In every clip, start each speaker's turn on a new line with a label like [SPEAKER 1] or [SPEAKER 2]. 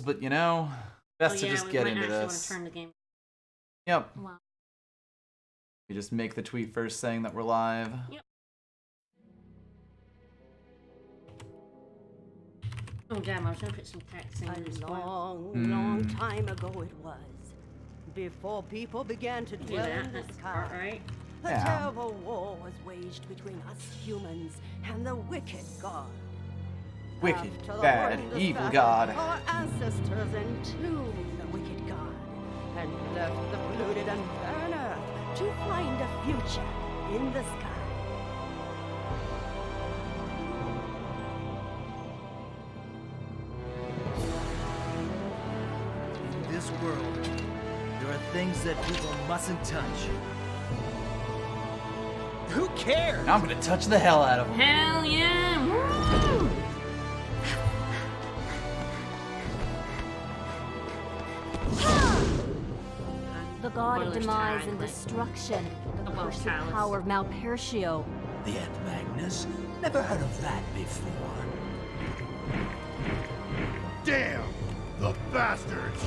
[SPEAKER 1] but you know, best to just get into this.
[SPEAKER 2] Turn the game.
[SPEAKER 1] Yep.
[SPEAKER 2] Wow.
[SPEAKER 1] We just make the tweet first saying that we're live.
[SPEAKER 2] Yep. Oh damn, I was gonna put some text in as well.
[SPEAKER 3] Long time ago it was. Before people began to dwell in the sky.
[SPEAKER 2] Right.
[SPEAKER 3] A terrible war was waged between us humans and the wicked god.
[SPEAKER 1] Wicked, bad, evil god.
[SPEAKER 3] Our ancestors entombed the wicked god and left the polluted and barren earth to find a future in the sky.
[SPEAKER 4] In this world, there are things that people mustn't touch. Who cares?
[SPEAKER 1] Now I'm gonna touch the hell out of him.
[SPEAKER 2] Hell yeah! Woo!
[SPEAKER 5] The god of demise and destruction. The cursed power of Malpertio.
[SPEAKER 4] The Ant Magnus? Never heard of that before.
[SPEAKER 6] Damn! The bastards!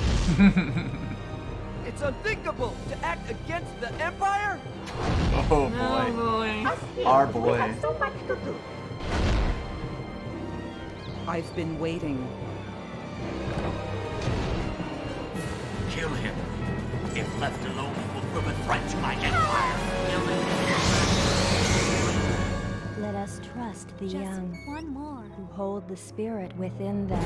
[SPEAKER 4] It's unthinkable to act against the Empire?
[SPEAKER 1] Oh
[SPEAKER 2] Oh
[SPEAKER 1] boy.
[SPEAKER 2] boy.
[SPEAKER 1] Our boy.
[SPEAKER 3] So much to do.
[SPEAKER 7] I've been waiting.
[SPEAKER 8] Kill him. If left alone, he will prove a threat to my empire.
[SPEAKER 5] Let us trust the young,
[SPEAKER 9] one more,
[SPEAKER 5] who hold the spirit within them.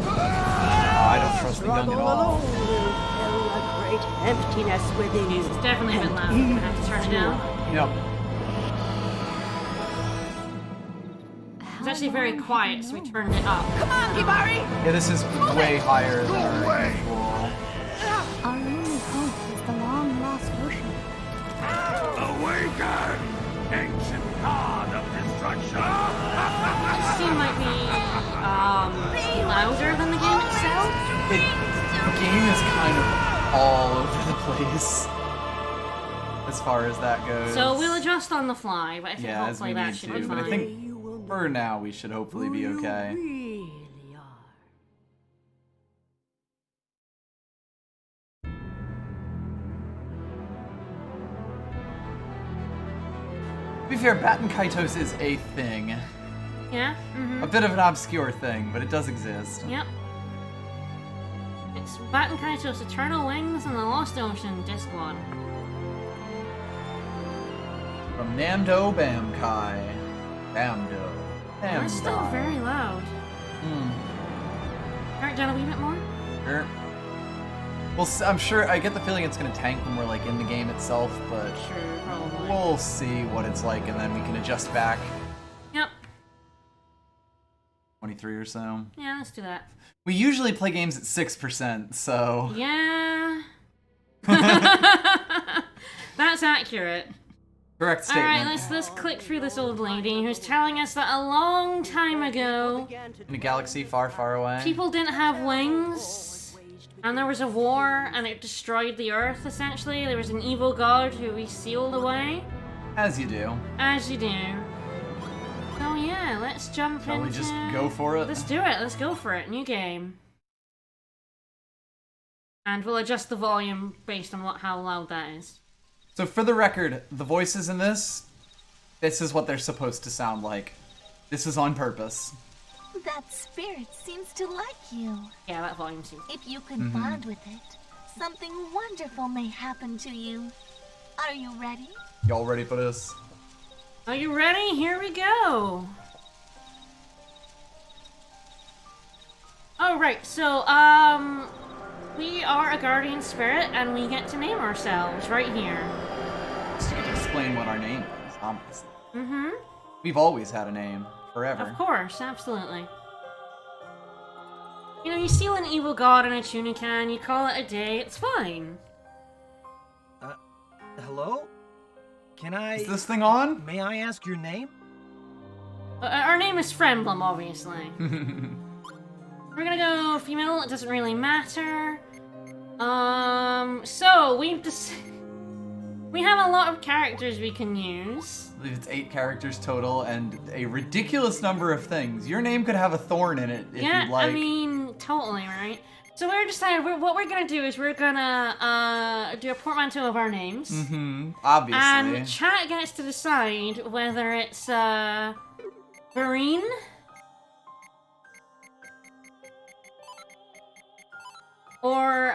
[SPEAKER 1] I don't trust the young at all.
[SPEAKER 3] Struggle alone will fill a great emptiness within you.
[SPEAKER 2] It's definitely a bit loud. I'm gonna have to turn it down.
[SPEAKER 1] Yep.
[SPEAKER 2] It's actually very quiet, so we turned it up.
[SPEAKER 3] Come on, Hibari!
[SPEAKER 1] Yeah, this is way higher than
[SPEAKER 6] Go
[SPEAKER 1] our
[SPEAKER 6] away!
[SPEAKER 1] usual.
[SPEAKER 9] our only hope is the long-lost ocean.
[SPEAKER 6] Awaken! Ancient god of destruction!
[SPEAKER 2] This scene might be louder than the game itself.
[SPEAKER 1] The game is kind of all over the place as far as that goes.
[SPEAKER 2] So we'll adjust on the fly, but I think
[SPEAKER 1] Yeah, as we
[SPEAKER 2] hopefully that
[SPEAKER 1] need
[SPEAKER 2] should
[SPEAKER 1] to.
[SPEAKER 2] be
[SPEAKER 1] But I
[SPEAKER 2] fine.
[SPEAKER 1] think for now we should hopefully be okay.
[SPEAKER 3] Really are.
[SPEAKER 1] To be fair, Baten Kaitos is a thing.
[SPEAKER 2] Yeah? Mm-hmm.
[SPEAKER 1] A bit of an obscure thing, but it does exist.
[SPEAKER 2] Yep. It's Baten Kaitos, Eternal Wings, and the Lost Ocean, Disc 1.
[SPEAKER 1] From Namdo Bamkai. Namdo.
[SPEAKER 2] That's still very loud. Turn it down a wee bit more?
[SPEAKER 1] Sure. Well, I'm sure, I get the feeling it's going to tank when we're like in the game itself, but
[SPEAKER 2] Sure, probably.
[SPEAKER 1] we'll see what it's like and then we can adjust back.
[SPEAKER 2] Yep.
[SPEAKER 1] 23 or so.
[SPEAKER 2] Yeah, let's do that.
[SPEAKER 1] We usually play games at 6%, so...
[SPEAKER 2] Yeah. That's accurate.
[SPEAKER 1] Correct statement.
[SPEAKER 2] Alright, let's click through this old lady who's telling us that a long time ago,
[SPEAKER 1] In a galaxy far, far away.
[SPEAKER 2] people didn't have wings, and there was a war, and it destroyed the Earth, essentially. There was an evil god who we sealed away,
[SPEAKER 1] As you do.
[SPEAKER 2] as you do. So yeah, let's jump
[SPEAKER 1] Shall
[SPEAKER 2] into...
[SPEAKER 1] we just go for it?
[SPEAKER 2] Let's do it, let's go for it. New game. And we'll adjust the volume based on how loud that is.
[SPEAKER 1] So for the record, the voices in this is what they're supposed to sound like. This is on purpose.
[SPEAKER 9] That spirit seems to like you.
[SPEAKER 2] Yeah, that volume seems...
[SPEAKER 9] If you can bond with it, something wonderful may happen to you. Are you ready?
[SPEAKER 1] Y'all ready for this?
[SPEAKER 2] Are you ready? Here we go! Alright, so, we are a guardian spirit, and we get to name ourselves right here.
[SPEAKER 1] Just to explain what our name is, obviously.
[SPEAKER 2] Mm-hmm.
[SPEAKER 1] We've always had a name, forever.
[SPEAKER 2] Of course, absolutely. You know, you steal an evil god in a tuna can, you call it a day, it's fine.
[SPEAKER 4] Hello? Can I...
[SPEAKER 1] Is this thing on?
[SPEAKER 4] May I ask your name?
[SPEAKER 2] Our name is Fremblem, obviously. We're gonna go female, it doesn't really matter. So, we have a lot of characters we can use.
[SPEAKER 1] I believe it's 8 characters total and a ridiculous number of things. Your name could have a thorn in it if
[SPEAKER 2] Yeah,
[SPEAKER 1] you'd like.
[SPEAKER 2] I mean, totally, right? So we're deciding what we're gonna do is we're gonna do a portmanteau of our names.
[SPEAKER 1] Obviously.
[SPEAKER 2] And chat gets to decide whether it's Vereen or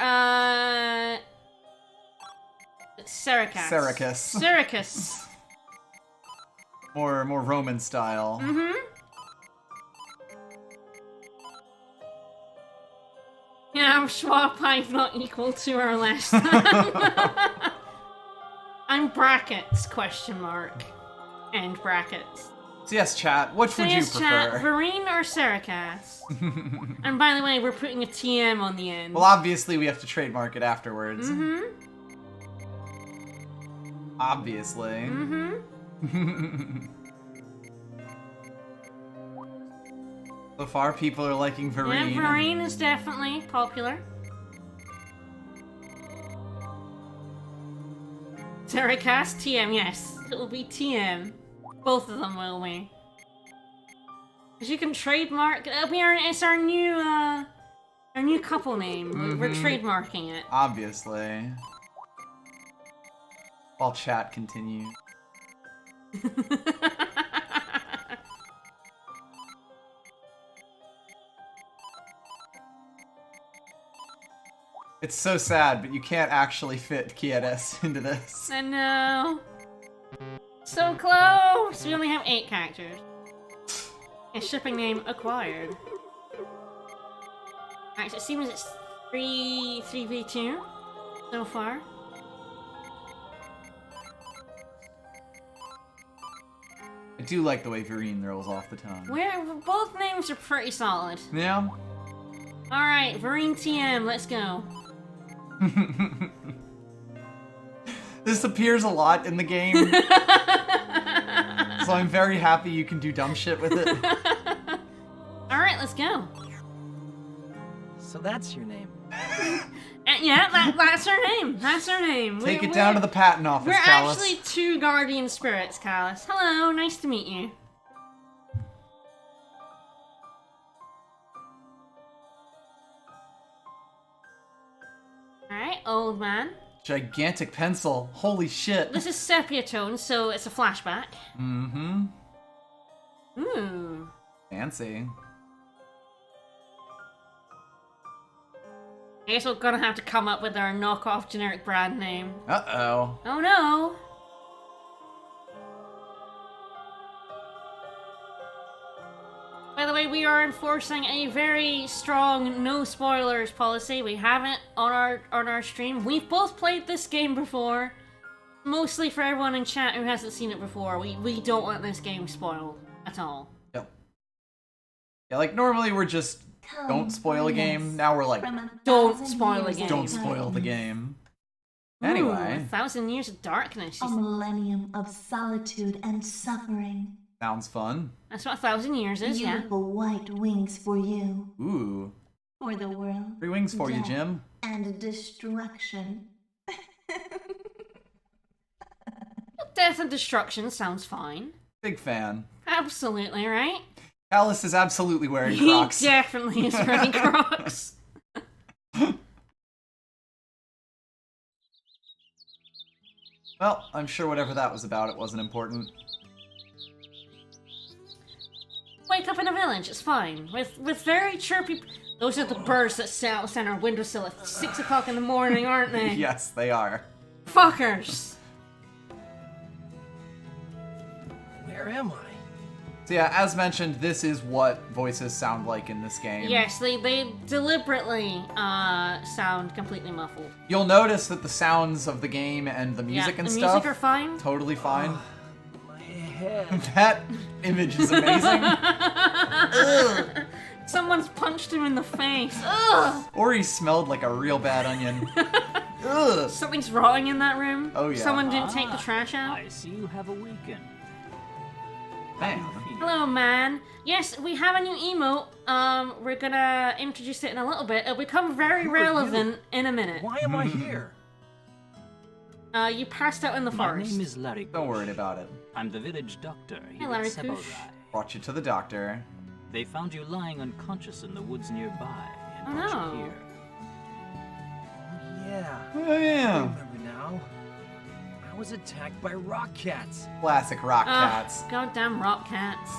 [SPEAKER 1] Sericus.
[SPEAKER 2] Sericus.
[SPEAKER 1] More Roman style.
[SPEAKER 2] Yeah, I'm swap I'm not equal to or less than. I'm brackets, question mark. End brackets.
[SPEAKER 1] So yes, chat, which would you prefer?
[SPEAKER 2] Chat, Vereen or Sericus? And by the way, we're putting a TM on the end.
[SPEAKER 1] Well, obviously we have to trademark it afterwards. Obviously. So far, people are liking Vereen.
[SPEAKER 2] Yeah, Vereen is definitely popular. Sericus, TM, yes. It will be TM. Both of them will be. Because you can trademark. It's our new couple name. We're trademarking it.
[SPEAKER 1] Obviously. While chat continues. It's so sad, but you can't actually fit Kaitos into this.
[SPEAKER 2] I know. So close! We only have 8 characters. And shipping name acquired. Alright, so it seems it's 3v2 so far.
[SPEAKER 1] I do like the way Vereen rolls off the tongue.
[SPEAKER 2] Both names are pretty solid.
[SPEAKER 1] Yeah.
[SPEAKER 2] Alright, Vereen TM, let's go.
[SPEAKER 1] This appears a lot in the game. So I'm very happy you can do dumb shit with it.
[SPEAKER 2] Alright, let's go.
[SPEAKER 4] So that's your name.
[SPEAKER 2] Yeah, that's her name. That's her name.
[SPEAKER 1] Take it down to the patent office,
[SPEAKER 2] We're
[SPEAKER 1] Callus.
[SPEAKER 2] actually 2 guardian spirits, Callus. Hello, nice to meet you. Alright, old man.
[SPEAKER 1] Gigantic pencil. Holy shit.
[SPEAKER 2] This is sepia tone, so it's a flashback.
[SPEAKER 1] Mm-hmm.
[SPEAKER 2] Ooh.
[SPEAKER 1] Fancy.
[SPEAKER 2] I guess we're gonna have to come up with our knockoff generic brand name.
[SPEAKER 1] Uh-oh.
[SPEAKER 2] Oh no! By the way, we are enforcing a very strong no spoilers policy. We haven't on our stream. We've both played this game before. Mostly for everyone in chat who hasn't seen it before. We don't want this game spoiled at all.
[SPEAKER 1] Yep. Yeah, like normally we're just don't spoil a game. Now we're like
[SPEAKER 2] don't spoil a game.
[SPEAKER 1] Don't spoil the game.
[SPEAKER 2] Ooh,
[SPEAKER 1] Anyway.
[SPEAKER 2] 1,000 years of darkness.
[SPEAKER 9] A millennium of solitude and suffering.
[SPEAKER 1] Sounds fun.
[SPEAKER 2] That's what 1,000 years is, yeah.
[SPEAKER 9] Beautiful white wings for you.
[SPEAKER 1] Ooh.
[SPEAKER 9] For the world.
[SPEAKER 1] 3 wings for you,
[SPEAKER 9] Death
[SPEAKER 1] Jim.
[SPEAKER 9] And destruction.
[SPEAKER 2] Death and destruction sounds fine.
[SPEAKER 1] Big fan.
[SPEAKER 2] Absolutely, right?
[SPEAKER 1] Alice is absolutely wearing
[SPEAKER 2] He
[SPEAKER 1] Crocs.
[SPEAKER 2] definitely is wearing Crocs.
[SPEAKER 1] Well, I'm sure whatever that was about, it wasn't important.
[SPEAKER 2] Wake up in a village, it's fine. With very chirpy... Those are the birds that sit outside our windowsill at 6 o'clock in the morning, aren't they?
[SPEAKER 1] Yes, they are.
[SPEAKER 2] Fuckers!
[SPEAKER 4] Where am I?
[SPEAKER 1] So yeah, as mentioned, this is what voices sound like in this game.
[SPEAKER 2] Yes, they deliberately sound completely muffled.
[SPEAKER 1] You'll notice that the sounds of the game and the music and
[SPEAKER 2] the
[SPEAKER 1] stuff...
[SPEAKER 2] music are fine.
[SPEAKER 1] Totally fine.
[SPEAKER 4] My head.
[SPEAKER 1] That image is amazing. Ugh.
[SPEAKER 2] Someone's punched him in the face. Ugh!
[SPEAKER 1] Or he smelled like a real bad onion. Ugh.
[SPEAKER 2] Something's rotting in that room.
[SPEAKER 1] Oh, yeah.
[SPEAKER 2] Someone didn't take the trash out.
[SPEAKER 8] I see you have awakened.
[SPEAKER 1] Man.
[SPEAKER 2] Hello, man. Yes, we have a new emote. We're gonna introduce it in a little bit. It'll become very relevant in a minute.
[SPEAKER 4] Why am I here?
[SPEAKER 2] You passed out in the
[SPEAKER 8] My
[SPEAKER 2] forest.
[SPEAKER 8] name is Larry.
[SPEAKER 1] Don't worry about it.
[SPEAKER 8] I'm the village doctor
[SPEAKER 2] Hey,
[SPEAKER 8] here
[SPEAKER 2] Larry
[SPEAKER 8] at
[SPEAKER 2] Kush.
[SPEAKER 8] Seborai.
[SPEAKER 1] Brought you to the doctor.
[SPEAKER 8] They found you lying unconscious in the woods nearby,
[SPEAKER 2] Oh,
[SPEAKER 10] brought
[SPEAKER 2] no.
[SPEAKER 10] you here.
[SPEAKER 4] Oh, yeah.
[SPEAKER 1] Oh
[SPEAKER 4] I
[SPEAKER 1] yeah.
[SPEAKER 4] remember now. I was attacked by rock cats.
[SPEAKER 1] Classic rock cats.
[SPEAKER 2] Goddamn rock cats.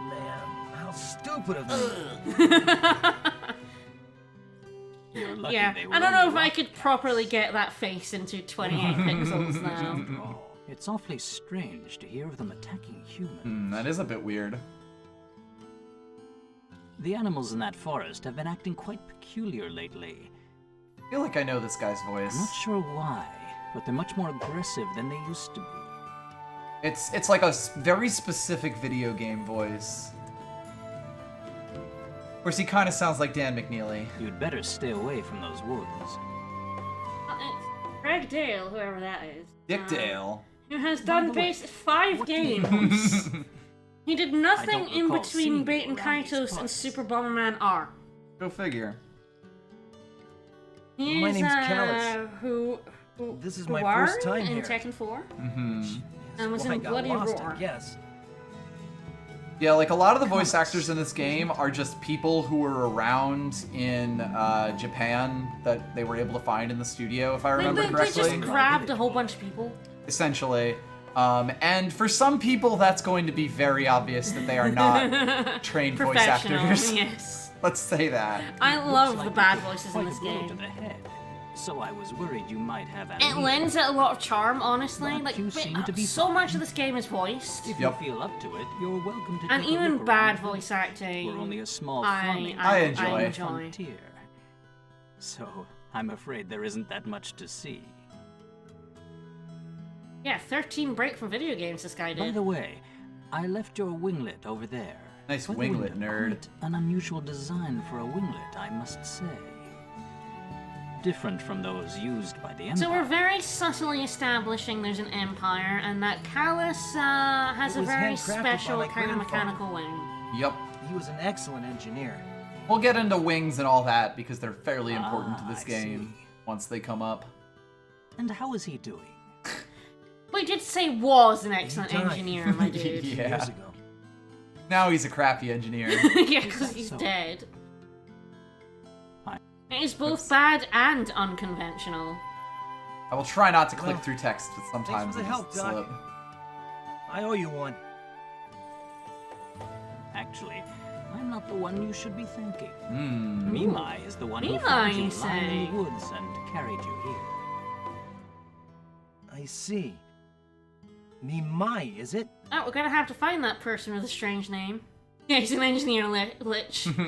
[SPEAKER 4] Man, how stupid of me.
[SPEAKER 10] You're lucky
[SPEAKER 2] Yeah,
[SPEAKER 10] they were
[SPEAKER 2] I don't know
[SPEAKER 10] only
[SPEAKER 2] if I
[SPEAKER 10] rock
[SPEAKER 2] could properly get that face into 28 pixels now.
[SPEAKER 10] Oh, it's awfully strange to hear of them attacking humans.
[SPEAKER 1] That is a bit weird.
[SPEAKER 10] The animals in that forest have been acting quite peculiar lately.
[SPEAKER 1] I feel like I know this guy's voice.
[SPEAKER 10] I'm not sure why, but they're much more aggressive than they used to be.
[SPEAKER 1] It's like a very specific video game voice. Of course, he kind of sounds like Dan McNeely.
[SPEAKER 10] You'd better stay away from those woods.
[SPEAKER 2] It's Greg Dale, whoever that is.
[SPEAKER 1] Dick Dale.
[SPEAKER 2] Who has done base 5 games. He did nothing
[SPEAKER 10] don't
[SPEAKER 2] in
[SPEAKER 10] recall
[SPEAKER 2] between
[SPEAKER 10] seeing you
[SPEAKER 2] Baten
[SPEAKER 10] around these
[SPEAKER 2] Kaitos and
[SPEAKER 10] parts.
[SPEAKER 2] Super Bomberman R.
[SPEAKER 1] Go figure.
[SPEAKER 2] He's,
[SPEAKER 4] My name's Callus.
[SPEAKER 2] who
[SPEAKER 4] This is
[SPEAKER 2] who
[SPEAKER 4] my
[SPEAKER 2] are
[SPEAKER 4] first time
[SPEAKER 2] in
[SPEAKER 4] here.
[SPEAKER 2] Tekken 4.
[SPEAKER 1] Mm-hmm.
[SPEAKER 2] And was
[SPEAKER 4] Well, I
[SPEAKER 2] in
[SPEAKER 4] got
[SPEAKER 2] Bloody
[SPEAKER 4] lost,
[SPEAKER 2] Roar.
[SPEAKER 4] I guess.
[SPEAKER 1] Yeah, like a lot of the voice actors in this game are just people who were around in Japan that they were able to find in the studio, if I remember
[SPEAKER 2] They
[SPEAKER 1] correctly.
[SPEAKER 2] just grabbed a whole bunch of people.
[SPEAKER 1] Essentially. And for some people, that's going to be very obvious that they are not trained voice
[SPEAKER 2] Professional,
[SPEAKER 1] actors.
[SPEAKER 2] yes.
[SPEAKER 1] Let's say that.
[SPEAKER 2] I love
[SPEAKER 10] Looks
[SPEAKER 2] the
[SPEAKER 10] like
[SPEAKER 2] bad
[SPEAKER 10] you took
[SPEAKER 2] voices in
[SPEAKER 10] quite
[SPEAKER 2] this
[SPEAKER 10] a blow to
[SPEAKER 2] game.
[SPEAKER 10] the head. So I was worried you might have
[SPEAKER 2] It
[SPEAKER 10] amnesia.
[SPEAKER 2] lends it a lot of charm, honestly.
[SPEAKER 10] But
[SPEAKER 2] Like,
[SPEAKER 10] you seem to be
[SPEAKER 2] so
[SPEAKER 10] fine.
[SPEAKER 2] much of this game is voiced.
[SPEAKER 10] If
[SPEAKER 1] Yep.
[SPEAKER 10] you feel up to it, you're welcome to
[SPEAKER 2] And
[SPEAKER 10] take a
[SPEAKER 2] even
[SPEAKER 10] look
[SPEAKER 2] bad
[SPEAKER 10] around.
[SPEAKER 2] voice acting.
[SPEAKER 10] We're only a small
[SPEAKER 2] I
[SPEAKER 10] farming
[SPEAKER 1] enjoy.
[SPEAKER 10] frontier. So I'm afraid there isn't that much to see.
[SPEAKER 2] Yeah, 13 break from video games this guy
[SPEAKER 10] By
[SPEAKER 2] did.
[SPEAKER 10] the way, I left your winglet over there.
[SPEAKER 1] Nice
[SPEAKER 10] Quite
[SPEAKER 1] winglet, nerd.
[SPEAKER 10] quite an unusual design for a winglet, I must say. Different from those used by the Empire.
[SPEAKER 2] So we're very subtly establishing there's an empire, and that Callus has
[SPEAKER 4] It
[SPEAKER 2] a
[SPEAKER 4] was
[SPEAKER 2] very
[SPEAKER 4] handcrafted by
[SPEAKER 2] special
[SPEAKER 4] my
[SPEAKER 2] kind of
[SPEAKER 4] grandfather.
[SPEAKER 2] mechanical wing.
[SPEAKER 1] Yep.
[SPEAKER 4] He was an excellent engineer.
[SPEAKER 1] We'll get into wings and all that because they're fairly important to
[SPEAKER 10] Ah,
[SPEAKER 1] this
[SPEAKER 10] I
[SPEAKER 1] game
[SPEAKER 10] see.
[SPEAKER 1] once they come up.
[SPEAKER 10] And how is he doing?
[SPEAKER 2] We did say was an excellent
[SPEAKER 4] died.
[SPEAKER 2] engineer, my dude.
[SPEAKER 1] Yeah.
[SPEAKER 4] Years ago.
[SPEAKER 1] Now he's a crappy engineer.
[SPEAKER 2] Yeah, because
[SPEAKER 10] that
[SPEAKER 2] he's
[SPEAKER 10] so?
[SPEAKER 2] dead.
[SPEAKER 10] Fine.
[SPEAKER 2] It is both bad and unconventional.
[SPEAKER 1] I will try not to click
[SPEAKER 4] Well,
[SPEAKER 1] through text, but sometimes
[SPEAKER 4] the
[SPEAKER 1] it
[SPEAKER 4] help,
[SPEAKER 1] just
[SPEAKER 4] Doc.
[SPEAKER 1] slip.
[SPEAKER 4] I owe you one.
[SPEAKER 10] Actually, I'm not the one you should be thanking.
[SPEAKER 1] Hmm.
[SPEAKER 10] Mimai is the one who
[SPEAKER 2] Mimai,
[SPEAKER 10] found you
[SPEAKER 2] you
[SPEAKER 10] lying in
[SPEAKER 2] say?
[SPEAKER 10] the woods and carried you here.
[SPEAKER 4] I see. Mimai, is it?
[SPEAKER 2] Oh, we're gonna have to find that person with a strange name. Yeah, he's an engineer lich.
[SPEAKER 1] Look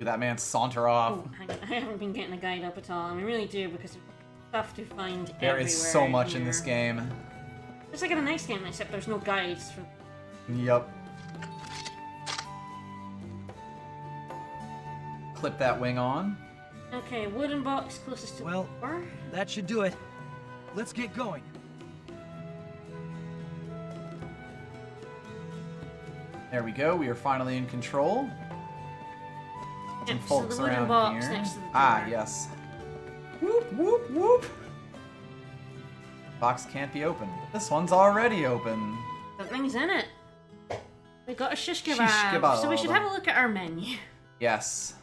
[SPEAKER 1] at that man saunter off.
[SPEAKER 2] Oh, hang on. I haven't been getting a guide up at all, and we really do because there's stuff to find
[SPEAKER 1] There
[SPEAKER 2] everywhere.
[SPEAKER 1] is so much in
[SPEAKER 2] here.
[SPEAKER 1] this game.
[SPEAKER 2] Just like in the next game, except there's no guides for.
[SPEAKER 1] Yep. Clip that wing on.
[SPEAKER 2] Okay, wooden box closest to
[SPEAKER 4] Well,
[SPEAKER 2] the door.
[SPEAKER 4] that should do it. Let's get going.
[SPEAKER 1] There we go. We are finally in control. Some
[SPEAKER 2] Yep, so
[SPEAKER 1] folks
[SPEAKER 2] the wooden
[SPEAKER 1] around
[SPEAKER 2] box
[SPEAKER 1] here.
[SPEAKER 2] next to the
[SPEAKER 1] Ah,
[SPEAKER 2] door.
[SPEAKER 1] yes. Whoop, whoop, whoop. Box can't be opened. But this one's already open.
[SPEAKER 2] Something's in it. We got a shish
[SPEAKER 1] Shish
[SPEAKER 2] kebab,
[SPEAKER 1] kebab.
[SPEAKER 2] so we should have a look at our menu.
[SPEAKER 1] Yes.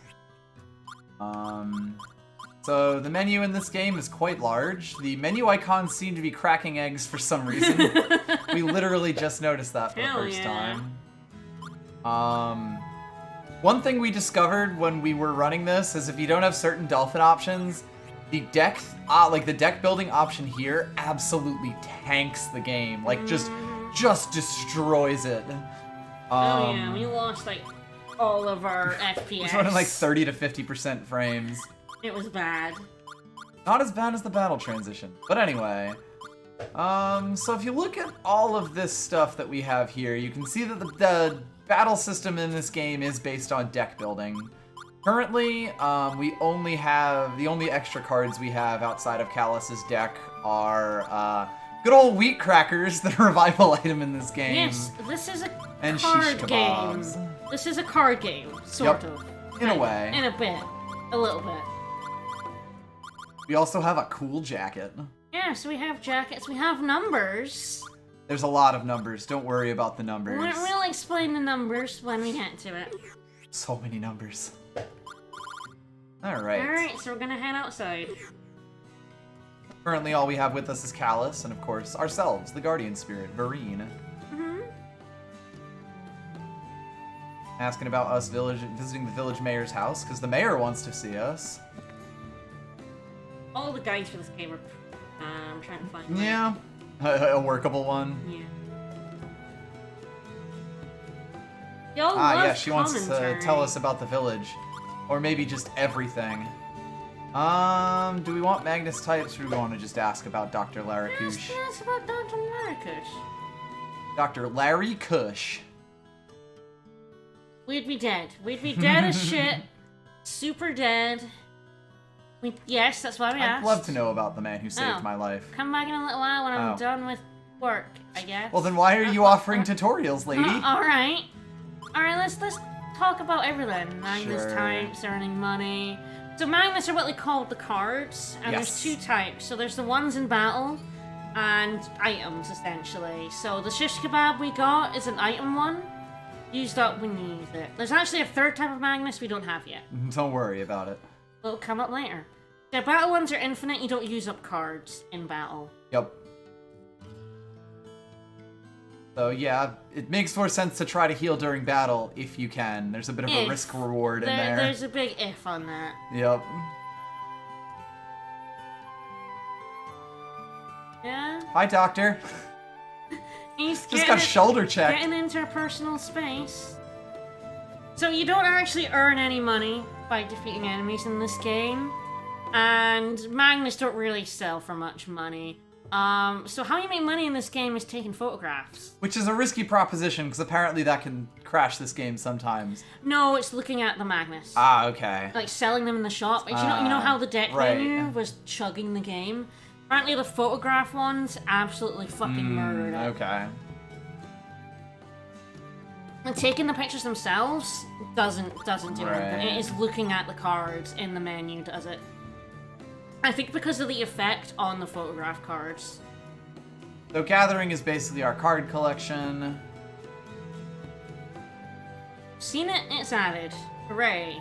[SPEAKER 1] So the menu in this game is quite large. The menu icons seem to be cracking eggs for some reason. We literally just noticed that for
[SPEAKER 2] Hell
[SPEAKER 1] the first
[SPEAKER 2] yeah.
[SPEAKER 1] time. One thing we discovered when we were running this is if you don't have certain dolphin options, the deck, like the deck building option here, absolutely tanks the game. Like just destroys it.
[SPEAKER 2] Oh yeah, we lost like all of our FPS.
[SPEAKER 1] It's running like 30 to 50% frames.
[SPEAKER 2] It was bad.
[SPEAKER 1] Not as bad as the battle transition. But anyway. So if you look at all of this stuff that we have here, you can see that the battle system in this game is based on deck building. Currently, we only have, the only extra cards we have outside of Callus's deck are good old wheat crackers, the revival item in this game.
[SPEAKER 2] Yes, this is a
[SPEAKER 1] And shish
[SPEAKER 2] card game.
[SPEAKER 1] kebabs.
[SPEAKER 2] This is a card game, sort
[SPEAKER 1] Yep.
[SPEAKER 2] of.
[SPEAKER 1] In a
[SPEAKER 2] Kinda.
[SPEAKER 1] way.
[SPEAKER 2] In a bit. A little bit.
[SPEAKER 1] We also have a cool jacket.
[SPEAKER 2] Yeah, so we have jackets, we have numbers.
[SPEAKER 1] There's a lot of numbers. Don't worry about the numbers.
[SPEAKER 2] We'll explain the numbers when we get to it.
[SPEAKER 1] So many numbers. Alright.
[SPEAKER 2] Alright, so we're gonna head outside.
[SPEAKER 1] Currently all we have with us is Callus, and of course, ourselves, the Guardian Spirit, Vereen. Asking about us visiting the village mayor's house, because the mayor wants to see us.
[SPEAKER 2] All the guides for this game are... I'm trying to find one.
[SPEAKER 1] Yeah. A workable one.
[SPEAKER 2] Yeah. Y'all love
[SPEAKER 1] yeah, she wants to
[SPEAKER 2] commentary.
[SPEAKER 1] tell us about the village. Or maybe just everything. Do we want Magnus types, or do we want to just ask about Dr. Larry Kush?
[SPEAKER 2] Ask about Dr. Larry Kush.
[SPEAKER 1] Dr. Larry Kush.
[SPEAKER 2] We'd be dead. We'd be dead as shit. Super dead. Yes, that's why we asked.
[SPEAKER 1] I'd love to know about the man who saved my life.
[SPEAKER 2] Come back in a little while when I'm done with work, I guess.
[SPEAKER 1] Well, then why are you offering tutorials, lady?
[SPEAKER 2] Alright. Alright, let's talk about everything. Magnus
[SPEAKER 1] Sure.
[SPEAKER 2] types, earning money. So Magnus are what they call the cards, and
[SPEAKER 1] Yes.
[SPEAKER 2] there's two types. So there's the ones in battle, and items, essentially. So the shish kebab we got is an item one. Used up when you use it. There's actually a third type of Magnus we don't have yet.
[SPEAKER 1] Don't worry about it.
[SPEAKER 2] It'll come up later. The battle ones are infinite, you don't use up cards in battle.
[SPEAKER 1] Yep. So yeah, it makes more sense to try to heal during battle if you can. There's a bit of a risk reward in there.
[SPEAKER 2] There's a big if on that.
[SPEAKER 1] Yep.
[SPEAKER 2] Yeah?
[SPEAKER 1] Hi, doctor.
[SPEAKER 2] He's
[SPEAKER 1] Just got shoulder checked.
[SPEAKER 2] Getting into personal space. So you don't actually earn any money by defeating enemies in this game. And Magnus don't really sell for much money. So how you make money in this game is taking photographs.
[SPEAKER 1] Which is a risky proposition, because apparently that can crash this game sometimes.
[SPEAKER 2] No, it's looking at the Magnus.
[SPEAKER 1] Ah, okay.
[SPEAKER 2] Like selling them in the shop. You know how the deck
[SPEAKER 1] right.
[SPEAKER 2] menu was chugging the game? Apparently the photograph ones absolutely fucking murdered it.
[SPEAKER 1] Okay.
[SPEAKER 2] And taking the pictures themselves doesn't do
[SPEAKER 1] Right.
[SPEAKER 2] anything. It is looking at the cards in the menu does it. I think because of the effect on the photograph cards.
[SPEAKER 1] So gathering is basically our card collection.
[SPEAKER 2] Seen it, it's added. Hooray.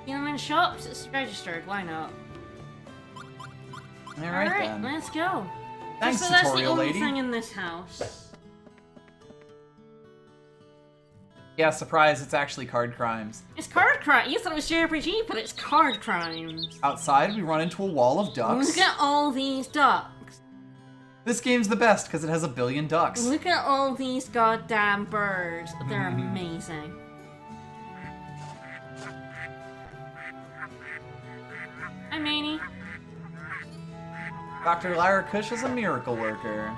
[SPEAKER 2] See them in shops, it's registered, why not?
[SPEAKER 1] Alright then.
[SPEAKER 2] Let's go.
[SPEAKER 1] Thanks,
[SPEAKER 2] so that's the
[SPEAKER 1] tutorial
[SPEAKER 2] only
[SPEAKER 1] lady.
[SPEAKER 2] thing in this house.
[SPEAKER 1] Yeah, surprise, it's actually card crimes.
[SPEAKER 2] It's card crime. You thought it was JRPG, but it's card crimes.
[SPEAKER 1] Outside, we run into a wall of ducks.
[SPEAKER 2] Look at all these ducks.
[SPEAKER 1] This game's the best because it has 1 billion ducks.
[SPEAKER 2] Look at all these goddamn birds. They're amazing. Hi, Manny.
[SPEAKER 1] Dr. Lyra Kush is a miracle worker.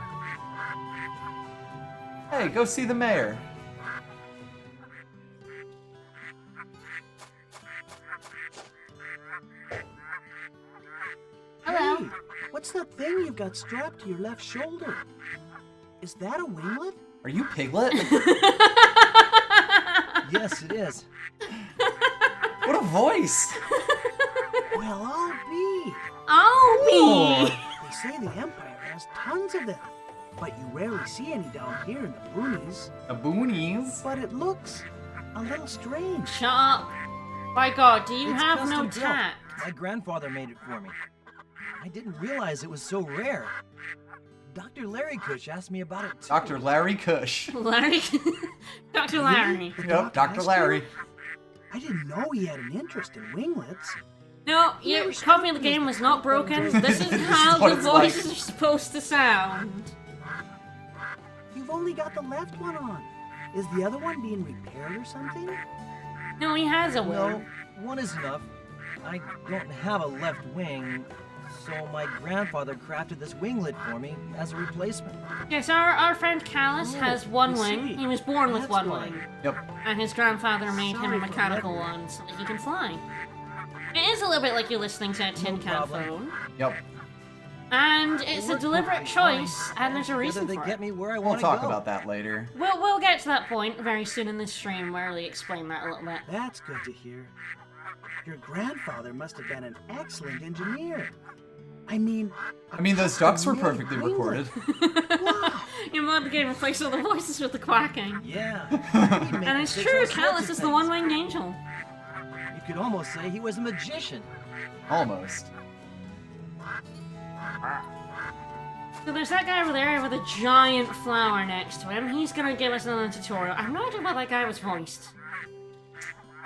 [SPEAKER 1] Hey, go see the mayor.
[SPEAKER 2] Hello.
[SPEAKER 11] Hey, what's that thing you've got strapped to your left shoulder? Is that a winglet?
[SPEAKER 1] Are you Piglet?
[SPEAKER 11] Yes, it is.
[SPEAKER 1] What a voice!
[SPEAKER 11] Well, I'll be.
[SPEAKER 2] I'll be.
[SPEAKER 11] They say the Empire has tons of them, but you rarely see any down here in the boonies.
[SPEAKER 1] The boonies?
[SPEAKER 11] But it looks a little strange.
[SPEAKER 2] Shut up. By God, do you
[SPEAKER 11] It's
[SPEAKER 2] have no
[SPEAKER 11] custom built.
[SPEAKER 2] tact?
[SPEAKER 11] My grandfather made it for me. I didn't realize it was so rare. Dr. Larry Kush asked me about it too.
[SPEAKER 1] Dr. Larry Kush.
[SPEAKER 2] Larry? Dr. Larry.
[SPEAKER 11] The
[SPEAKER 1] Yep,
[SPEAKER 11] doc
[SPEAKER 1] Dr.
[SPEAKER 11] asked
[SPEAKER 1] Larry.
[SPEAKER 11] you? I didn't know he had an interest in winglets.
[SPEAKER 2] No, your copy of the game was not broken. This is how
[SPEAKER 1] what
[SPEAKER 2] the
[SPEAKER 1] it's like.
[SPEAKER 2] voices are supposed to sound.
[SPEAKER 11] You've only got the left one on. Is the other one being repaired or something?
[SPEAKER 2] No, he has a
[SPEAKER 12] No,
[SPEAKER 2] will.
[SPEAKER 12] one is enough. I don't have a left wing, so my grandfather crafted this winglet for me as a replacement.
[SPEAKER 2] Yes, our friend Callus has one
[SPEAKER 11] I
[SPEAKER 2] wing.
[SPEAKER 11] see.
[SPEAKER 2] He was born with
[SPEAKER 11] That's
[SPEAKER 2] one
[SPEAKER 11] why.
[SPEAKER 2] wing.
[SPEAKER 1] Yep.
[SPEAKER 2] And his grandfather made him a
[SPEAKER 11] Sorry for
[SPEAKER 2] mechanical
[SPEAKER 11] the
[SPEAKER 2] one so that he can fly. It is a little bit like you're listening to a tin can
[SPEAKER 12] problem.
[SPEAKER 2] phone.
[SPEAKER 1] Yep.
[SPEAKER 2] And it's a deliberate choice, and there's a
[SPEAKER 12] Whether
[SPEAKER 2] reason
[SPEAKER 12] they
[SPEAKER 2] for
[SPEAKER 12] get
[SPEAKER 2] it.
[SPEAKER 12] me where I
[SPEAKER 1] We'll
[SPEAKER 12] want to
[SPEAKER 1] talk
[SPEAKER 12] go.
[SPEAKER 1] about that later.
[SPEAKER 2] We'll get to that point very soon in this stream where we explain that a little bit.
[SPEAKER 11] That's good to hear. Your grandfather must have been an excellent engineer. I mean,
[SPEAKER 1] those ducks were
[SPEAKER 11] custom-made
[SPEAKER 1] perfectly
[SPEAKER 11] winglet.
[SPEAKER 1] recorded.
[SPEAKER 11] Wow,
[SPEAKER 2] You mod the game replace all the voices with the quacking.
[SPEAKER 11] Yeah.
[SPEAKER 2] And it's true, Kaitos is the one-winged angel.
[SPEAKER 11] You could almost say he was a magician.
[SPEAKER 1] Almost.
[SPEAKER 2] So there's that guy over there with a giant flower next to him. He's gonna give us another tutorial. I have no idea why that guy was voiced.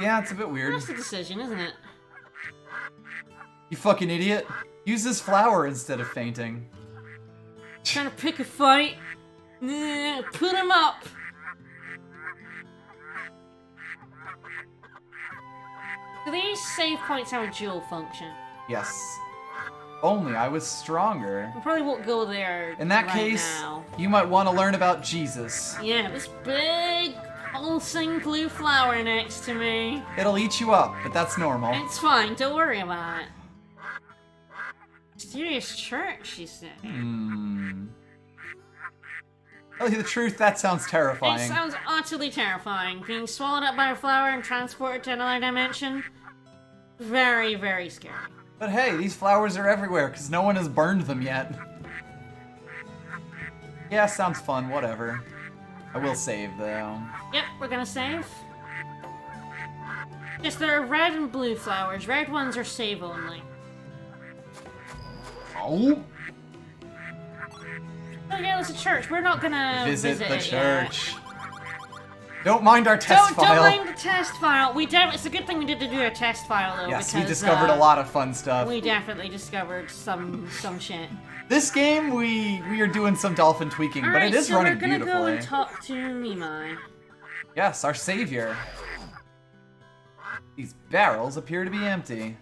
[SPEAKER 1] Yeah, it's a bit weird.
[SPEAKER 2] That's the decision, isn't it?
[SPEAKER 1] You fucking idiot. Use this flower instead of fainting.
[SPEAKER 2] Trying to pick a fight. Put him up. Do these save points have a dual function?
[SPEAKER 1] Yes. Only I was stronger.
[SPEAKER 2] We probably won't go there.
[SPEAKER 1] In that
[SPEAKER 2] right
[SPEAKER 1] case,
[SPEAKER 2] now.
[SPEAKER 1] you might want to learn about Jesus.
[SPEAKER 2] Yeah, this big pulsing blue flower next to me.
[SPEAKER 1] It'll eat you up, but that's normal.
[SPEAKER 2] It's fine, don't worry about it. Mysterious church, she said.
[SPEAKER 1] Tell you the truth, that sounds terrifying.
[SPEAKER 2] It sounds utterly terrifying. Being swallowed up by a flower and transported to another dimension. Very, very scary.
[SPEAKER 1] But hey, these flowers are everywhere, because no one has burned them yet. Yeah, sounds fun, whatever. I will save, though.
[SPEAKER 2] Yep, we're gonna save. Yes, there are red and blue flowers. Red ones are save only.
[SPEAKER 1] Oh?
[SPEAKER 2] Oh yeah, there's a church. We're not gonna
[SPEAKER 1] Visit the
[SPEAKER 2] it
[SPEAKER 1] church. Don't mind our test file.
[SPEAKER 2] Don't mind the test file. It's a good thing we did to do a test file though.
[SPEAKER 1] Yes,
[SPEAKER 2] because,
[SPEAKER 1] we discovered a lot of fun stuff.
[SPEAKER 2] We definitely discovered some shit.
[SPEAKER 1] This game, we are doing some dolphin tweaking, but it is running beautifully.
[SPEAKER 2] We're gonna go and talk to Mimai.
[SPEAKER 1] Yes, our savior. These barrels appear to be empty.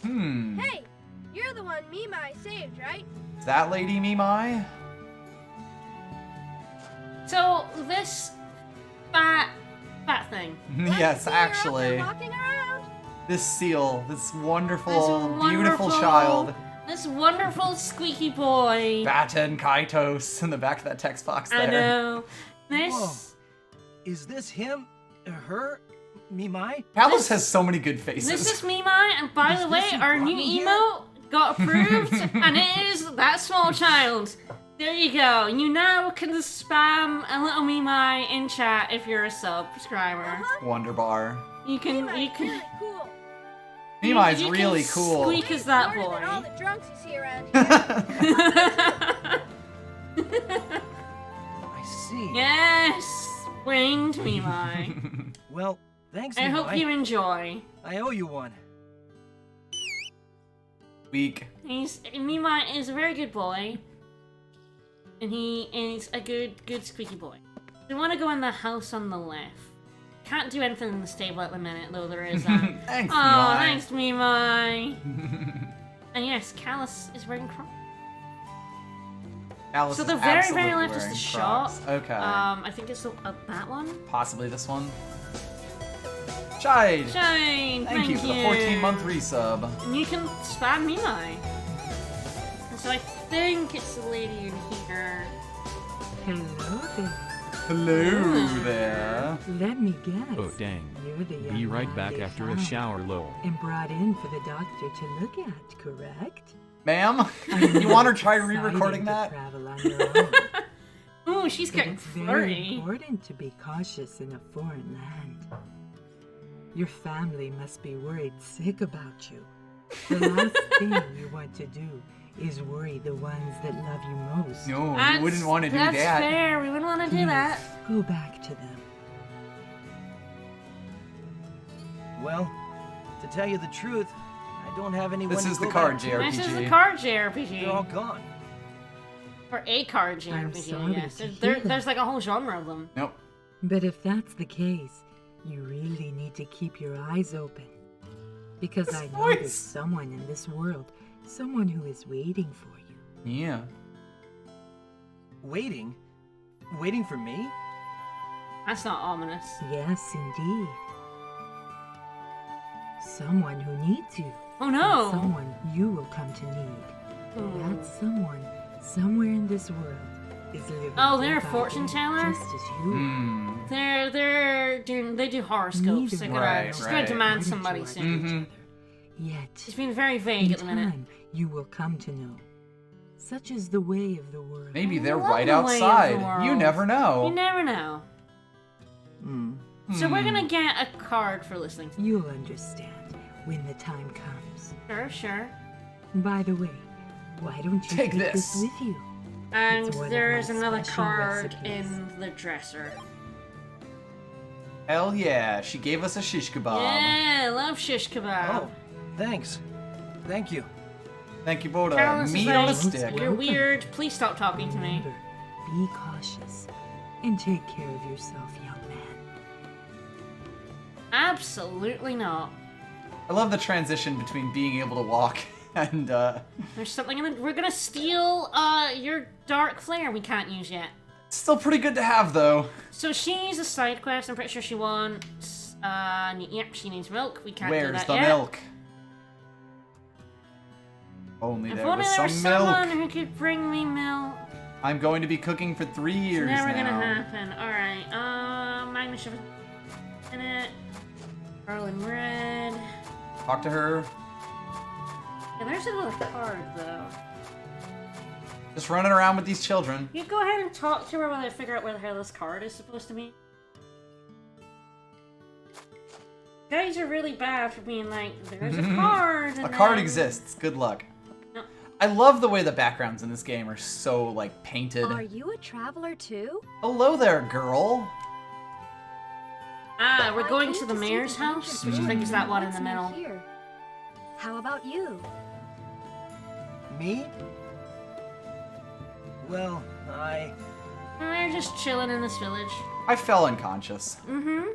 [SPEAKER 13] Hey, you're the one Mimai saved, right?
[SPEAKER 1] Is that Lady Mimai?
[SPEAKER 2] So this fat thing.
[SPEAKER 1] Yes, actually. This seal, this wonderful, beautiful child.
[SPEAKER 2] This wonderful squeaky boy.
[SPEAKER 1] Baten, Kaitos in the back of that text box there.
[SPEAKER 2] I know. This.
[SPEAKER 11] Whoa. Is this him? Her? Mimai?
[SPEAKER 1] Kaitos has so many good faces.
[SPEAKER 2] This is Mimai, and by the way, our new emote got approved, and it is that small child. There you go. You now can spam a little Mimai in chat if you're a subscriber.
[SPEAKER 1] Wonderbar.
[SPEAKER 2] You can.
[SPEAKER 13] Really cool.
[SPEAKER 1] Mimai's really cool.
[SPEAKER 2] Squeak is that boy.
[SPEAKER 13] All the drunks you see around here.
[SPEAKER 11] I see.
[SPEAKER 2] Yes, winged Mimai.
[SPEAKER 11] Well, thanks, Mimai.
[SPEAKER 2] I hope you enjoy.
[SPEAKER 11] I owe you one.
[SPEAKER 1] Weak.
[SPEAKER 2] Mimai is a very good boy, and he is a good squeaky boy. We want to go in the house on the left. Can't do anything in the stable at the minute, though there is that.
[SPEAKER 1] Thanks,
[SPEAKER 2] oh,
[SPEAKER 1] Mimai.
[SPEAKER 2] thanks, Mimai. And yes, Callus is wearing Crocs.
[SPEAKER 1] Alice
[SPEAKER 2] So the
[SPEAKER 1] is
[SPEAKER 2] very,
[SPEAKER 1] absolutely
[SPEAKER 2] very left is
[SPEAKER 1] wearing
[SPEAKER 2] the shop.
[SPEAKER 1] Crocs. Okay.
[SPEAKER 2] I think it's that one.
[SPEAKER 1] Possibly this one. Shide!
[SPEAKER 2] Shine!
[SPEAKER 1] Thank you for the 14-month resub.
[SPEAKER 2] And you can spam Mimai. And so I think it's the lady in here.
[SPEAKER 14] Hello there.
[SPEAKER 1] Hello there.
[SPEAKER 14] Let me guess.
[SPEAKER 15] Oh dang.
[SPEAKER 14] You're the
[SPEAKER 15] Be
[SPEAKER 14] young
[SPEAKER 15] right
[SPEAKER 14] man
[SPEAKER 15] back
[SPEAKER 14] they
[SPEAKER 15] after a
[SPEAKER 14] found
[SPEAKER 15] shower, lol.
[SPEAKER 14] And brought in for the doctor to look at, correct?
[SPEAKER 1] Ma'am, you want to try re-recording that?
[SPEAKER 14] Travel on your own.
[SPEAKER 2] Ooh, she's
[SPEAKER 14] But
[SPEAKER 2] getting
[SPEAKER 14] it's very
[SPEAKER 2] flirty.
[SPEAKER 14] important to be cautious in a foreign land. Your family must be worried sick about you. The last thing you want to do is worry the ones that love you most.
[SPEAKER 1] No, you wouldn't want to do
[SPEAKER 2] That's
[SPEAKER 1] that.
[SPEAKER 2] fair. We wouldn't want to do
[SPEAKER 14] Please,
[SPEAKER 2] that.
[SPEAKER 14] Go back to them.
[SPEAKER 11] Well, to tell you the truth, I don't have anyone
[SPEAKER 1] This
[SPEAKER 11] to
[SPEAKER 1] is the
[SPEAKER 11] go
[SPEAKER 1] card
[SPEAKER 11] back to.
[SPEAKER 1] JRPG.
[SPEAKER 2] This is the card JRPG.
[SPEAKER 11] They're all gone.
[SPEAKER 2] Or a card
[SPEAKER 14] I'm
[SPEAKER 2] JRPG, I
[SPEAKER 14] sorry
[SPEAKER 2] guess.
[SPEAKER 14] to hear
[SPEAKER 2] There's
[SPEAKER 14] that.
[SPEAKER 2] like a whole genre of them.
[SPEAKER 1] Nope.
[SPEAKER 14] But if that's the case, you really need to keep your eyes open. Because I know there's someone in this world, someone who is waiting for you.
[SPEAKER 1] Yeah.
[SPEAKER 11] Waiting? Waiting for me?
[SPEAKER 2] That's not ominous.
[SPEAKER 14] Yes, indeed. Someone who needs you.
[SPEAKER 2] Oh no!
[SPEAKER 14] And someone you will come to need. And that someone, somewhere in this world, is living.
[SPEAKER 2] Oh, they're a
[SPEAKER 14] day by
[SPEAKER 2] fortune
[SPEAKER 14] day,
[SPEAKER 2] teller?
[SPEAKER 14] Just as you.
[SPEAKER 2] They do horoscopes. They're gonna,
[SPEAKER 14] Neither
[SPEAKER 2] she's
[SPEAKER 14] one
[SPEAKER 2] gonna
[SPEAKER 14] knows
[SPEAKER 2] demand
[SPEAKER 14] how
[SPEAKER 2] somebody
[SPEAKER 14] to
[SPEAKER 2] soon.
[SPEAKER 14] each other. Yet,
[SPEAKER 2] She's been very vague
[SPEAKER 14] in
[SPEAKER 2] at the minute.
[SPEAKER 14] time, you will come to know. Such is the way of the world.
[SPEAKER 1] Maybe they're
[SPEAKER 2] Love
[SPEAKER 1] right
[SPEAKER 2] the way of the
[SPEAKER 1] outside. You
[SPEAKER 2] world.
[SPEAKER 1] never know.
[SPEAKER 2] You never know.
[SPEAKER 11] Hmm.
[SPEAKER 2] So we're gonna get a card for listening.
[SPEAKER 14] You'll understand when the time comes.
[SPEAKER 2] Sure, sure.
[SPEAKER 14] By the way, why don't you
[SPEAKER 1] Take
[SPEAKER 14] take
[SPEAKER 1] this.
[SPEAKER 14] with you?
[SPEAKER 2] And
[SPEAKER 14] It's one of
[SPEAKER 2] there's
[SPEAKER 14] my
[SPEAKER 2] another
[SPEAKER 14] special
[SPEAKER 2] card
[SPEAKER 14] recipes.
[SPEAKER 2] in the dresser.
[SPEAKER 1] Hell yeah, she gave us a shish kebab.
[SPEAKER 2] Yeah, love shish kebab.
[SPEAKER 11] Oh, thanks. Thank you.
[SPEAKER 1] Thank you, Boda.
[SPEAKER 2] Carlos is
[SPEAKER 1] Meat on a
[SPEAKER 2] like,
[SPEAKER 1] stick.
[SPEAKER 2] You're weird. Please stop talking to me.
[SPEAKER 14] Remember, be cautious and take care of yourself, young man.
[SPEAKER 2] Absolutely not.
[SPEAKER 1] I love the transition between being able to walk and,
[SPEAKER 2] There's something in the. We're gonna steal your dark flare we can't use yet.
[SPEAKER 1] still pretty good to have, though.
[SPEAKER 2] So she needs a side quest. I'm pretty sure she wants. Yep, she needs milk. We can't do
[SPEAKER 1] Where's
[SPEAKER 2] that
[SPEAKER 1] the
[SPEAKER 2] yet.
[SPEAKER 1] milk? Only
[SPEAKER 2] If
[SPEAKER 1] there
[SPEAKER 2] only
[SPEAKER 1] was
[SPEAKER 2] there was
[SPEAKER 1] some milk.
[SPEAKER 2] someone who could bring me milk.
[SPEAKER 1] I'm going to be cooking for 3 years
[SPEAKER 2] It's never
[SPEAKER 1] now.
[SPEAKER 2] gonna happen. Alright, Magnus Shift in it. Garland Red.
[SPEAKER 1] Talk to her.
[SPEAKER 2] Yeah, there's another card though.
[SPEAKER 1] Just running around with these children.
[SPEAKER 2] You go ahead and talk to her while I figure out where the hell this card is supposed to be. Guys are really bad for being like, there's a card.
[SPEAKER 1] A
[SPEAKER 2] and
[SPEAKER 1] card
[SPEAKER 2] then-
[SPEAKER 1] exists. Good luck.
[SPEAKER 2] No.
[SPEAKER 1] I love the way the backgrounds in this game are so, like, painted.
[SPEAKER 5] Are you a traveler too?
[SPEAKER 1] Hello there, girl.
[SPEAKER 2] Ah, we're
[SPEAKER 5] I
[SPEAKER 2] going
[SPEAKER 5] came
[SPEAKER 2] to the
[SPEAKER 5] see
[SPEAKER 2] mayor's
[SPEAKER 5] the
[SPEAKER 2] house, which I
[SPEAKER 5] entrance
[SPEAKER 2] think is that one in the
[SPEAKER 5] What's
[SPEAKER 2] middle.
[SPEAKER 5] here? How about you?
[SPEAKER 11] Me? Well,
[SPEAKER 2] We're just chilling in this village.
[SPEAKER 1] I fell unconscious.
[SPEAKER 2] Mm-hmm.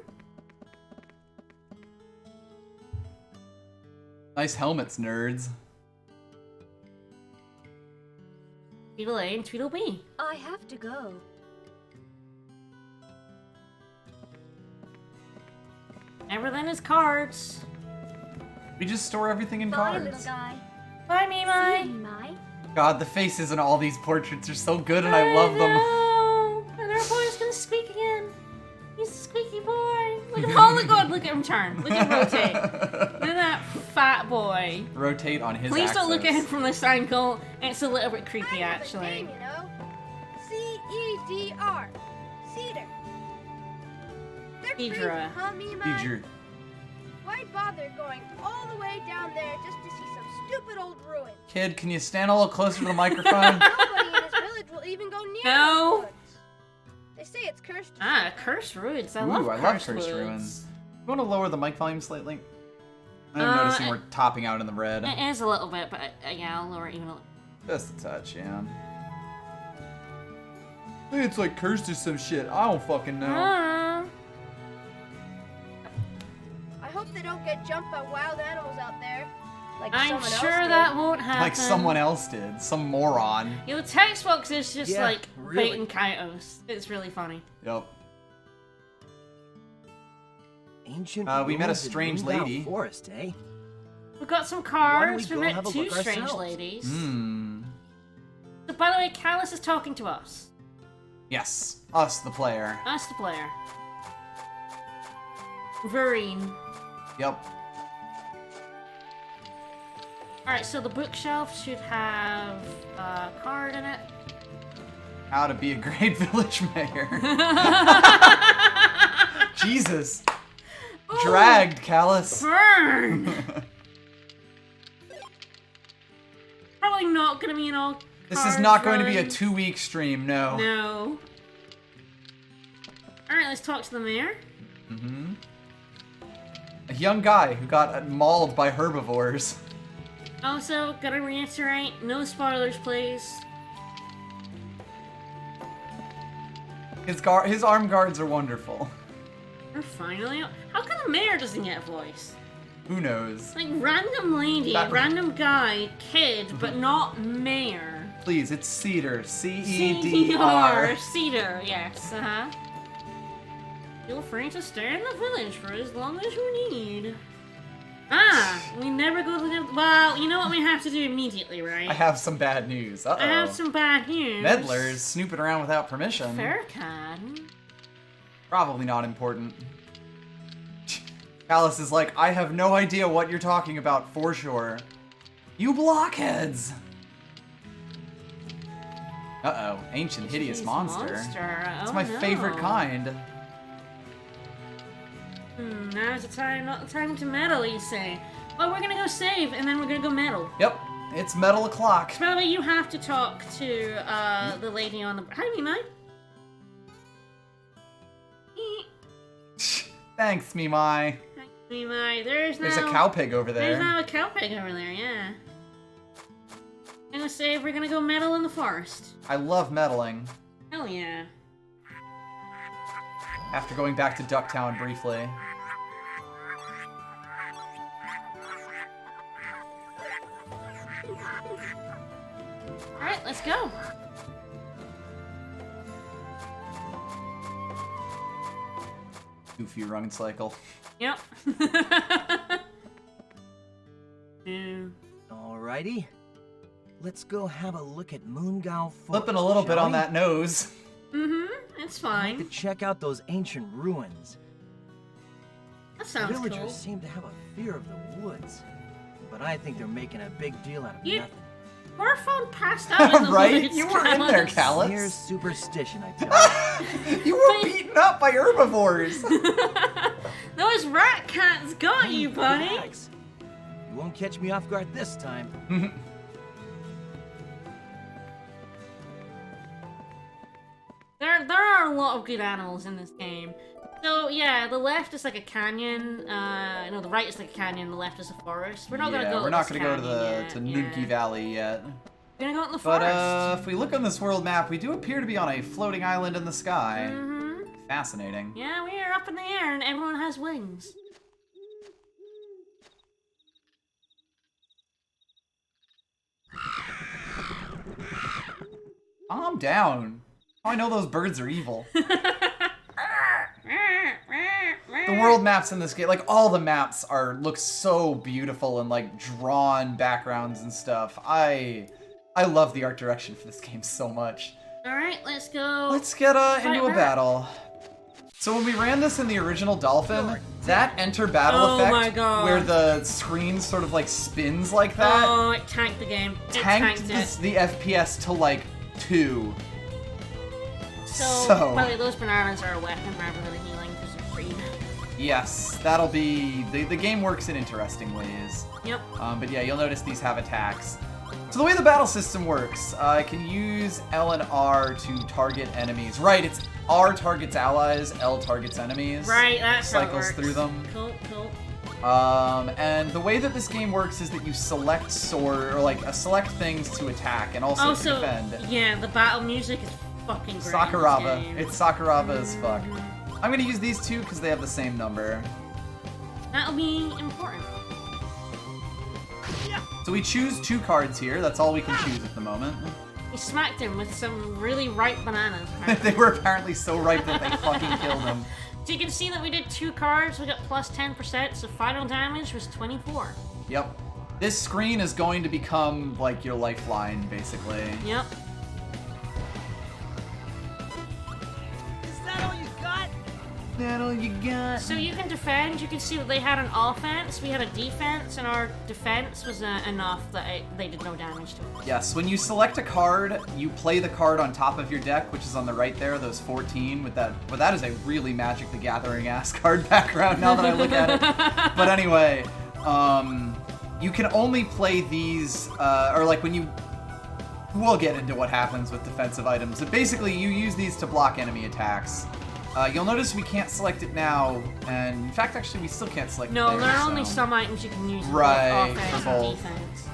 [SPEAKER 1] Nice helmets, nerds.
[SPEAKER 2] Tweedle A and Tweedle B.
[SPEAKER 5] I have to go.
[SPEAKER 2] Everything is cards.
[SPEAKER 1] We just store everything in
[SPEAKER 5] Bye,
[SPEAKER 1] cards.
[SPEAKER 5] little guy.
[SPEAKER 2] Bye,
[SPEAKER 5] See
[SPEAKER 2] Mimai.
[SPEAKER 5] you, Mai.
[SPEAKER 1] God, the faces in all these portraits are so good and I love them.
[SPEAKER 2] know. And our boy's gonna speak again. He's a squeaky boy. Look at oh god, look at him turn. Look at him rotate. Look at that fat boy.
[SPEAKER 1] Rotate on his
[SPEAKER 2] Please
[SPEAKER 1] axis.
[SPEAKER 2] don't look at him from this angle. It's a little bit creepy
[SPEAKER 13] I have a
[SPEAKER 2] actually.
[SPEAKER 13] name, you know. C-E-D-R. Cedar. They're crazy,
[SPEAKER 2] Cedra.
[SPEAKER 13] huh, Mima?
[SPEAKER 1] Deidre.
[SPEAKER 13] Why bother going all the way down there just to see some stupid old ruin?
[SPEAKER 1] Kid, can you stand a little closer to the microphone?
[SPEAKER 13] Nobody in this village will even go near
[SPEAKER 2] No.
[SPEAKER 13] those woods. They say it's cursed.
[SPEAKER 2] Ah, cursed ruins. I
[SPEAKER 1] Ooh,
[SPEAKER 2] love
[SPEAKER 1] I love
[SPEAKER 2] cursed
[SPEAKER 1] cursed
[SPEAKER 2] ruins.
[SPEAKER 1] ruins. You want to lower the mic volume slightly? I'm noticing we're topping out in the red.
[SPEAKER 2] It is a little bit, but yeah, I'll lower it even a little.
[SPEAKER 1] Just a touch, yeah. I think it's like cursed or some shit. I don't fucking know.
[SPEAKER 2] Ah.
[SPEAKER 13] I hope they don't get jumped by wild animals out there. Like
[SPEAKER 2] I'm
[SPEAKER 13] someone else
[SPEAKER 2] sure
[SPEAKER 13] did.
[SPEAKER 2] that won't happen.
[SPEAKER 1] Like someone else did. Some moron.
[SPEAKER 2] Yeah, the text box is just
[SPEAKER 11] Yeah,
[SPEAKER 2] like
[SPEAKER 11] really.
[SPEAKER 2] Baten Kaitos. It's really funny.
[SPEAKER 1] Yep.
[SPEAKER 11] ancient.
[SPEAKER 1] We met a
[SPEAKER 11] ruins in
[SPEAKER 1] strange
[SPEAKER 11] Moonbound
[SPEAKER 1] lady.
[SPEAKER 11] Forest, eh?
[SPEAKER 2] We've got some
[SPEAKER 11] Why don't we
[SPEAKER 2] cards. We
[SPEAKER 11] go
[SPEAKER 2] met
[SPEAKER 11] have a
[SPEAKER 2] two
[SPEAKER 11] look
[SPEAKER 2] strange
[SPEAKER 11] ourselves?
[SPEAKER 2] ladies.
[SPEAKER 1] Hmm.
[SPEAKER 2] So, by the way, Callus is talking to us.
[SPEAKER 1] Yes. Us, the player.
[SPEAKER 2] Us, the player. Vereen.
[SPEAKER 1] Yep.
[SPEAKER 2] Alright, so the bookshelf should have a card in it.
[SPEAKER 1] How to be a great village mayor. Jesus. Dragged, Callus.
[SPEAKER 2] Burn! Probably not gonna be an all.
[SPEAKER 1] This is not going to be a 2-week stream, no.
[SPEAKER 2] No. Alright, let's talk to the mayor.
[SPEAKER 1] Mm-hmm. A young guy who got mauled by herbivores.
[SPEAKER 2] Also, gotta reiterate, no spoilers, please.
[SPEAKER 1] His arm guards are wonderful.
[SPEAKER 2] We're finally. How come the mayor doesn't get a voice?
[SPEAKER 1] Who knows?
[SPEAKER 2] Like random lady,
[SPEAKER 1] That-
[SPEAKER 2] random guy, kid, but not mayor.
[SPEAKER 1] Please, it's Cedar.
[SPEAKER 2] C-E-D-R,
[SPEAKER 1] C-E-D-R.
[SPEAKER 2] Cedar, yes, uh-huh. Feel free to stay in the village for as long as you need. Ah, we never go to the... Well, you know what we have to do immediately, right?
[SPEAKER 1] I have some bad news. Uh-oh.
[SPEAKER 2] I have some bad news.
[SPEAKER 1] Meddlers snooping around without permission.
[SPEAKER 2] Farrakhan.
[SPEAKER 1] Probably not important. Alice is like, I have no idea what you're talking about for sure. You blockheads! Uh-oh, ancient hideous monster. It's my favorite kind.
[SPEAKER 2] Now's the time, not the time to meddle, you say. Well, we're gonna go save, and then we're gonna go meddle.
[SPEAKER 1] Yep, it's metal o'clock.
[SPEAKER 2] So, by the way, you have to talk to the lady on the... Hi, Mimai.
[SPEAKER 1] Thanks, Mimai.
[SPEAKER 2] Mimai, there's
[SPEAKER 1] a cow pig over there.
[SPEAKER 2] There's now a cow pig over there, yeah. I'm gonna say we're gonna go meddle in the forest.
[SPEAKER 1] I love meddling.
[SPEAKER 2] Hell yeah.
[SPEAKER 1] After going back to Ducktown briefly.
[SPEAKER 2] Alright, let's go.
[SPEAKER 1] Goofy rung cycle.
[SPEAKER 2] Yep. Yeah.
[SPEAKER 12] Alrighty. Let's go have a look at Moongao Forest.
[SPEAKER 1] Flipping a little bit on that nose.
[SPEAKER 2] It's fine.
[SPEAKER 12] To check out those ancient ruins.
[SPEAKER 2] That sounds cool.
[SPEAKER 12] Villagers seem to have a fear of the woods, but I think they're making a big deal out of nothing.
[SPEAKER 2] We're phone passed out in the
[SPEAKER 1] right?
[SPEAKER 2] woods,
[SPEAKER 1] You were in there, Callus.
[SPEAKER 12] Here's superstition, I tell you.
[SPEAKER 1] You were beaten up by herbivores.
[SPEAKER 2] Those rat cats got you, buddy.
[SPEAKER 12] Relax. You won't catch me off guard this time.
[SPEAKER 2] There are a lot of good animals in this game. So yeah, the left is like a canyon. No, the right is like a canyon. The left is a forest. We're not gonna go.
[SPEAKER 1] We're not gonna go to
[SPEAKER 2] the
[SPEAKER 1] Nuki Valley yet.
[SPEAKER 2] We're gonna go in the forest.
[SPEAKER 1] But if we look on this world map, we do appear to be on a floating island in the sky. Fascinating.
[SPEAKER 2] Yeah, we are up in the air, and everyone has wings.
[SPEAKER 1] Calm down. Oh, I know those birds are evil. The world maps in this game, like all the maps look so beautiful and like drawn backgrounds and stuff. I love the art direction for this game so much.
[SPEAKER 2] All right, let's go.
[SPEAKER 1] Let's get into a battle. So when we ran this in the original Dolphin, that enter battle effect where the screen sort of like spins like that.
[SPEAKER 2] Oh, it tanked the game.
[SPEAKER 1] Tanked the FPS to like 2.
[SPEAKER 2] So, by the way, those bananas are a weapon rather than a healing because they're green.
[SPEAKER 1] Yes, that'll be... The game works in interesting ways.
[SPEAKER 2] Yep.
[SPEAKER 1] But yeah, you'll notice these have attacks. So the way the battle system works, I can use L and R to target enemies. Right, it's R targets allies, L targets enemies.
[SPEAKER 2] Right, that's how it
[SPEAKER 1] cycles
[SPEAKER 2] works.
[SPEAKER 1] through them.
[SPEAKER 2] Cool, cool.
[SPEAKER 1] And the way that this game works is that you select select things to attack and also to defend.
[SPEAKER 2] Yeah, the battle music is fucking great.
[SPEAKER 1] Sakuraba. It's Sakuraba as fuck. I'm gonna use these two because they have the same number.
[SPEAKER 2] That'll be important.
[SPEAKER 1] So we choose 2 cards here. That's all we can choose at the moment.
[SPEAKER 2] We smacked him with some really ripe bananas.
[SPEAKER 1] They were apparently so ripe that they fucking killed him.
[SPEAKER 2] So you can see that we did 2 cards. We got plus 10%. So final damage was 24.
[SPEAKER 1] Yep. This screen is going to become like your lifeline, basically.
[SPEAKER 2] Yep.
[SPEAKER 1] That all you got?
[SPEAKER 2] So you can defend. You can see that they had an offense, we had a defense, and our defense was enough that they did no damage to us.
[SPEAKER 1] Yes, when you select a card, you play the card on top of your deck, which is on the right there, those 14 with that. Well, that is a really Magic the Gathering ass card background now that I look at it. But anyway, you can only play these, or like when you... We'll get into what happens with defensive items. But basically, you use these to block enemy attacks. You'll notice we can't select it now, and in fact, actually, we still can't select it there.
[SPEAKER 2] No, there are only some items you can use for
[SPEAKER 1] for
[SPEAKER 2] offense
[SPEAKER 1] both.
[SPEAKER 2] and defense.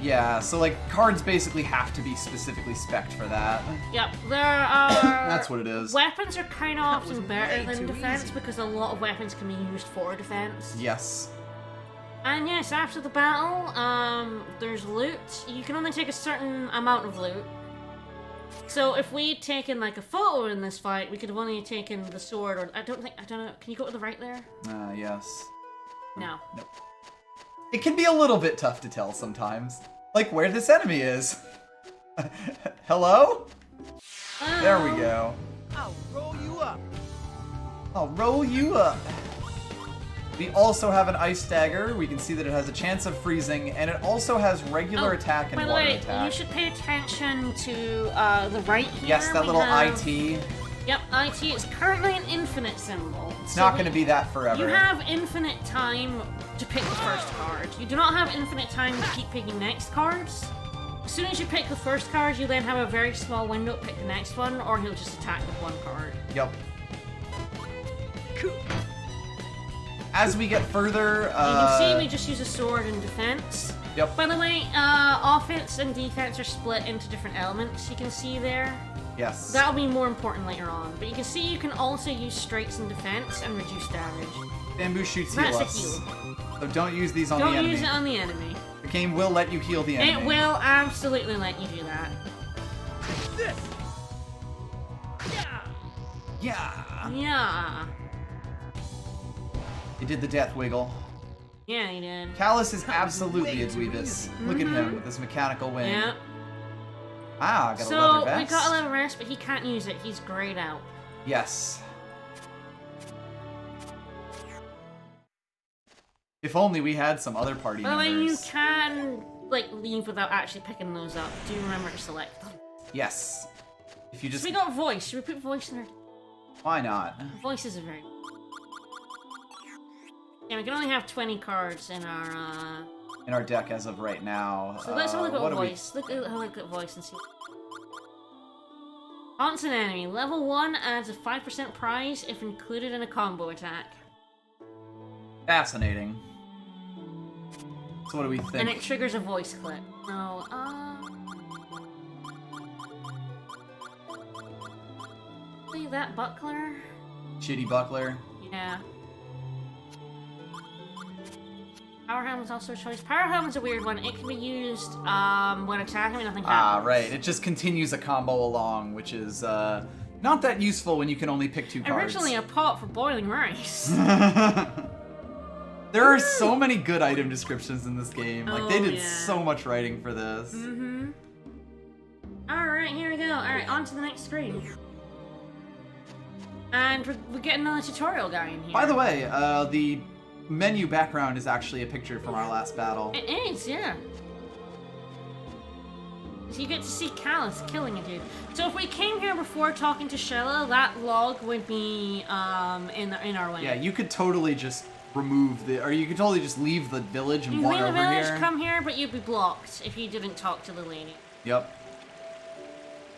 [SPEAKER 1] Yeah, so like, cards basically have to be specifically spec'd for that.
[SPEAKER 2] Yep, there are...
[SPEAKER 1] That's what it is.
[SPEAKER 2] Weapons are kind of often better than defense because a lot of weapons can be used for defense.
[SPEAKER 1] Yes.
[SPEAKER 2] And yes, after the battle, there's loot. You can only take a certain amount of loot. So if we'd taken like a photo in this fight, we could have only taken the sword, or I don't know, can you go to the right there?
[SPEAKER 1] Yes.
[SPEAKER 2] No.
[SPEAKER 1] Nope. It can be a little bit tough to tell sometimes. Like where this enemy is. Hello? There we go.
[SPEAKER 4] I'll roll you up.
[SPEAKER 1] I'll roll you up. We also have an ice dagger. We can see that it has a chance of freezing, and it also has regular attack and
[SPEAKER 2] by the
[SPEAKER 1] water
[SPEAKER 2] way,
[SPEAKER 1] attack.
[SPEAKER 2] you should pay attention to the right here.
[SPEAKER 1] Yes, that
[SPEAKER 2] we
[SPEAKER 1] little
[SPEAKER 2] have-
[SPEAKER 1] IT.
[SPEAKER 2] Yep, IT is currently an infinite symbol.
[SPEAKER 1] It's not going to be that forever.
[SPEAKER 2] You have infinite time to pick the first card. You do not have infinite time to keep picking next cards. As soon as you pick the first card, you then have a very small window to pick the next one, or he'll just attack with one card.
[SPEAKER 1] Yep. As we get further,
[SPEAKER 2] you can see we just use a sword in defense.
[SPEAKER 1] Yep.
[SPEAKER 2] By the way, offense and defense are split into different elements. You can see there.
[SPEAKER 1] Yes.
[SPEAKER 2] That'll be more important later on. But you can see you can also use strikes in defense and reduce damage.
[SPEAKER 1] Bamboo shoots heal
[SPEAKER 2] That's a
[SPEAKER 1] us.
[SPEAKER 2] heal.
[SPEAKER 1] So don't use these on the enemy.
[SPEAKER 2] Don't use it on the enemy.
[SPEAKER 1] The game will let you heal the enemy.
[SPEAKER 2] It will absolutely let you do that.
[SPEAKER 4] This.
[SPEAKER 1] Yeah.
[SPEAKER 2] Yeah.
[SPEAKER 1] He did the death wiggle.
[SPEAKER 2] Yeah, he did.
[SPEAKER 1] Callus is absolutely a dweebus. Look at him with his mechanical wing.
[SPEAKER 2] Yeah.
[SPEAKER 1] Ah, got a leather
[SPEAKER 2] So,
[SPEAKER 1] vest.
[SPEAKER 2] we got a leather vest, but he can't use it. He's grayed out.
[SPEAKER 1] Yes. If only we had some other party
[SPEAKER 2] By the way, you
[SPEAKER 1] members.
[SPEAKER 2] can, like, leave without actually picking those up. Do remember to select them.
[SPEAKER 1] Yes. If you just...
[SPEAKER 2] So we got voice. Should we put voice in our...
[SPEAKER 1] Why not?
[SPEAKER 2] Voices are very... Yeah, we can only have 20 cards in our,
[SPEAKER 1] In our deck as of right now.
[SPEAKER 2] So let's have a look
[SPEAKER 1] what
[SPEAKER 2] at
[SPEAKER 1] do we-
[SPEAKER 2] voice. Look at voice and see. Taunts an enemy. Level 1 adds a 5% prize if included in a combo attack.
[SPEAKER 1] Fascinating. So what do we think?
[SPEAKER 2] And it triggers a voice clip. No, see that buckler?
[SPEAKER 1] Shitty buckler.
[SPEAKER 2] Yeah. Power Helmet's also a choice. Power Helmet's a weird one. It can be used when attacking and nothing happens.
[SPEAKER 1] Ah, right. It just continues a combo along, which is not that useful when you can only pick 2 cards.
[SPEAKER 2] Originally a pot for boiling rice.
[SPEAKER 1] There are so many good item descriptions in this game. Like, they did
[SPEAKER 2] yeah.
[SPEAKER 1] so much writing for this.
[SPEAKER 2] Mm-hmm. Alright, here we go. Alright, on to the next screen. And we're getting another tutorial guy in here.
[SPEAKER 1] By the way, the menu background is actually a picture from our last battle.
[SPEAKER 2] It is, yeah. So you get to see Callus killing a dude. So if we came here before talking to Shella, that log would be in our way.
[SPEAKER 1] Yeah, you could totally just remove the, or you could totally just leave the village and
[SPEAKER 2] You
[SPEAKER 1] wander
[SPEAKER 2] leave the
[SPEAKER 1] over
[SPEAKER 2] village,
[SPEAKER 1] here.
[SPEAKER 2] come here, but you'd be blocked if you didn't talk to the lady.
[SPEAKER 1] Yep.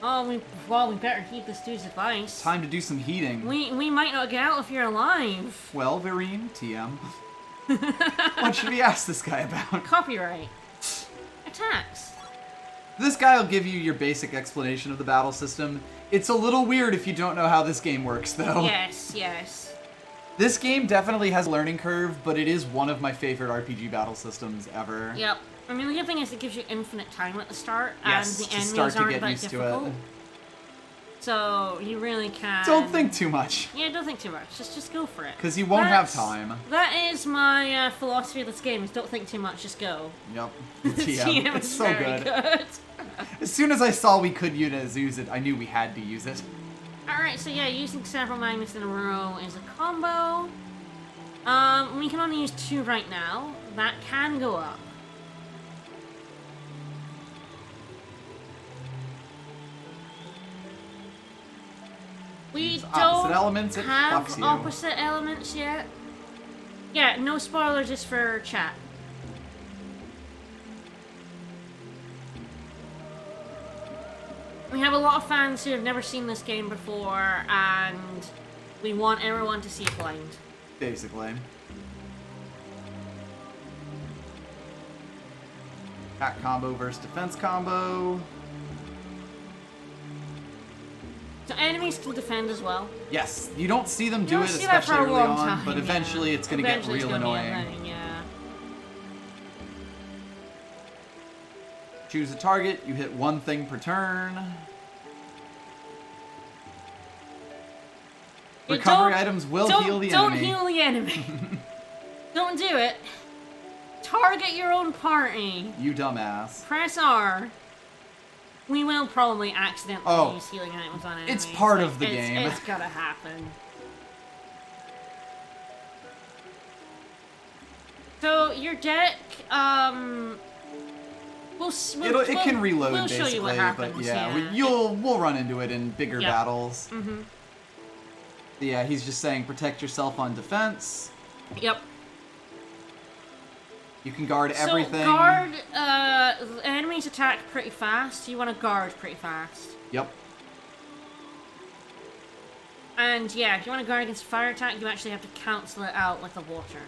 [SPEAKER 2] Oh, we better heed this dude's advice.
[SPEAKER 1] Time to do some heating.
[SPEAKER 2] We might not get out if you're alive.
[SPEAKER 1] Well, Vereen, TM. What should we ask this guy about?
[SPEAKER 2] Copyright. Attacks.
[SPEAKER 1] This guy will give you your basic explanation of the battle system. It's a little weird if you don't know how this game works, though.
[SPEAKER 2] Yes, yes.
[SPEAKER 1] This game definitely has a learning curve, but it is one of my favorite RPG battle systems ever.
[SPEAKER 2] Yep. I mean, the good thing is it gives you infinite time at the start,
[SPEAKER 1] Yes,
[SPEAKER 2] and the
[SPEAKER 1] to
[SPEAKER 2] enemies
[SPEAKER 1] start to
[SPEAKER 2] aren't
[SPEAKER 1] get
[SPEAKER 2] that
[SPEAKER 1] used to
[SPEAKER 2] difficult.
[SPEAKER 1] it.
[SPEAKER 2] So you really can.
[SPEAKER 1] Don't think too much,
[SPEAKER 2] Yeah, don't think too much. Just go for it.
[SPEAKER 1] because you won't have
[SPEAKER 2] That's-
[SPEAKER 1] time.
[SPEAKER 2] That is my philosophy of this game: is don't think too much, just go.
[SPEAKER 1] Yep.
[SPEAKER 2] TM
[SPEAKER 1] TM.
[SPEAKER 2] is
[SPEAKER 1] It's so
[SPEAKER 2] very
[SPEAKER 1] good. As soon as I saw we could use it, I knew we had to use it.
[SPEAKER 2] Alright, so yeah, using several magnets in a row is a combo. We can only use 2 right now. That can go up. We
[SPEAKER 1] Use
[SPEAKER 2] don't
[SPEAKER 1] opposite elements, it
[SPEAKER 2] have
[SPEAKER 1] fucks you.
[SPEAKER 2] opposite elements yet. Yeah, no spoilers just for chat. We have a lot of fans who have never seen this game before, and we want everyone to see it blind.
[SPEAKER 1] Basically. Attack combo versus defense combo.
[SPEAKER 2] So enemies can defend as well.
[SPEAKER 1] Yes, you don't see them
[SPEAKER 2] You
[SPEAKER 1] do
[SPEAKER 2] don't
[SPEAKER 1] it,
[SPEAKER 2] see that for
[SPEAKER 1] especially
[SPEAKER 2] a
[SPEAKER 1] early
[SPEAKER 2] long
[SPEAKER 1] on,
[SPEAKER 2] time,
[SPEAKER 1] but
[SPEAKER 2] yeah.
[SPEAKER 1] eventually it's going to get
[SPEAKER 2] Eventually it's
[SPEAKER 1] real
[SPEAKER 2] gonna be
[SPEAKER 1] annoying.
[SPEAKER 2] annoying, yeah.
[SPEAKER 1] Choose a target, you hit 1 thing per turn.
[SPEAKER 2] Yeah,
[SPEAKER 1] Recovery
[SPEAKER 2] don't-
[SPEAKER 1] items will
[SPEAKER 2] don't-
[SPEAKER 1] heal the
[SPEAKER 2] don't
[SPEAKER 1] enemy.
[SPEAKER 2] heal the enemy. Don't do it. Target your own party.
[SPEAKER 1] You dumbass.
[SPEAKER 2] Press R. We will probably accidentally use healing items on enemies.
[SPEAKER 1] It's part of the
[SPEAKER 2] It's-
[SPEAKER 1] game.
[SPEAKER 2] It's gotta happen. So your deck,
[SPEAKER 1] it can reload
[SPEAKER 2] we'll
[SPEAKER 1] basically,
[SPEAKER 2] show you what happens,
[SPEAKER 1] but yeah,
[SPEAKER 2] yeah.
[SPEAKER 1] we'll run into it in bigger battles.
[SPEAKER 2] Mm-hmm.
[SPEAKER 1] Yeah, he's just saying protect yourself on defense.
[SPEAKER 2] Yep.
[SPEAKER 1] You can guard everything.
[SPEAKER 2] So guard, enemies attack pretty fast. You want to guard pretty fast.
[SPEAKER 1] Yep.
[SPEAKER 2] And yeah, if you want to guard against a fire attack, you actually have to cancel it out like the water.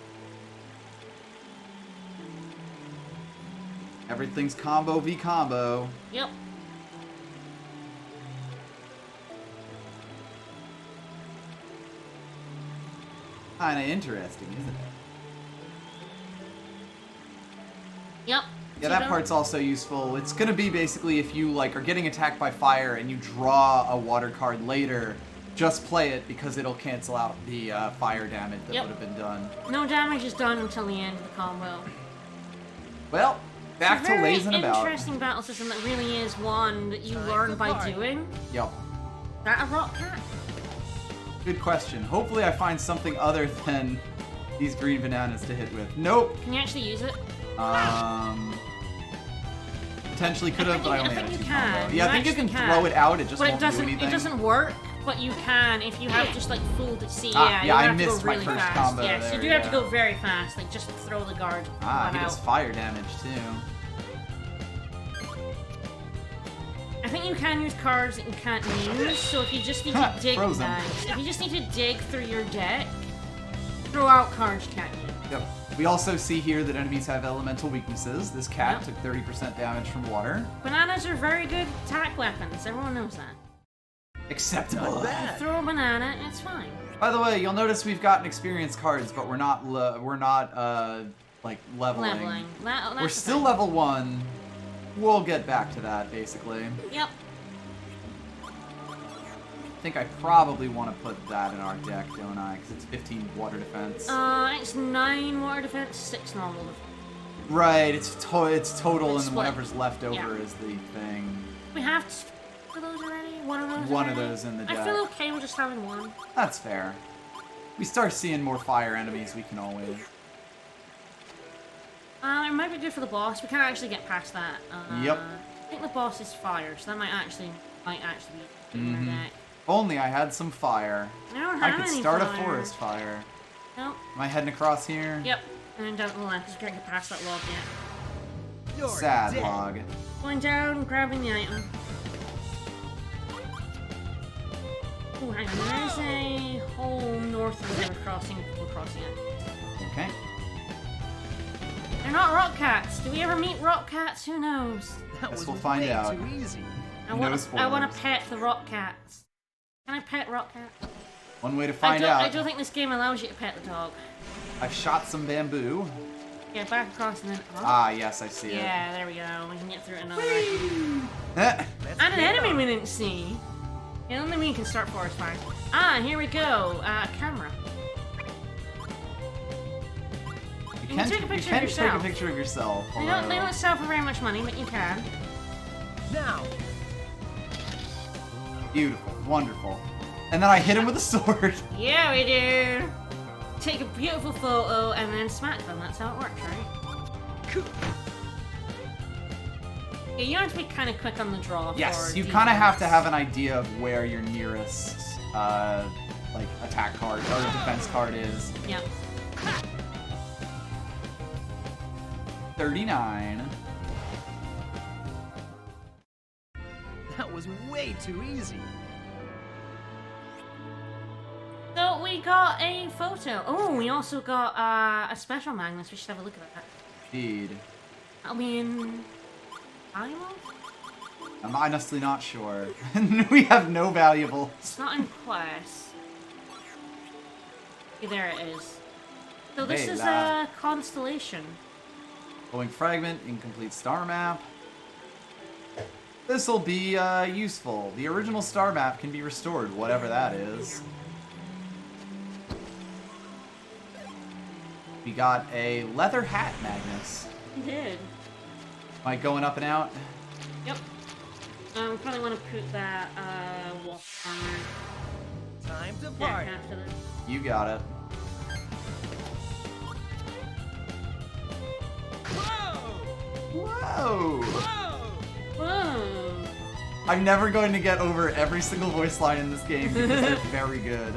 [SPEAKER 1] Everything's combo v combo.
[SPEAKER 2] Yep.
[SPEAKER 1] Kinda interesting, isn't it?
[SPEAKER 2] Yep.
[SPEAKER 1] Yeah, that part's also useful. It's gonna be basically if you like are getting attacked by fire and you draw a water card later, just play it because it'll cancel out the fire damage that would have been done.
[SPEAKER 2] No damage is done until the end of the combo.
[SPEAKER 1] Well, back to lazing about.
[SPEAKER 2] It's a very interesting battle system that really is one that you learn by doing.
[SPEAKER 1] Yep.
[SPEAKER 2] Is that a rock cat?
[SPEAKER 1] Good question. Hopefully I find something other than these green bananas to hit with. Nope.
[SPEAKER 2] Can you actually use it?
[SPEAKER 1] Potentially could have, but I only had a 2 combo.
[SPEAKER 2] You
[SPEAKER 1] Yeah, I think you can throw it out, it just won't do anything.
[SPEAKER 2] It doesn't work, but you can if you have just like full to see.
[SPEAKER 1] Yeah, I
[SPEAKER 2] have
[SPEAKER 1] missed
[SPEAKER 2] to go really
[SPEAKER 1] my first
[SPEAKER 2] fast.
[SPEAKER 1] combo
[SPEAKER 2] Yeah,
[SPEAKER 1] there,
[SPEAKER 2] so you do have to go very fast, like just throw the guard.
[SPEAKER 1] He does fire damage too.
[SPEAKER 2] I think you can use cards that you can't use, so if you just need to dig
[SPEAKER 1] Frozen.
[SPEAKER 2] if you just need to dig through your deck, throw out cards you can't use.
[SPEAKER 1] Yep. We also see here that enemies have elemental weaknesses. This cat took 30% damage from water.
[SPEAKER 2] Bananas are very good attack weapons, everyone knows that.
[SPEAKER 1] Acceptable.
[SPEAKER 2] You throw a banana, it's fine.
[SPEAKER 1] By the way, you'll notice we've gotten experience cards, but we're not like leveling. We're still level 1. We'll get back to that basically.
[SPEAKER 2] Yep.
[SPEAKER 1] I think I probably want to put that in our deck, don't I? Because it's 15 water defense.
[SPEAKER 2] It's 9 water defense, 6 normal defense.
[SPEAKER 1] Right, it's total, and
[SPEAKER 2] split.
[SPEAKER 1] whatever's left over is the thing.
[SPEAKER 2] We have two of those already? One of those
[SPEAKER 1] One
[SPEAKER 2] already?
[SPEAKER 1] of those in the deck.
[SPEAKER 2] I feel okay with just having one.
[SPEAKER 1] That's fair. We start seeing more fire enemies, we can always.
[SPEAKER 2] It might be good for the boss. We can't actually get past that.
[SPEAKER 1] Yep.
[SPEAKER 2] I think the boss is fire, so that might actually be in our deck.
[SPEAKER 1] If only I had some fire.
[SPEAKER 2] I don't have
[SPEAKER 1] could
[SPEAKER 2] any
[SPEAKER 1] start
[SPEAKER 2] fire.
[SPEAKER 1] a forest fire.
[SPEAKER 2] Nope.
[SPEAKER 1] Am I heading across here?
[SPEAKER 2] Yep. And then down to the left, because we can't get past that log yet.
[SPEAKER 1] Sad log.
[SPEAKER 2] Going down, grabbing the item. Oh, hang on. There's a whole north of the river crossing before crossing it.
[SPEAKER 1] Okay.
[SPEAKER 2] They're not rock cats. Do we ever meet rock cats? Who knows?
[SPEAKER 1] Guess we'll find out.
[SPEAKER 12] Too easy.
[SPEAKER 2] I want to pet the rock cats. Can I pet rock cats?
[SPEAKER 1] One way to find out.
[SPEAKER 2] I don't think this game allows you to pet the dog.
[SPEAKER 1] I've shot some bamboo.
[SPEAKER 2] Yeah, back across and then up.
[SPEAKER 1] Ah, yes, I see it.
[SPEAKER 2] Yeah, there we go. We can get through it another way.
[SPEAKER 1] Eh.
[SPEAKER 2] And an enemy we didn't see. Yeah, only we can start forest fires. Ah, here we go. Camera. You can take a picture of yourself.
[SPEAKER 1] Take a picture of yourself.
[SPEAKER 2] They don't sell for very much money, but you can.
[SPEAKER 12] Now.
[SPEAKER 1] Beautiful, wonderful. And then I hit him with a sword.
[SPEAKER 2] Yeah, we do. Take a beautiful photo and then smack them. That's how it works, right? Yeah, you have to be kind of quick on the draw.
[SPEAKER 1] Yes, you kind of have to have an idea of where your nearest, like, attack card or defense card is.
[SPEAKER 2] Yep.
[SPEAKER 1] 39.
[SPEAKER 12] That was way too easy.
[SPEAKER 2] So we got a photo. Oh, we also got a special magnet. We should have a look at that.
[SPEAKER 1] Indeed.
[SPEAKER 2] I mean, valuable?
[SPEAKER 1] I'm honestly not sure. We have no valuables.
[SPEAKER 2] It's not in quest. Okay, there it is. So this is a constellation.
[SPEAKER 1] Glowing fragment, incomplete star map. This'll be useful. The original star map can be restored, whatever that is. We got a leather hat, Magnus.
[SPEAKER 2] You did.
[SPEAKER 1] Am I going up and out?
[SPEAKER 2] Yep. We probably want to put that wall armor.
[SPEAKER 12] Time to party.
[SPEAKER 1] You got it. Whoa!
[SPEAKER 2] Whoa.
[SPEAKER 1] I'm never going to get over every single voice line in this game because they're very good.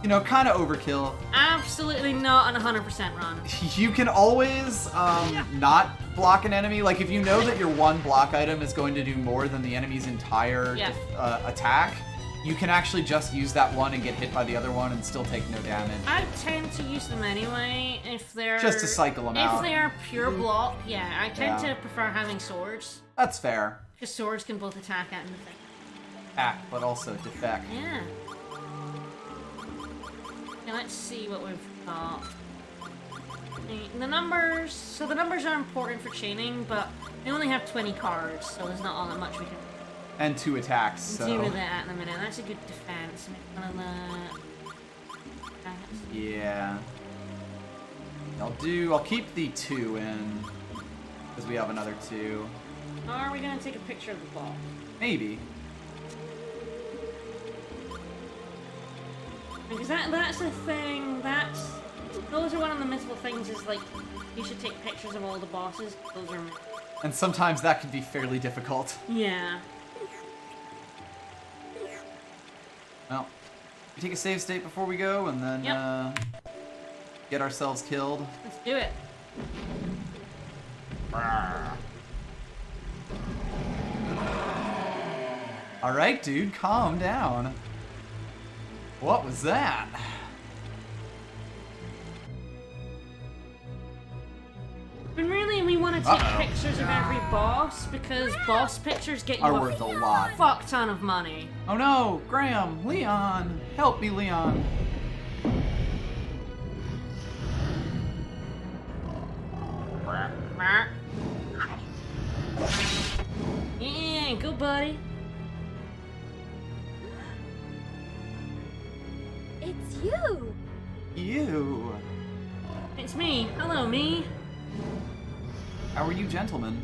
[SPEAKER 1] You know, kind of overkill.
[SPEAKER 2] Absolutely not an 100% run.
[SPEAKER 1] You can always not block an enemy. Like, if you know that your one block item is going to do more than the enemy's entire attack, you can actually just use that one and get hit by the other one and still take no damage.
[SPEAKER 2] I tend to use them anyway if they're...
[SPEAKER 1] Just to cycle them out.
[SPEAKER 2] If they are pure block, yeah. I tend to prefer having swords.
[SPEAKER 1] That's fair.
[SPEAKER 2] Because swords can both attack and defend.
[SPEAKER 1] Attack, but also defect.
[SPEAKER 2] Yeah. Okay, let's see what we've got. The numbers... So the numbers are important for chaining, but we only have 20 cards, so there's not all that much we can...
[SPEAKER 1] And 2 attacks, so...
[SPEAKER 2] Do with that in a minute. That's a good defense. Make one of the...
[SPEAKER 1] Yeah. I'll keep the 2 in. Because we have another 2.
[SPEAKER 2] Or are we gonna take a picture of the ball?
[SPEAKER 1] Maybe.
[SPEAKER 2] Because that's the thing, those are one of the mythical things is like, you should take pictures of all the bosses. Those are...
[SPEAKER 1] And sometimes that can be fairly difficult.
[SPEAKER 2] Yeah.
[SPEAKER 1] Well, we take a save state before we go, and then get ourselves killed.
[SPEAKER 2] Let's do it.
[SPEAKER 1] Alright, dude, calm down. What was that?
[SPEAKER 2] But really, we want to take pictures of every boss, because boss pictures get you
[SPEAKER 1] worth a lot.
[SPEAKER 2] Fuck ton of money.
[SPEAKER 1] Oh no, Graham, Leon, help me, Leon.
[SPEAKER 2] Yeah, go buddy.
[SPEAKER 5] It's you!
[SPEAKER 1] You.
[SPEAKER 2] It's me. Hello, me.
[SPEAKER 1] How are you, gentlemen?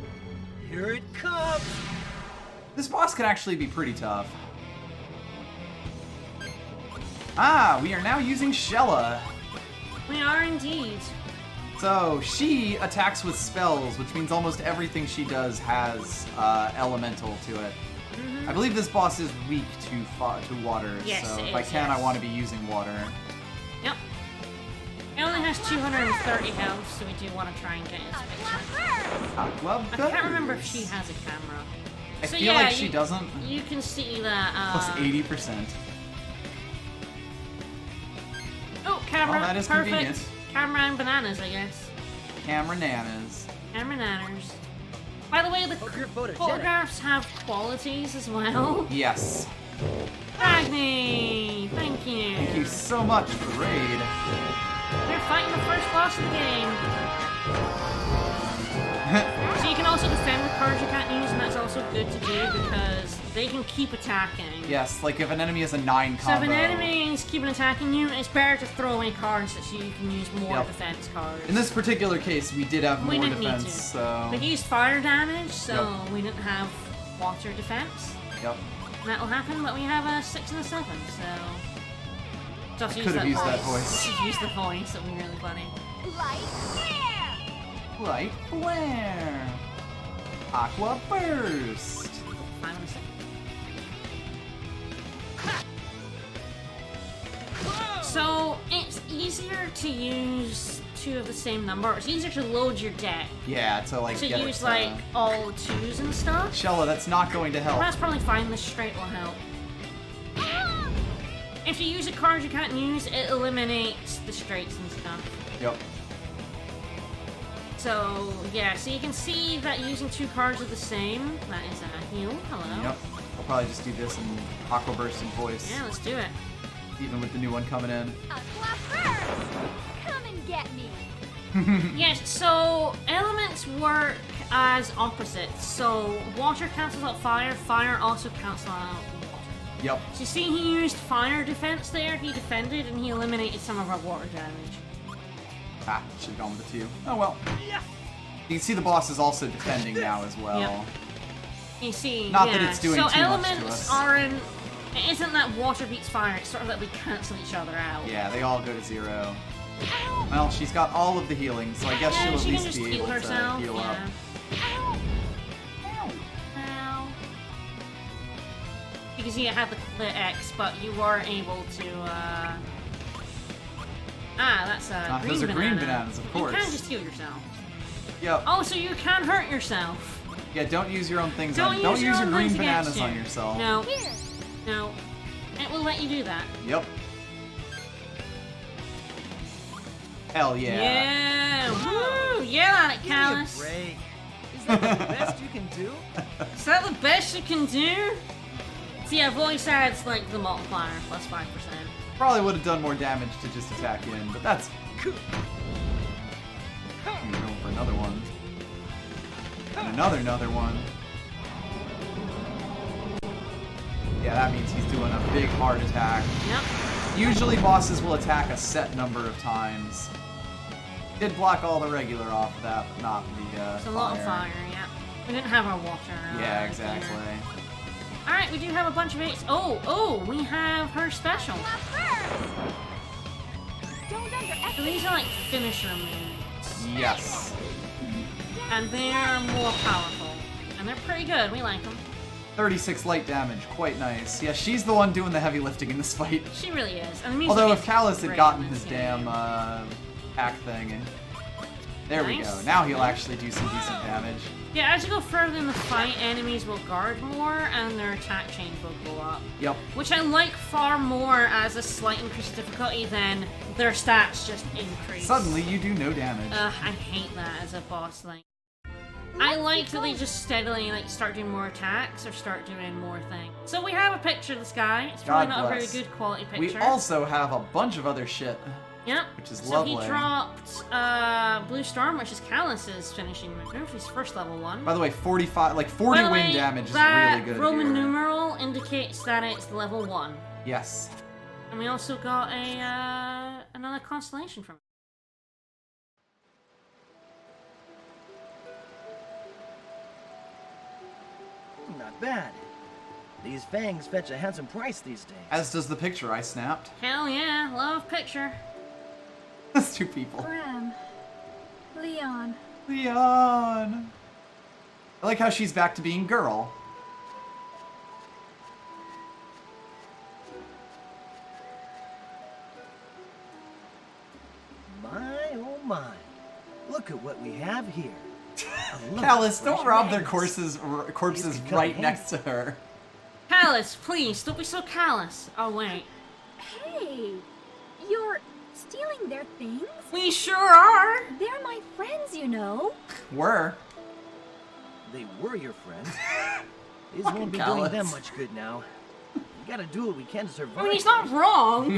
[SPEAKER 12] Here it comes!
[SPEAKER 1] This boss can actually be pretty tough. Ah, we are now using Shella.
[SPEAKER 2] We are indeed.
[SPEAKER 1] So, she attacks with spells, which means almost everything she does has elemental to it. I believe this boss is weak to water,
[SPEAKER 2] Yes,
[SPEAKER 1] so
[SPEAKER 2] it
[SPEAKER 1] if I
[SPEAKER 2] is,
[SPEAKER 1] can,
[SPEAKER 2] yes.
[SPEAKER 1] I want to be using water.
[SPEAKER 2] Yep. It only has 230 health, so we do want to try and get his picture. I can't remember if she has a camera.
[SPEAKER 1] I feel like she doesn't.
[SPEAKER 2] You can see that.
[SPEAKER 1] Plus 80%.
[SPEAKER 2] Oh, camera.
[SPEAKER 1] Oh, that is
[SPEAKER 2] perfect.
[SPEAKER 1] convenient.
[SPEAKER 2] Camera and bananas, I guess.
[SPEAKER 1] Camera nanas.
[SPEAKER 2] Camera nanners. By the way, the photographs have qualities as well.
[SPEAKER 1] Yes.
[SPEAKER 2] Agni! Thank you.
[SPEAKER 1] Thank you so much for the raid.
[SPEAKER 2] They're fighting the first boss of the game. So you can also defend with cards you can't use, and that's also good to do because they can keep attacking.
[SPEAKER 1] Yes, like if an enemy has a 9 combo.
[SPEAKER 2] So if an enemy is keeping attacking you, it's better to throw away cards so you can use more defense cards.
[SPEAKER 1] In this particular case, we did have more defense,
[SPEAKER 2] need to.
[SPEAKER 1] so...
[SPEAKER 2] They used fire damage, so we didn't have water defense.
[SPEAKER 1] Yep.
[SPEAKER 2] And that'll happen, but we have a 6 and a 7, so... Just use that voice. Just use the voice, it'll be really funny.
[SPEAKER 9] Light flare!
[SPEAKER 1] Light flare! Aqua burst!
[SPEAKER 2] 5 and a 6. So, it's easier to use 2 of the same number. It's easier to load your deck.
[SPEAKER 1] Yeah, to like
[SPEAKER 2] to
[SPEAKER 1] get
[SPEAKER 2] use
[SPEAKER 1] it,
[SPEAKER 2] like all 2s and stuff.
[SPEAKER 1] Shella, that's not going to help.
[SPEAKER 2] Well, that's probably fine, the straight will help. If you use a card you can't use, it eliminates the straights and stuff.
[SPEAKER 1] Yep.
[SPEAKER 2] So, yeah, so you can see that using 2 cards are the same. That is a heal. Hello.
[SPEAKER 1] Yep. I'll probably just do this in Aqua Burst and Voice.
[SPEAKER 2] Yeah, let's do it.
[SPEAKER 1] Even with the new one coming in.
[SPEAKER 9] Aqua burst! Come and get me!
[SPEAKER 2] Yes, so elements work as opposites. So water cancels out fire, fire also cancels out water.
[SPEAKER 1] Yep.
[SPEAKER 2] So you see he used fire defense there, he defended and he eliminated some of our water damage.
[SPEAKER 1] Ah, should have gone with the 2. Oh well. You can see the boss is also defending now as well.
[SPEAKER 2] Yep. You see,
[SPEAKER 1] Not that it's doing
[SPEAKER 2] so
[SPEAKER 1] too much to
[SPEAKER 2] elements
[SPEAKER 1] us.
[SPEAKER 2] are in... It isn't that water beats fire, it's sort of that we cancel each other out.
[SPEAKER 1] Yeah, they all go to 0. Well, she's got all of the healing, so I guess
[SPEAKER 2] Yeah,
[SPEAKER 1] she'll at
[SPEAKER 2] she can
[SPEAKER 1] least
[SPEAKER 2] just
[SPEAKER 1] be
[SPEAKER 2] heal
[SPEAKER 1] able
[SPEAKER 2] herself.
[SPEAKER 1] to heal up.
[SPEAKER 2] Ow. Because you had the X, but you were able to, that's a green
[SPEAKER 1] those are
[SPEAKER 2] banana.
[SPEAKER 1] green bananas, of course.
[SPEAKER 2] You can just heal yourself.
[SPEAKER 1] Yep.
[SPEAKER 2] Oh, so you can hurt yourself.
[SPEAKER 1] Yeah, don't use your own things
[SPEAKER 2] Don't
[SPEAKER 1] on. Don't use your
[SPEAKER 2] own
[SPEAKER 1] green
[SPEAKER 2] things
[SPEAKER 1] bananas
[SPEAKER 2] against
[SPEAKER 1] on
[SPEAKER 2] you.
[SPEAKER 1] yourself.
[SPEAKER 2] No. No. It will let you do that.
[SPEAKER 1] Yep. Hell yeah.
[SPEAKER 2] Yeah. Woo! Yeah, on it,
[SPEAKER 12] Give me a
[SPEAKER 2] Callus.
[SPEAKER 12] break. Is that the best you can do?
[SPEAKER 2] Is that the best you can do? So yeah, voice adds like the multiplier plus 5%.
[SPEAKER 1] Probably would have done more damage to just attack in, but that's. You're going for another one. And another one. Yeah, that means he's doing a big hard attack.
[SPEAKER 2] Yep.
[SPEAKER 1] Usually bosses will attack a set number of times. Did block all the regular off of that, but not the
[SPEAKER 2] It's a lot of fire, yeah. We didn't have our water.
[SPEAKER 1] Yeah, exactly.
[SPEAKER 2] Alright, we do have a bunch of eights. Oh, we have her special. So these are like finisher moves.
[SPEAKER 1] Yes.
[SPEAKER 2] And they're more powerful. And they're pretty good, we like them.
[SPEAKER 1] 36 light damage, quite nice. Yeah, she's the one doing the heavy lifting in this fight.
[SPEAKER 2] She really is. And the music
[SPEAKER 1] Although
[SPEAKER 2] is
[SPEAKER 1] if Callus had
[SPEAKER 2] great
[SPEAKER 1] gotten
[SPEAKER 2] in this
[SPEAKER 1] his
[SPEAKER 2] game.
[SPEAKER 1] damn hack thing, there we
[SPEAKER 2] Nice.
[SPEAKER 1] go. Now he'll actually do some decent damage.
[SPEAKER 2] Yeah, as you go further in the fight, enemies will guard more and their attack chains will go up.
[SPEAKER 1] Yep.
[SPEAKER 2] Which I like far more as a slight increase in difficulty than their stats just increase.
[SPEAKER 1] Suddenly you do no damage.
[SPEAKER 2] I hate that as a boss thing. I like that they just steadily like start doing more attacks or start doing more things. So we have a picture of this guy. It's probably
[SPEAKER 1] God
[SPEAKER 2] not a very
[SPEAKER 1] bless.
[SPEAKER 2] good quality
[SPEAKER 1] We
[SPEAKER 2] picture.
[SPEAKER 1] also have a bunch of other shit.
[SPEAKER 2] Yep.
[SPEAKER 1] Which is
[SPEAKER 2] so
[SPEAKER 1] lovely.
[SPEAKER 2] he dropped Blue Storm, which is Callus's finishing move. He's first level 1.
[SPEAKER 1] By the way, 40
[SPEAKER 2] By
[SPEAKER 1] wind
[SPEAKER 2] the way,
[SPEAKER 1] damage is
[SPEAKER 2] that
[SPEAKER 1] really good
[SPEAKER 2] Roman
[SPEAKER 1] here.
[SPEAKER 2] numeral indicates that it's level 1.
[SPEAKER 1] Yes.
[SPEAKER 2] And we also got a another constellation from it.
[SPEAKER 12] Not bad. These fangs fetch a handsome price these days.
[SPEAKER 1] As does the picture I snapped.
[SPEAKER 2] Hell yeah, love picture.
[SPEAKER 1] That's two people.
[SPEAKER 5] Graham. Leon.
[SPEAKER 1] Leon. I like how she's back to being girl.
[SPEAKER 12] My, oh my. Look at what we have here. Look,
[SPEAKER 1] Callus, don't
[SPEAKER 12] fresh
[SPEAKER 1] rob their
[SPEAKER 12] wings.
[SPEAKER 1] corpses
[SPEAKER 12] These could
[SPEAKER 1] right
[SPEAKER 12] come
[SPEAKER 1] next to her.
[SPEAKER 2] Callus, please, don't be so callous. Oh, wait.
[SPEAKER 5] Hey, you're stealing their things?
[SPEAKER 2] We sure are.
[SPEAKER 5] They're my friends, you know.
[SPEAKER 1] Were.
[SPEAKER 12] They were your friends. These
[SPEAKER 1] Fucking
[SPEAKER 12] won't be
[SPEAKER 1] Callus.
[SPEAKER 12] doing them much good now. We gotta do what we can to survive.
[SPEAKER 2] I mean, he's not wrong.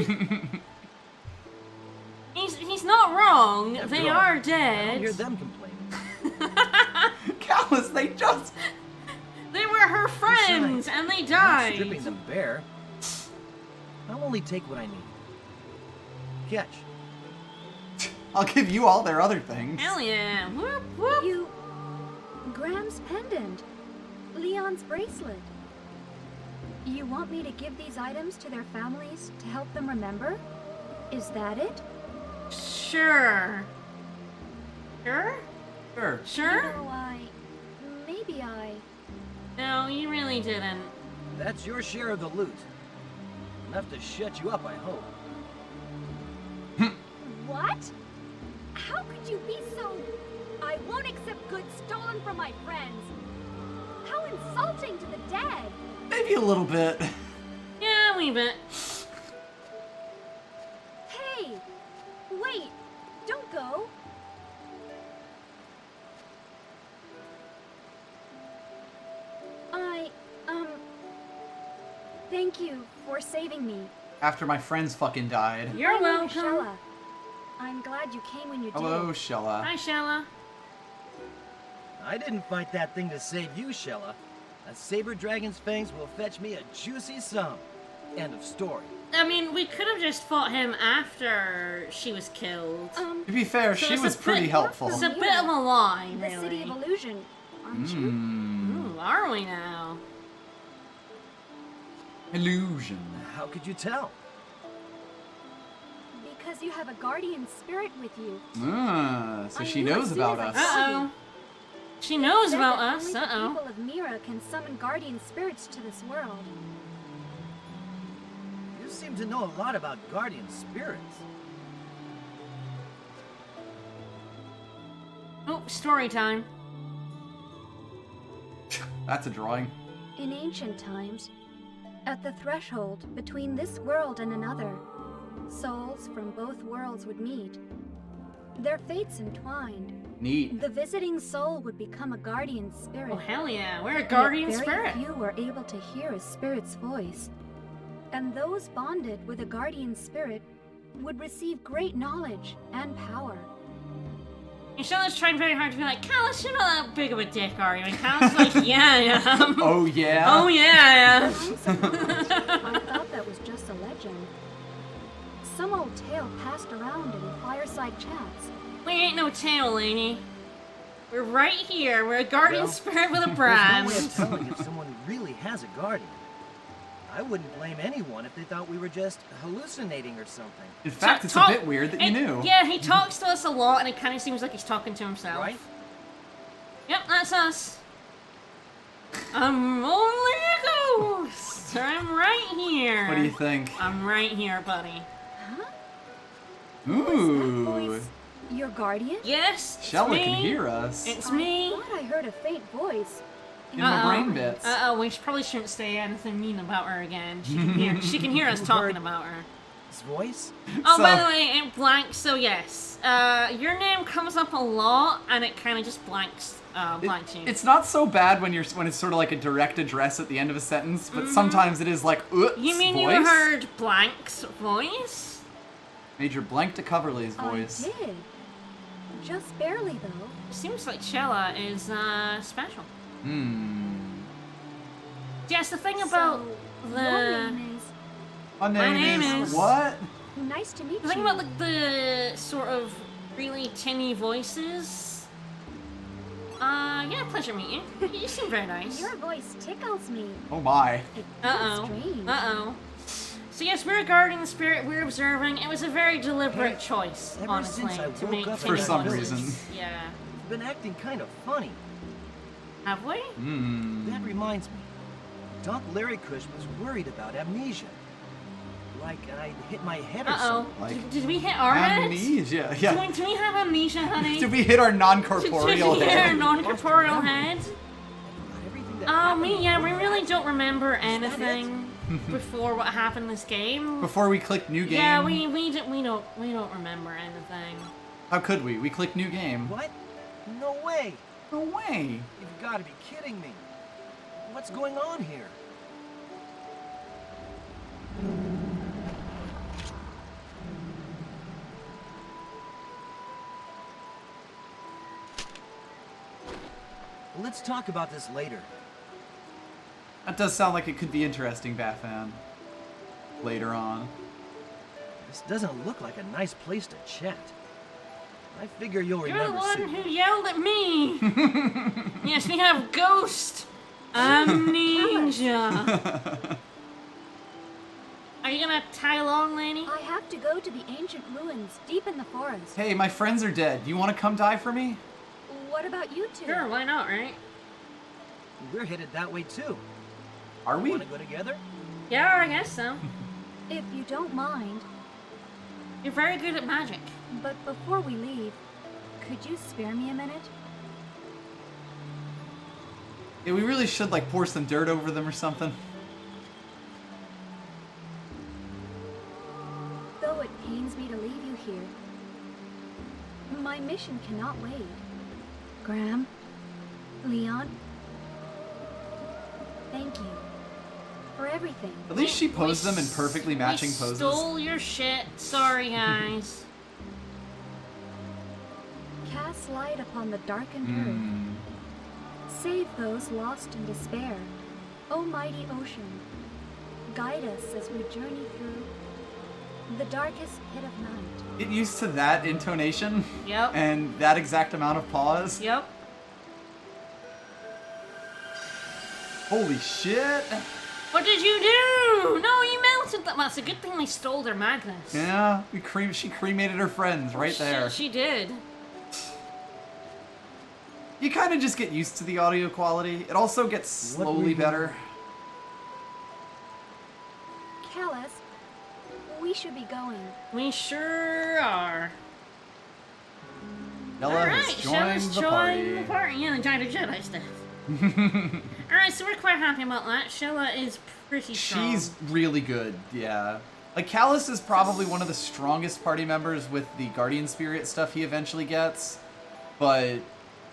[SPEAKER 2] he's not wrong.
[SPEAKER 12] After
[SPEAKER 2] They
[SPEAKER 12] all,
[SPEAKER 2] are
[SPEAKER 12] I don't
[SPEAKER 2] dead.
[SPEAKER 12] hear them complaining.
[SPEAKER 1] Callus, they just...
[SPEAKER 2] They were her friends,
[SPEAKER 12] Besides,
[SPEAKER 2] and they
[SPEAKER 12] I'm not
[SPEAKER 2] died.
[SPEAKER 12] stripping them bare. I'll only take what I need. Catch.
[SPEAKER 1] I'll give you all their other things.
[SPEAKER 2] Hell yeah. Whoop, whoop.
[SPEAKER 5] You... Graham's pendant. Leon's bracelet. You want me to give these items to their families to help them remember? Is that it?
[SPEAKER 2] Sure. Sure?
[SPEAKER 1] Sure.
[SPEAKER 2] Sure?
[SPEAKER 5] Maybe I...
[SPEAKER 2] No, you really didn't.
[SPEAKER 12] That's your share of the loot. Enough to shut you up, I hope.
[SPEAKER 5] What? How could you be so... I won't accept goods stolen from my friends. How insulting to the dead.
[SPEAKER 1] Maybe a little bit.
[SPEAKER 2] Yeah, a wee bit.
[SPEAKER 5] Hey! Wait! Don't go! Thank you for saving me.
[SPEAKER 1] After my friends fucking died.
[SPEAKER 2] You're
[SPEAKER 5] My name is
[SPEAKER 2] welcome.
[SPEAKER 5] Shella. I'm glad you came when you
[SPEAKER 1] Hello,
[SPEAKER 5] did.
[SPEAKER 1] Shella.
[SPEAKER 2] Hi, Shella.
[SPEAKER 12] I didn't fight that thing to save you, Shella. A saber dragon's fangs will fetch me a juicy sum. End of story.
[SPEAKER 2] I mean, we could have just fought him after she was killed.
[SPEAKER 1] To be fair,
[SPEAKER 2] So
[SPEAKER 1] she
[SPEAKER 2] it's
[SPEAKER 1] was
[SPEAKER 2] a
[SPEAKER 1] pretty
[SPEAKER 2] bit-
[SPEAKER 1] helpful.
[SPEAKER 2] It's a bit of a lie,
[SPEAKER 5] The
[SPEAKER 2] really.
[SPEAKER 5] City of Illusion, aren't you?
[SPEAKER 2] Ooh, are we now?
[SPEAKER 1] Illusion.
[SPEAKER 12] How could you tell?
[SPEAKER 5] because you have a guardian spirit with you.
[SPEAKER 1] So she knows about us.
[SPEAKER 2] Uh-oh. She knows
[SPEAKER 5] Said
[SPEAKER 2] about
[SPEAKER 5] that
[SPEAKER 2] us.
[SPEAKER 5] only the
[SPEAKER 2] Uh-oh.
[SPEAKER 5] people of Mira can summon guardian spirits to this world.
[SPEAKER 12] You seem to know a lot about guardian spirits.
[SPEAKER 2] Oh, story time.
[SPEAKER 1] That's a drawing.
[SPEAKER 5] In ancient times, at the threshold between this world and another, souls from both worlds would meet. Their fates entwined.
[SPEAKER 1] Neat.
[SPEAKER 5] The visiting soul would become a guardian spirit.
[SPEAKER 2] Oh, hell yeah. We're a guardian
[SPEAKER 5] Yet
[SPEAKER 2] spirit.
[SPEAKER 5] very few were able to hear a spirit's voice. And those bonded with a guardian spirit would receive great knowledge and power.
[SPEAKER 2] Michelle's trying very hard to be like, Callus, you're not that big of a dick, are you? And Callus is like, yeah, I am.
[SPEAKER 1] Oh, yeah?
[SPEAKER 2] Oh, yeah, I am.
[SPEAKER 5] I thought that was just a legend. Some old tale passed around in fireside chats.
[SPEAKER 2] We ain't no tale, lady. We're right here. We're a guardian spirit with a brand.
[SPEAKER 12] There's no way of telling if someone really has a guardian. I wouldn't blame anyone if they thought we were just hallucinating or something.
[SPEAKER 1] In fact, it's a bit weird that you knew.
[SPEAKER 2] Yeah, he talks to us a lot, and it kind of seems like he's talking to himself.
[SPEAKER 12] Right?
[SPEAKER 2] Yep, that's us. I'm only a ghost. I'm right here.
[SPEAKER 1] What do you think?
[SPEAKER 2] I'm right here, buddy.
[SPEAKER 1] Ooh.
[SPEAKER 5] Your guardian?
[SPEAKER 2] Yes.
[SPEAKER 1] Shella
[SPEAKER 2] me.
[SPEAKER 1] can hear us.
[SPEAKER 2] It's me.
[SPEAKER 5] I thought I heard a faint voice.
[SPEAKER 1] In my brain bits.
[SPEAKER 2] We probably shouldn't say anything mean about her again. She can hear. She can hear us talking about her.
[SPEAKER 12] His voice?
[SPEAKER 2] Oh, by the way, it blanks. So yes, your name comes up a lot, and it kind of just blanks. Blanks you.
[SPEAKER 1] It's not so bad when it's sort of like a direct address at the end of a sentence, but sometimes it is like, oops,
[SPEAKER 2] You mean
[SPEAKER 1] voice?
[SPEAKER 2] you heard Blank's voice?
[SPEAKER 1] Major Blank to Coverley's voice.
[SPEAKER 5] I did. Just barely, though.
[SPEAKER 2] Seems like Shella is special. Yes, the thing about
[SPEAKER 5] Your name is...
[SPEAKER 1] My
[SPEAKER 2] name is
[SPEAKER 1] what?
[SPEAKER 5] Nice to meet
[SPEAKER 2] The thing
[SPEAKER 5] you.
[SPEAKER 2] about like the sort of really tinny voices. Yeah, pleasure meeting you. You seem very nice.
[SPEAKER 5] Your voice tickles me.
[SPEAKER 1] Oh my.
[SPEAKER 5] Strange.
[SPEAKER 2] So yes, we're guarding the spirit. We're observing. It was a very deliberate choice,
[SPEAKER 12] Ever
[SPEAKER 2] honestly,
[SPEAKER 12] since I
[SPEAKER 2] to
[SPEAKER 12] woke
[SPEAKER 2] make
[SPEAKER 12] up
[SPEAKER 1] For
[SPEAKER 2] tinny
[SPEAKER 1] some
[SPEAKER 2] voices.
[SPEAKER 1] reason.
[SPEAKER 2] Yeah.
[SPEAKER 12] You've been acting kind of funny.
[SPEAKER 2] Have we?
[SPEAKER 12] That reminds me. Doc Larry Kush was worried about amnesia. Like I'd hit my head or something.
[SPEAKER 1] Like
[SPEAKER 2] did we hit our heads?
[SPEAKER 1] Amnesia, yeah.
[SPEAKER 2] Do we have amnesia, honey?
[SPEAKER 1] Did we hit our
[SPEAKER 2] Did
[SPEAKER 1] non-corporeal
[SPEAKER 2] we hit our
[SPEAKER 1] head?
[SPEAKER 2] non-corporeal head? Yeah, we really don't remember anything before what happened in this game.
[SPEAKER 1] Before we click new game?
[SPEAKER 2] Yeah, we don't remember anything.
[SPEAKER 1] How could we? We click new game.
[SPEAKER 12] What? No way.
[SPEAKER 1] No way.
[SPEAKER 12] You've got to be kidding me. What's going on here? Let's talk about this later.
[SPEAKER 1] That does sound like it could be interesting, Baten. Later on.
[SPEAKER 12] This doesn't look like a nice place to chat. I figure you'll
[SPEAKER 2] You're the
[SPEAKER 12] remember
[SPEAKER 2] one
[SPEAKER 12] soon.
[SPEAKER 2] who yelled at me. Yes, we have ghost amnesia. Are you gonna tag along, Laney?
[SPEAKER 5] I have to go to the ancient ruins deep in the forest.
[SPEAKER 1] Hey, my friends are dead. You want to come die for me?
[SPEAKER 5] What about you two?
[SPEAKER 2] Sure, why not, right?
[SPEAKER 12] We're headed that way too.
[SPEAKER 1] Are we?
[SPEAKER 12] Want to go together?
[SPEAKER 2] Yeah, I guess so.
[SPEAKER 5] If you don't mind.
[SPEAKER 2] You're very good at magic.
[SPEAKER 5] But before we leave, could you spare me a minute?
[SPEAKER 1] Yeah, we really should like pour some dirt over them or something.
[SPEAKER 5] Though it pains me to leave you here, my mission cannot wait. Graham, Leon, thank you for everything.
[SPEAKER 1] At least she posed them in perfectly matching
[SPEAKER 2] we
[SPEAKER 1] poses.
[SPEAKER 2] Stole your shit. Sorry, guys.
[SPEAKER 5] Cast light upon the darkened earth. Save those lost in despair. O mighty ocean, guide us as we journey through the darkest pit of night.
[SPEAKER 1] Get used to that intonation.
[SPEAKER 2] Yep.
[SPEAKER 1] And that exact amount of pause.
[SPEAKER 2] Yep.
[SPEAKER 1] Holy shit.
[SPEAKER 2] What did you do? No, you melted them. Well, it's a good thing they stole their magnets.
[SPEAKER 1] Yeah, she cremated her friends right there.
[SPEAKER 2] She did.
[SPEAKER 1] You kind of just get used to the audio quality. It also gets slowly better.
[SPEAKER 5] Callus, we should be going.
[SPEAKER 2] We sure are.
[SPEAKER 1] Nella has joined the party.
[SPEAKER 2] Yeah, the giant Jedi stuff. Alright, so we're quite happy about that. Shella is pretty strong.
[SPEAKER 1] She's really good, yeah. Like, Callus is probably one of the strongest party members with the Guardian Spirit stuff he eventually gets. But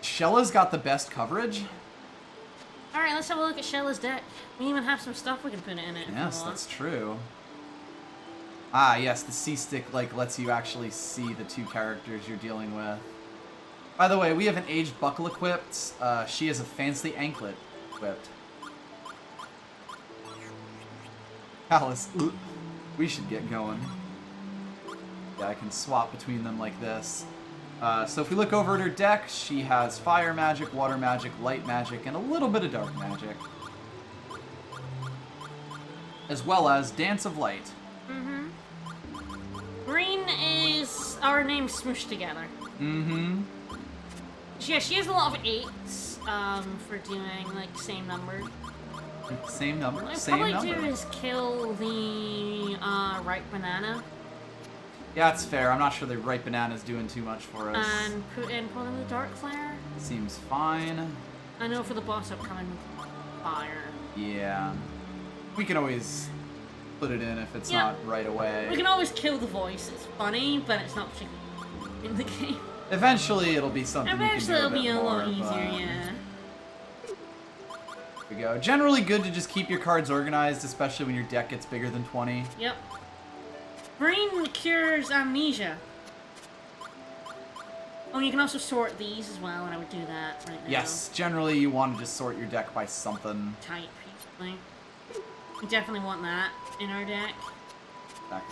[SPEAKER 1] Shella's got the best coverage.
[SPEAKER 2] Alright, let's have a look at Shella's deck. We even have some stuff we can put in it.
[SPEAKER 1] Yes, that's true. Ah, yes, the C-stick, like, lets you actually see the two characters you're dealing with. By the way, we have an aged buckle equipped. She has a fancy anklet equipped. Alice, we should get going. Yeah, I can swap between them like this. So if we look over at her deck, she has fire magic, water magic, light magic, and a little bit of dark magic. As well as Dance of Light.
[SPEAKER 2] Mm-hmm. Green is our names smooshed together.
[SPEAKER 1] Mm-hmm.
[SPEAKER 2] Yeah, she has a lot of 8s for doing, like, same number.
[SPEAKER 1] Same number,
[SPEAKER 2] What
[SPEAKER 1] same
[SPEAKER 2] I'll
[SPEAKER 1] number.
[SPEAKER 2] probably do is kill the ripe banana.
[SPEAKER 1] Yeah, it's fair. I'm not sure the ripe banana's doing too much for us.
[SPEAKER 2] And put in the dark flare.
[SPEAKER 1] Seems fine.
[SPEAKER 2] I know for the boss upcoming fire.
[SPEAKER 1] Yeah. We can always put it in if it's not right away.
[SPEAKER 2] We can always kill the voice. It's funny, but it's not particularly in the game.
[SPEAKER 1] Eventually, it'll be something
[SPEAKER 2] Eventually,
[SPEAKER 1] you
[SPEAKER 2] it'll
[SPEAKER 1] can do
[SPEAKER 2] be a lot
[SPEAKER 1] bit more,
[SPEAKER 2] easier,
[SPEAKER 1] but-
[SPEAKER 2] yeah.
[SPEAKER 1] There we go. Generally good to just keep your cards organized, especially when your deck gets bigger than 20.
[SPEAKER 2] Yep. Green cures amnesia. Oh, you can also sort these as well, and I would do that right now.
[SPEAKER 1] Yes, generally you want to just sort your deck by something.
[SPEAKER 2] Type, usually. We definitely want that in our deck.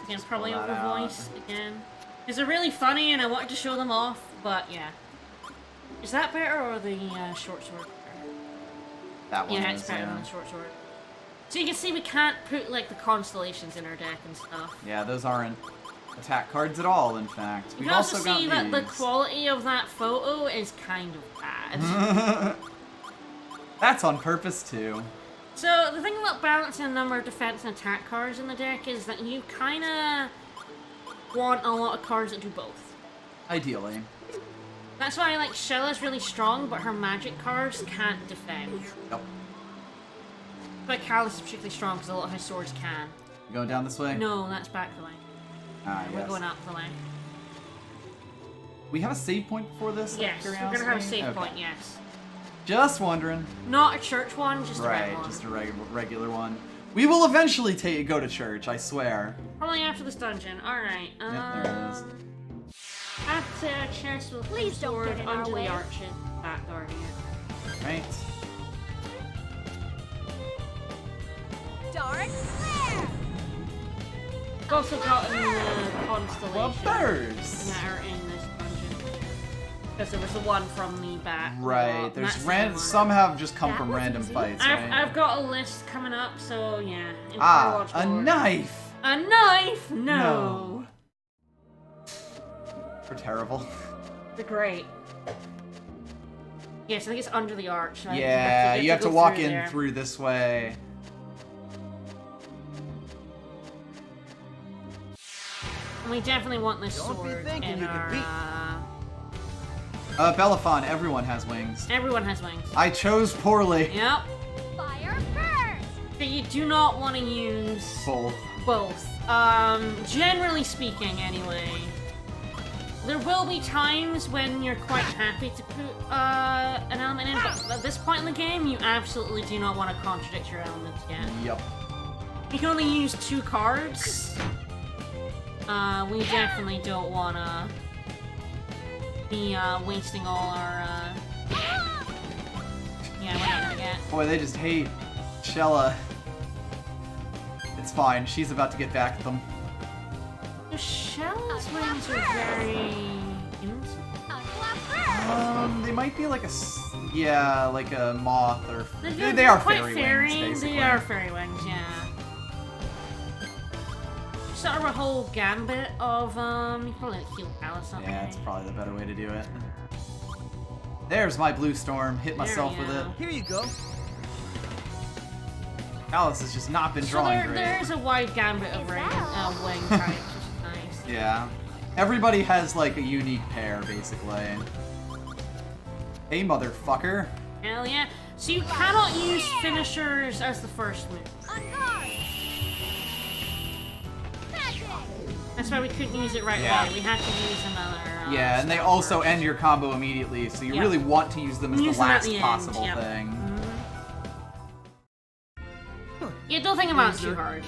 [SPEAKER 2] Again, probably
[SPEAKER 1] pull that
[SPEAKER 2] over
[SPEAKER 1] out.
[SPEAKER 2] voice again. Because they're really funny, and I wanted to show them off, but yeah. Is that better or the short sword?
[SPEAKER 1] That one
[SPEAKER 2] Yeah,
[SPEAKER 1] is,
[SPEAKER 2] it's better
[SPEAKER 1] yeah.
[SPEAKER 2] than the short sword. So you can see we can't put like the constellations in our deck and stuff.
[SPEAKER 1] Yeah, those aren't attack cards at all, in fact.
[SPEAKER 2] You
[SPEAKER 1] We've
[SPEAKER 2] can also
[SPEAKER 1] got
[SPEAKER 2] see that the
[SPEAKER 1] these.
[SPEAKER 2] quality of that photo is kind of bad.
[SPEAKER 1] That's on purpose, too.
[SPEAKER 2] So the thing about balancing the number of defense and attack cards in the deck is that you kind of want a lot of cards that do both.
[SPEAKER 1] Ideally.
[SPEAKER 2] That's why like Shella's really strong, but her magic cards can't defend.
[SPEAKER 1] Yep.
[SPEAKER 2] But Callus is particularly strong because a lot of her swords can.
[SPEAKER 1] You going down this way?
[SPEAKER 2] No, that's back the way.
[SPEAKER 1] Ah,
[SPEAKER 2] We're
[SPEAKER 1] yes.
[SPEAKER 2] going up the way.
[SPEAKER 1] We have a save point before this?
[SPEAKER 2] Yes, we're gonna have a save point, yes.
[SPEAKER 1] Just wondering.
[SPEAKER 2] Not a church one, just a
[SPEAKER 1] Right,
[SPEAKER 2] red one.
[SPEAKER 1] just a regular one. We will eventually go to church, I swear.
[SPEAKER 2] Probably after this dungeon. Alright,
[SPEAKER 1] Yep, there it is.
[SPEAKER 2] After a chance with
[SPEAKER 5] Please don't
[SPEAKER 2] sword
[SPEAKER 5] get in our
[SPEAKER 2] under
[SPEAKER 5] way.
[SPEAKER 2] the arches, back guarding it.
[SPEAKER 1] Right.
[SPEAKER 13] Dark flare!
[SPEAKER 2] I've also gotten the constellation
[SPEAKER 1] Well, birds!
[SPEAKER 2] that are in this dungeon. Because there was the one from the back.
[SPEAKER 1] Right,
[SPEAKER 2] and
[SPEAKER 1] there's
[SPEAKER 2] that's the one.
[SPEAKER 1] some have just come
[SPEAKER 5] That
[SPEAKER 1] from
[SPEAKER 5] was
[SPEAKER 1] random
[SPEAKER 5] easy.
[SPEAKER 1] fights, right?
[SPEAKER 2] I've got a list coming up, so yeah. in
[SPEAKER 1] Ah,
[SPEAKER 2] chronological
[SPEAKER 1] a
[SPEAKER 2] order.
[SPEAKER 1] knife!
[SPEAKER 2] A knife? No.
[SPEAKER 1] We're terrible.
[SPEAKER 2] They're great. Yes, I think it's under the arch. Right?
[SPEAKER 1] Yeah, you have to
[SPEAKER 2] go
[SPEAKER 1] walk
[SPEAKER 2] through
[SPEAKER 1] in
[SPEAKER 2] there.
[SPEAKER 1] through this way.
[SPEAKER 2] And we definitely want this
[SPEAKER 12] Don't be
[SPEAKER 2] sword
[SPEAKER 12] thinking
[SPEAKER 2] in
[SPEAKER 12] you can
[SPEAKER 2] our,
[SPEAKER 12] beat-
[SPEAKER 1] Belaphon, everyone has wings.
[SPEAKER 2] everyone has wings.
[SPEAKER 1] I chose poorly.
[SPEAKER 2] Yep.
[SPEAKER 13] Fire first!
[SPEAKER 2] So you do not want to use
[SPEAKER 1] Both.
[SPEAKER 2] both. Generally speaking, anyway. There will be times when you're quite happy to put an element in, but at this point in the game, you absolutely do not want to contradict your elements yet.
[SPEAKER 1] Yep.
[SPEAKER 2] You can only use 2 cards. We definitely don't want to be wasting all our. Yeah, we're not gonna get.
[SPEAKER 1] Boy, they just hate Shella. It's fine. She's about to get back at them.
[SPEAKER 2] The Shell's wings are very innocent.
[SPEAKER 1] They might be like a Yeah, like a moth or...
[SPEAKER 2] They're
[SPEAKER 1] They are
[SPEAKER 2] quite
[SPEAKER 1] fairy wings, basically.
[SPEAKER 2] They are fairy wings, yeah. Sort of a whole gambit of, you can probably like heal Alice up.
[SPEAKER 1] Yeah, that's probably the better way to do it. There's my blue storm. Hit myself with it.
[SPEAKER 12] Here you go.
[SPEAKER 1] Alice has just not been drawing great.
[SPEAKER 2] There's a wide gambit of wing types, which is nice.
[SPEAKER 1] Yeah. Everybody has like a unique pair, basically. Hey, motherfucker.
[SPEAKER 2] Hell yeah. So you cannot use finishers as the first move. That's why we couldn't use it right away. We had to use another.
[SPEAKER 1] Yeah, and they also end your combo immediately, so you really want to use them as the last possible thing.
[SPEAKER 2] Yeah, don't think about it too hard.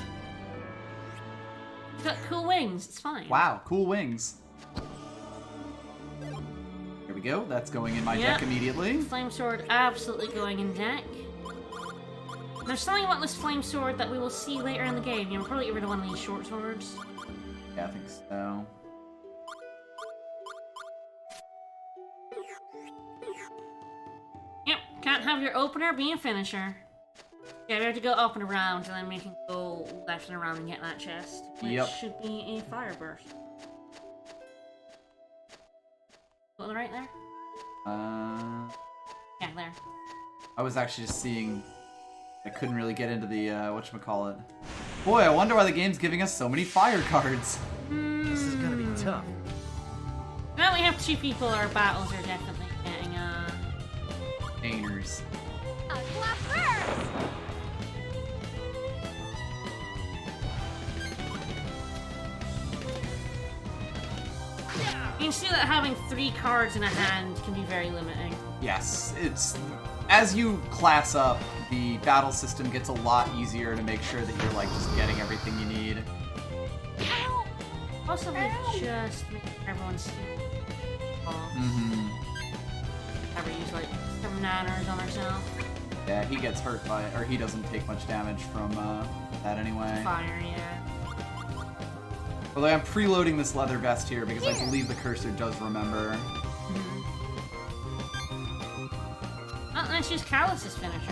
[SPEAKER 2] It's got cool wings, it's fine.
[SPEAKER 1] Wow, cool wings. Here we go, that's going in my deck immediately.
[SPEAKER 2] Flame Sword absolutely going in deck. There's something about this Flame Sword that we will see later in the game. You'll probably get rid of one of these short swords.
[SPEAKER 1] Yeah, I think so.
[SPEAKER 2] Yep, can't have your opener be a finisher. Yeah, we have to go up and around, and then we can go left and around and get that chest, which should be a fire burst. On the right there? Yeah, there.
[SPEAKER 1] I was actually just seeing... I couldn't really get into the, whatchamacallit. Boy, I wonder why the game's giving us so many fire cards.
[SPEAKER 12] This is gonna be tough.
[SPEAKER 2] Now we have two people, our battles are definitely getting,
[SPEAKER 1] Ainers.
[SPEAKER 2] You can see that having 3 cards in a hand can be very limiting.
[SPEAKER 1] Yes, it's... As you class up, the battle system gets a lot easier to make sure that you're, like, just getting everything you need.
[SPEAKER 2] Also, we just make everyone's Ever use, like, some nanners on ourselves.
[SPEAKER 1] Yeah, he gets hurt by it, or he doesn't take much damage from that anyway.
[SPEAKER 2] Fire, yeah.
[SPEAKER 1] Although I'm preloading this leather vest here because I believe the cursor does remember.
[SPEAKER 2] Oh, let's use Callus's finisher.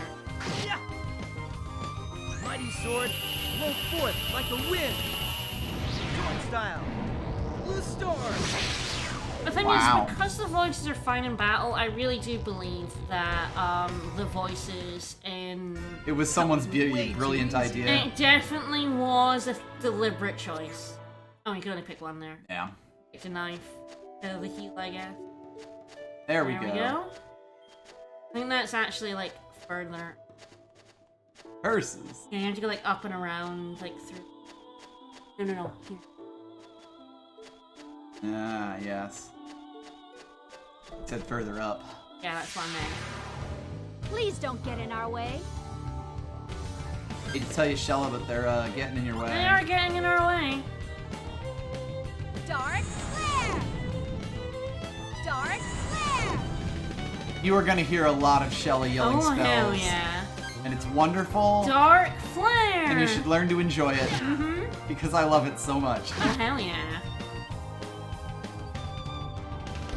[SPEAKER 12] Yeah. Mighty sword, roll forth like the wind. Joint style, blue storm.
[SPEAKER 2] The thing is, because the voices are fine in battle, I really do believe that the voices in...
[SPEAKER 1] It was someone's brilliant idea.
[SPEAKER 2] It definitely was a deliberate choice. Oh, you can only pick one there.
[SPEAKER 1] Yeah.
[SPEAKER 2] It's a knife. The heal, I guess.
[SPEAKER 1] There we go.
[SPEAKER 2] I think that's actually, like, further.
[SPEAKER 1] Curses.
[SPEAKER 2] Yeah, you have to go, like, up and around, like, through... No. Here.
[SPEAKER 1] Ah, yes. It said further up.
[SPEAKER 2] Yeah, that's what I meant.
[SPEAKER 5] Please don't get in our way.
[SPEAKER 1] I hate to tell you, Shella, but they're getting in your way.
[SPEAKER 2] They are getting in our way.
[SPEAKER 13] Dark Flare! Dark Flare!
[SPEAKER 1] You are going to hear a lot of Shella yelling spells.
[SPEAKER 2] Oh, hell yeah.
[SPEAKER 1] And it's wonderful.
[SPEAKER 2] Dark Flare!
[SPEAKER 1] And you should learn to enjoy it. Because I love it so much.
[SPEAKER 2] Oh, hell yeah.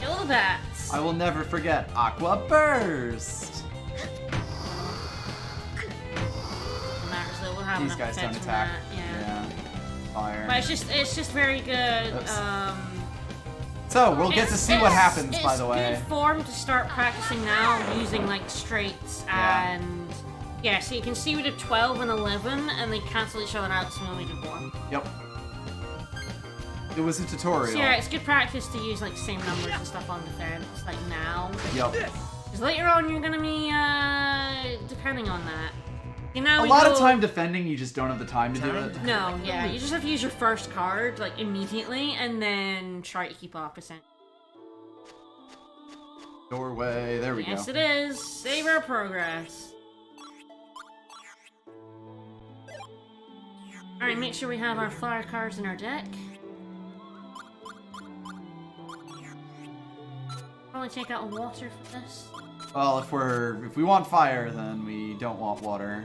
[SPEAKER 2] Kill the bats.
[SPEAKER 1] I will never forget Aqua Burst. These guys don't attack.
[SPEAKER 2] Yeah.
[SPEAKER 1] Fire.
[SPEAKER 2] But it's just very good.
[SPEAKER 1] So we'll get to see what happens. By the way,
[SPEAKER 2] it's good form to start practicing now using like straights and so you can see we did 12 and 11 and they cancel each other out, so we only did 1.
[SPEAKER 1] Yep. It was a tutorial.
[SPEAKER 2] So, yeah, it's good practice to use like same numbers and stuff on defense like now.
[SPEAKER 1] Yep.
[SPEAKER 2] Because later on you're gonna be depending on that. You know,
[SPEAKER 1] a lot of time defending, you just don't have the time to do it.
[SPEAKER 2] No, yeah, you just have to use your first card, like, immediately, and then try to keep opposite.
[SPEAKER 1] Doorway, there we go.
[SPEAKER 2] Yes, it is. Save our progress. Alright, make sure we have our fire cards in our deck. Probably take out water for this.
[SPEAKER 1] Well, if we want fire, then we don't want water.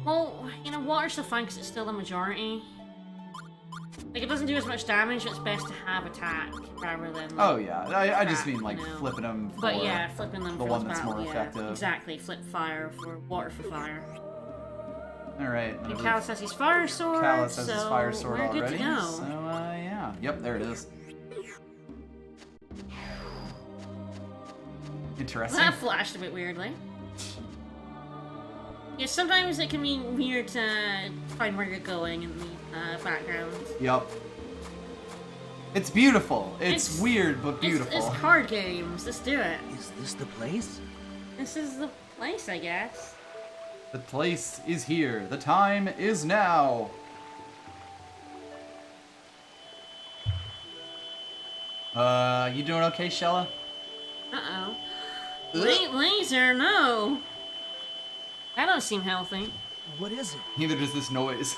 [SPEAKER 2] Well, you know, water's still fine because it's still the majority. Like, it doesn't do as much damage, it's best to have attack rather than. Like,
[SPEAKER 1] oh yeah, I just
[SPEAKER 2] crap,
[SPEAKER 1] mean like
[SPEAKER 2] you know.
[SPEAKER 1] flipping them. For
[SPEAKER 2] But yeah, flipping them
[SPEAKER 1] the
[SPEAKER 2] for
[SPEAKER 1] one
[SPEAKER 2] the
[SPEAKER 1] that's
[SPEAKER 2] battle,
[SPEAKER 1] more
[SPEAKER 2] yeah.
[SPEAKER 1] effective.
[SPEAKER 2] Exactly, flip fire for water for fire.
[SPEAKER 1] All right.
[SPEAKER 2] And Callus has his fire sword.
[SPEAKER 1] Callus has
[SPEAKER 2] so
[SPEAKER 1] his fire sword
[SPEAKER 2] we're
[SPEAKER 1] already.
[SPEAKER 2] Good to go.
[SPEAKER 1] So yeah, yep, there it is. Interesting.
[SPEAKER 2] That flashed a bit weirdly. Yeah, sometimes it can be weird to find where you're going in the background.
[SPEAKER 1] Yep. It's beautiful. It's weird, but beautiful.
[SPEAKER 2] It's card games. Let's do it.
[SPEAKER 11] Is this the place?
[SPEAKER 2] This is the place, I guess.
[SPEAKER 1] The place is here. The time is now. You doing okay, Shella?
[SPEAKER 2] Uh-oh. Laser, no! That don't seem healthy.
[SPEAKER 11] What is it?
[SPEAKER 1] Neither does this noise.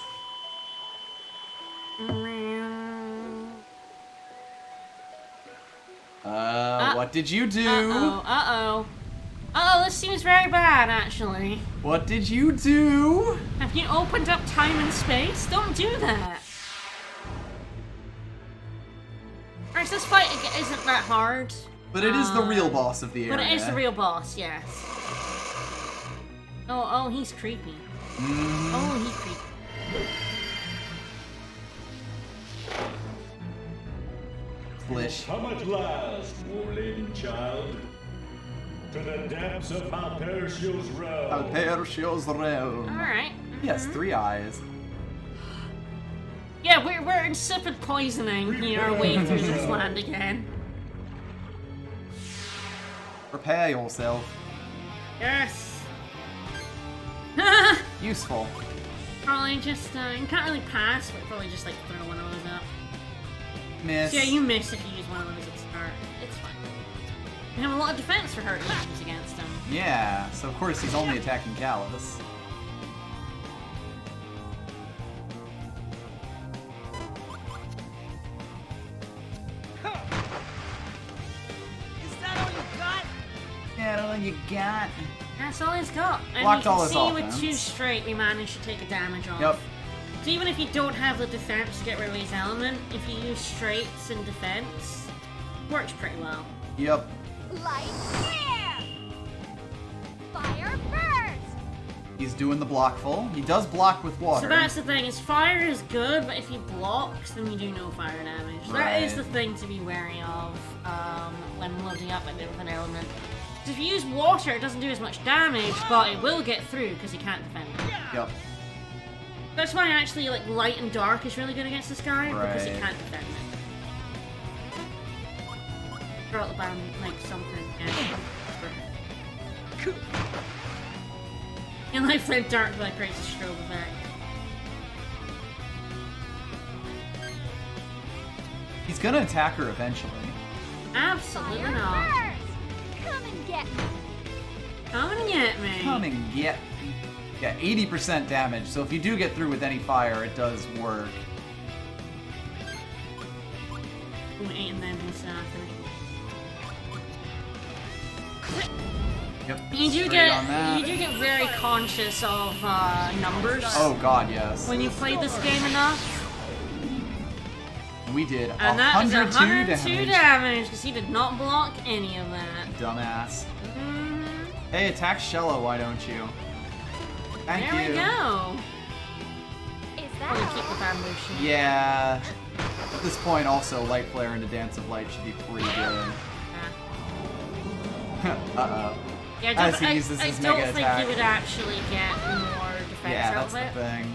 [SPEAKER 1] What did you do?
[SPEAKER 2] Uh-oh. Uh-oh, this seems very bad, actually.
[SPEAKER 1] What did you do?
[SPEAKER 2] Have you opened up time and space? Don't do that. Alright, so this fight isn't that hard.
[SPEAKER 1] But it is the real boss of the area.
[SPEAKER 2] But it is the real boss, yes. Oh, he's creepy. Oh, he's creepy.
[SPEAKER 1] Splish.
[SPEAKER 6] Come at last, war-laden child. To the depths of Malpercio's realm.
[SPEAKER 1] Malpercio's realm.
[SPEAKER 2] Alright.
[SPEAKER 1] Yes, 3 eyes.
[SPEAKER 2] Yeah, we're insipid poisoning our way through this land again.
[SPEAKER 1] Prepare yourself.
[SPEAKER 2] Yes.
[SPEAKER 1] Useful.
[SPEAKER 2] Probably just, you can't really pass, but probably just like throw one of those up.
[SPEAKER 1] Miss.
[SPEAKER 2] So yeah, you miss if you use one of those at the start. It's fine. You have a lot of defense for hurt weapons against him.
[SPEAKER 1] Yeah, so of course he's only attacking Callus.
[SPEAKER 12] Is that all you got?
[SPEAKER 1] Yeah, all you got.
[SPEAKER 2] That's all he's got. And
[SPEAKER 1] Blocked
[SPEAKER 2] you
[SPEAKER 1] all
[SPEAKER 2] can
[SPEAKER 1] his
[SPEAKER 2] see
[SPEAKER 1] offense.
[SPEAKER 2] with 2 straight, we managed to take a damage off.
[SPEAKER 1] Yep.
[SPEAKER 2] So even if you don't have the defense to get rid of his element, if you use straights in defense, works pretty well.
[SPEAKER 1] Yep.
[SPEAKER 13] Light clear! Fire burst!
[SPEAKER 1] He's doing the block full. He does block with water.
[SPEAKER 2] So that's the thing, is fire is good, but if he blocks, then you do no fire damage.
[SPEAKER 1] Right.
[SPEAKER 2] That is the thing to be wary of when loading up with an element. Because if you use water, it doesn't do as much damage, but it will get through because he can't defend it.
[SPEAKER 1] Yep.
[SPEAKER 2] That's why actually like light and dark is really good against this guy, because he
[SPEAKER 1] Right.
[SPEAKER 2] can't defend it. Throw out the band like something. Yeah. And like flame dark like creates a strobe effect.
[SPEAKER 1] He's gonna attack her eventually.
[SPEAKER 2] Absolutely
[SPEAKER 13] Fire
[SPEAKER 2] not.
[SPEAKER 13] burst! Come and get me!
[SPEAKER 2] Come and get me.
[SPEAKER 1] Come and get. Yeah, 80% damage. So if you do get through with any fire, it does work.
[SPEAKER 2] Ooh, 8 and then his
[SPEAKER 1] Yep.
[SPEAKER 2] You do
[SPEAKER 1] straight on that.
[SPEAKER 2] get very conscious of numbers.
[SPEAKER 1] Oh god, yes.
[SPEAKER 2] When you've played this game enough.
[SPEAKER 1] We did
[SPEAKER 2] And that is
[SPEAKER 1] 102
[SPEAKER 2] damage because he did not block any of that.
[SPEAKER 1] Dumbass. Hey, attack Shella, why don't you? Thank
[SPEAKER 2] There
[SPEAKER 1] you.
[SPEAKER 2] we go.
[SPEAKER 13] Is
[SPEAKER 2] Probably
[SPEAKER 13] that
[SPEAKER 2] keep the bamboo shoot.
[SPEAKER 1] Yeah. At this point, also, Light Flare into Dance of Light should be pretty good. Uh-oh.
[SPEAKER 2] Yeah,
[SPEAKER 1] As he uses
[SPEAKER 2] I
[SPEAKER 1] his
[SPEAKER 2] don't
[SPEAKER 1] mega
[SPEAKER 2] think
[SPEAKER 1] attack.
[SPEAKER 2] you would actually get more defense
[SPEAKER 1] Yeah,
[SPEAKER 2] out
[SPEAKER 1] that's
[SPEAKER 2] of it.
[SPEAKER 1] the thing.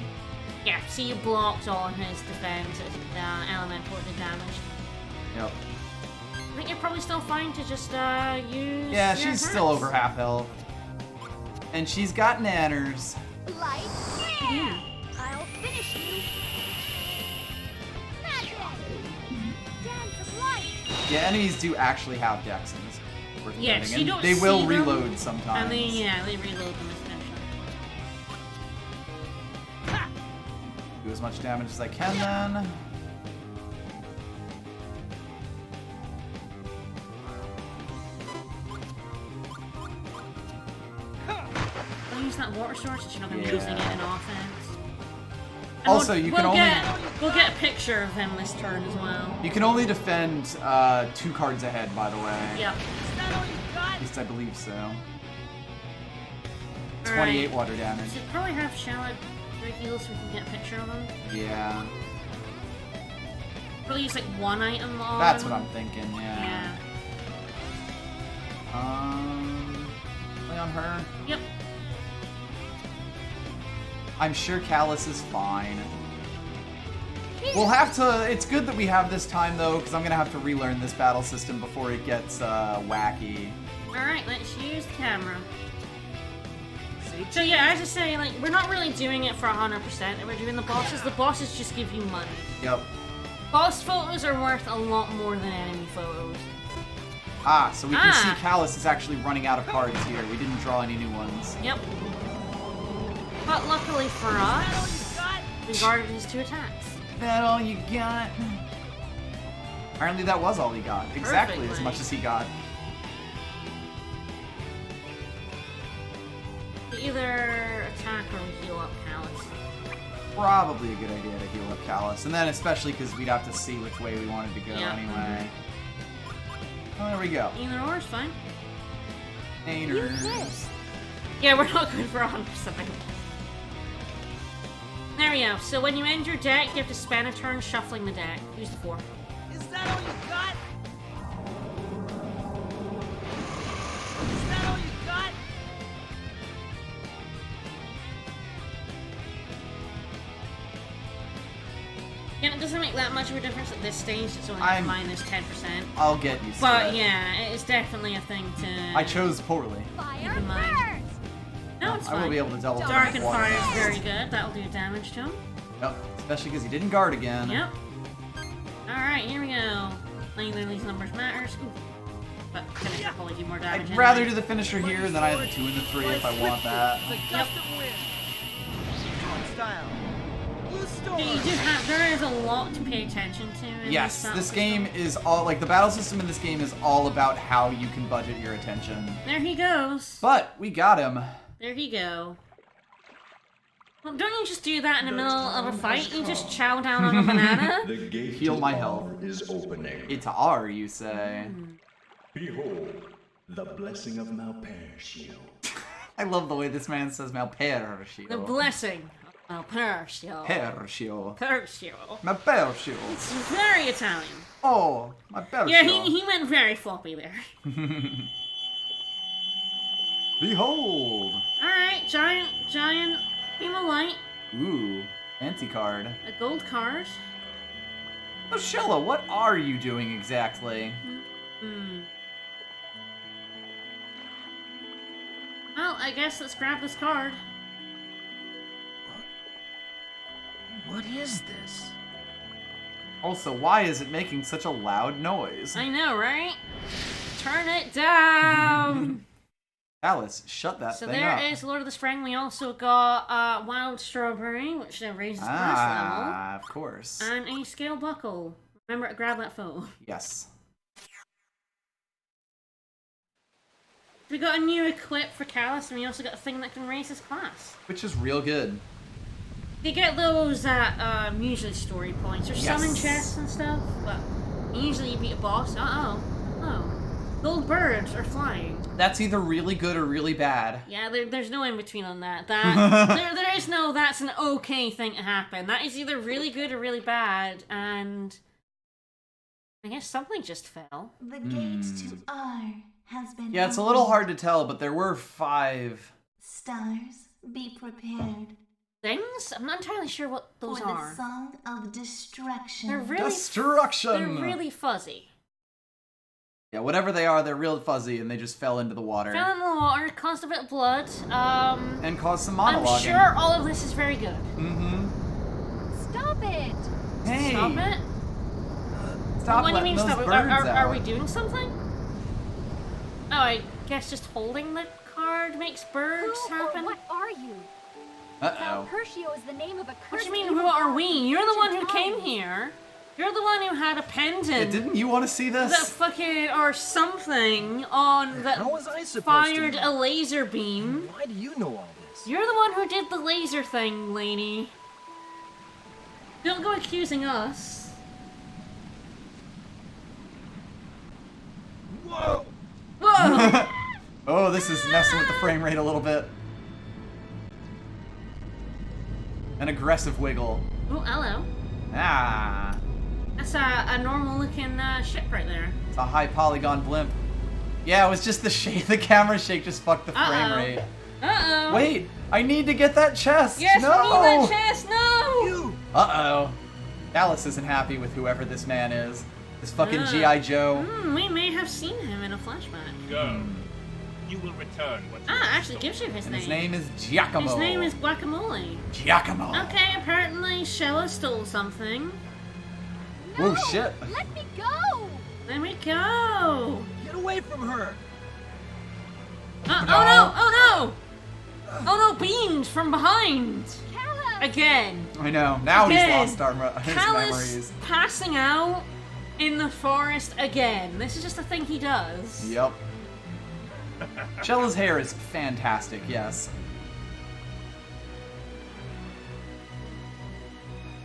[SPEAKER 2] Yeah, see you blocked all his defense, elemental did damage.
[SPEAKER 1] Yep.
[SPEAKER 2] I think you're probably still fine to just use
[SPEAKER 1] Yeah,
[SPEAKER 2] your
[SPEAKER 1] she's still
[SPEAKER 2] attacks.
[SPEAKER 1] over half health. And she's got nanners.
[SPEAKER 13] light clear? I'll finish you! Magic! Dance of light!
[SPEAKER 1] Yeah, enemies do actually have dexes. Worth
[SPEAKER 2] Yes,
[SPEAKER 1] noting,
[SPEAKER 2] you
[SPEAKER 1] and
[SPEAKER 2] don't
[SPEAKER 1] they will
[SPEAKER 2] see them,
[SPEAKER 1] reload sometimes.
[SPEAKER 2] And they reload them especially.
[SPEAKER 1] Do as much damage as I can then.
[SPEAKER 2] I'll use that water sword since you're not going to be
[SPEAKER 1] Yeah.
[SPEAKER 2] using it in offense.
[SPEAKER 1] Also, you can only...
[SPEAKER 2] We'll get a picture of him this turn as well.
[SPEAKER 1] You can only defend 2 cards ahead, by the way.
[SPEAKER 2] Yep.
[SPEAKER 1] At least I believe so.
[SPEAKER 2] All
[SPEAKER 1] 28
[SPEAKER 2] right.
[SPEAKER 1] water damage.
[SPEAKER 2] Should probably have Shallot heal so we can get a picture of him.
[SPEAKER 1] Yeah.
[SPEAKER 2] Probably use like 1 item on.
[SPEAKER 1] That's what I'm thinking, yeah.
[SPEAKER 2] Yeah.
[SPEAKER 1] Play on her?
[SPEAKER 2] Yep.
[SPEAKER 1] I'm sure Callus is fine. We'll have to... It's good that we have this time, though, because I'm going to have to relearn this battle system before it gets wacky.
[SPEAKER 2] Alright, let's use the camera. So yeah, as I say, like, we're not really doing it for 100%, and we're doing the bosses. The bosses just give you money.
[SPEAKER 1] Yep.
[SPEAKER 2] Boss photos are worth a lot more than enemy photos.
[SPEAKER 1] Ah, so we can see Callus is actually running out of cards here. We didn't draw any new ones.
[SPEAKER 2] Yep. But luckily for us, we guarded his 2 attacks.
[SPEAKER 1] That all you got? Apparently that was all he got. Exactly as much as he got.
[SPEAKER 2] Either attack or heal up Callus.
[SPEAKER 1] Probably a good idea to heal up Callus. And then especially because we'd have to see which way we wanted to go anyway. Oh, there we go.
[SPEAKER 2] Either or is fine.
[SPEAKER 1] Ainers.
[SPEAKER 2] Yeah, we're not good for 100%. There we go. So when you end your deck, you have to spend a turn shuffling the deck. Use the 4.
[SPEAKER 4] Is that all you got? Is that all you got?
[SPEAKER 2] Yeah, it doesn't make that much of a difference at this stage. It's only minus 10%.
[SPEAKER 1] I'll get used to
[SPEAKER 2] But
[SPEAKER 1] it.
[SPEAKER 2] yeah, it is definitely a thing to
[SPEAKER 1] I chose poorly.
[SPEAKER 2] keep in mind. No, it's fine.
[SPEAKER 1] I will be able to double
[SPEAKER 2] Dark
[SPEAKER 1] the
[SPEAKER 2] and
[SPEAKER 1] water.
[SPEAKER 2] Fire is very good. That'll do damage to him.
[SPEAKER 1] Yep, especially because he didn't guard again.
[SPEAKER 2] Yep. Alright, here we go. Neither of these numbers matters. Ooh. But finish will probably do more damage.
[SPEAKER 1] I'd rather do the finisher here, and then I have the 2 and the 3 if I want that.
[SPEAKER 2] Yep. There is a lot to pay attention to in
[SPEAKER 1] Yes,
[SPEAKER 2] this
[SPEAKER 1] this game is all, like, the battle system in this game is all about how you can budget your attention.
[SPEAKER 2] There he goes.
[SPEAKER 1] But, we got him.
[SPEAKER 2] There he go. Well, don't you just do that in the middle of a fight? You just chow down on a banana?
[SPEAKER 6] The gate
[SPEAKER 1] Heal
[SPEAKER 6] to
[SPEAKER 1] my
[SPEAKER 6] R
[SPEAKER 1] health.
[SPEAKER 6] is opening.
[SPEAKER 1] It's R, you say.
[SPEAKER 6] Behold, the blessing of Malpercio.
[SPEAKER 1] I love the way this man says Malpercio.
[SPEAKER 2] The blessing of Malpercio.
[SPEAKER 1] Percio.
[SPEAKER 2] Percio.
[SPEAKER 1] Malpercio.
[SPEAKER 2] It's very Italian.
[SPEAKER 1] Oh, Malpercio.
[SPEAKER 2] Yeah, he went very floppy there.
[SPEAKER 1] Behold.
[SPEAKER 2] Alright, giant beam of light.
[SPEAKER 1] Ooh, fancy card.
[SPEAKER 2] A gold card.
[SPEAKER 1] Oh, Shella, what are you doing exactly?
[SPEAKER 2] Well, I guess let's grab this card.
[SPEAKER 12] What is this?
[SPEAKER 1] Also, why is it making such a loud noise?
[SPEAKER 2] I know, right? Turn it down!
[SPEAKER 1] Alice, shut that
[SPEAKER 2] So
[SPEAKER 1] thing
[SPEAKER 2] there
[SPEAKER 1] up.
[SPEAKER 2] is Lord of the Spring. We also got Wild Strawberry, which raises class
[SPEAKER 1] Ah, of course.
[SPEAKER 2] level. And a Scale Buckle. Remember to grab that photo.
[SPEAKER 1] Yes.
[SPEAKER 2] We got a new equip for Callus, and we also got a thing that can raise his class.
[SPEAKER 1] Which is real good.
[SPEAKER 2] You get those at usually story points or summon chests and stuff, but usually you beat a boss. Oh. Gold birds are flying.
[SPEAKER 1] That's either really good or really bad.
[SPEAKER 2] Yeah, there's no in between on that. There is no that's an okay thing to happen. That is either really good or really bad, and I guess something just fell.
[SPEAKER 9] The gate to R has been
[SPEAKER 1] Yeah, it's a little hard to tell, but there were 5
[SPEAKER 9] Stars, be prepared.
[SPEAKER 2] Things? I'm not entirely sure what those
[SPEAKER 9] for
[SPEAKER 2] are.
[SPEAKER 9] the song of destruction.
[SPEAKER 2] They're really
[SPEAKER 1] Destruction!
[SPEAKER 2] They're really fuzzy.
[SPEAKER 1] Yeah, whatever they are, they're real fuzzy, and they just fell into the water.
[SPEAKER 2] Fell in the water, caused a bit of blood.
[SPEAKER 1] And caused some monologuing.
[SPEAKER 2] I'm sure all of this is very good.
[SPEAKER 5] Stop it!
[SPEAKER 1] Hey!
[SPEAKER 2] Stop it?
[SPEAKER 1] Stop
[SPEAKER 2] What do you mean
[SPEAKER 1] letting
[SPEAKER 2] stop
[SPEAKER 1] those
[SPEAKER 2] it?
[SPEAKER 1] birds
[SPEAKER 2] Are
[SPEAKER 1] out.
[SPEAKER 2] we doing something? Oh, I guess just holding the card makes birds happen?
[SPEAKER 5] What are you?
[SPEAKER 1] Uh-oh.
[SPEAKER 5] Malpercio is the name of a
[SPEAKER 2] What
[SPEAKER 5] cursed
[SPEAKER 2] do you mean,
[SPEAKER 5] evil
[SPEAKER 2] who are
[SPEAKER 5] god
[SPEAKER 2] we?
[SPEAKER 5] of
[SPEAKER 2] You're the one who
[SPEAKER 5] ancient
[SPEAKER 2] came
[SPEAKER 5] times.
[SPEAKER 2] here. You're the one who had a pendant.
[SPEAKER 1] Yeah, didn't you want to see this?
[SPEAKER 2] That fucking, or something, on that
[SPEAKER 12] How was I supposed
[SPEAKER 2] fired
[SPEAKER 12] to?
[SPEAKER 2] a laser beam.
[SPEAKER 12] Why do you know all this?
[SPEAKER 2] You're the one who did the laser thing, lady. Don't go accusing us.
[SPEAKER 4] Whoa!
[SPEAKER 2] Whoa!
[SPEAKER 1] Oh, this is messing with the frame rate a little bit. An aggressive wiggle.
[SPEAKER 2] Oh, hello.
[SPEAKER 1] Ah.
[SPEAKER 2] That's a normal-looking ship right there.
[SPEAKER 1] It's a high polygon blimp. Yeah, it was just the shake. The camera shake just fucked the frame
[SPEAKER 2] Uh-oh.
[SPEAKER 1] rate.
[SPEAKER 2] Uh-oh.
[SPEAKER 1] Wait, I need to get that chest.
[SPEAKER 2] Yes,
[SPEAKER 1] no.
[SPEAKER 2] we need that chest. No.
[SPEAKER 1] Uh-oh. Alice isn't happy with whoever this man is. This fucking
[SPEAKER 2] Ah.
[SPEAKER 1] G.I. Joe.
[SPEAKER 2] We may have seen him in a flashback.
[SPEAKER 6] Go. You will return what you
[SPEAKER 2] Actually gives you his
[SPEAKER 1] And
[SPEAKER 2] name.
[SPEAKER 1] his name is Giacomo.
[SPEAKER 2] His name is Guacamole.
[SPEAKER 1] Giacomo.
[SPEAKER 2] Okay, apparently Shella stole something.
[SPEAKER 1] Oh, shit.
[SPEAKER 13] Let me go!
[SPEAKER 2] Let me go.
[SPEAKER 12] Get away from her!
[SPEAKER 2] Oh no! Oh no! Oh no! Beamed from behind. Again.
[SPEAKER 1] I know. Now
[SPEAKER 2] Again.
[SPEAKER 1] he's lost his
[SPEAKER 2] Callus
[SPEAKER 1] memories.
[SPEAKER 2] passing out in the forest again. This is just a thing he does.
[SPEAKER 1] Yep. Shella's hair is fantastic, yes.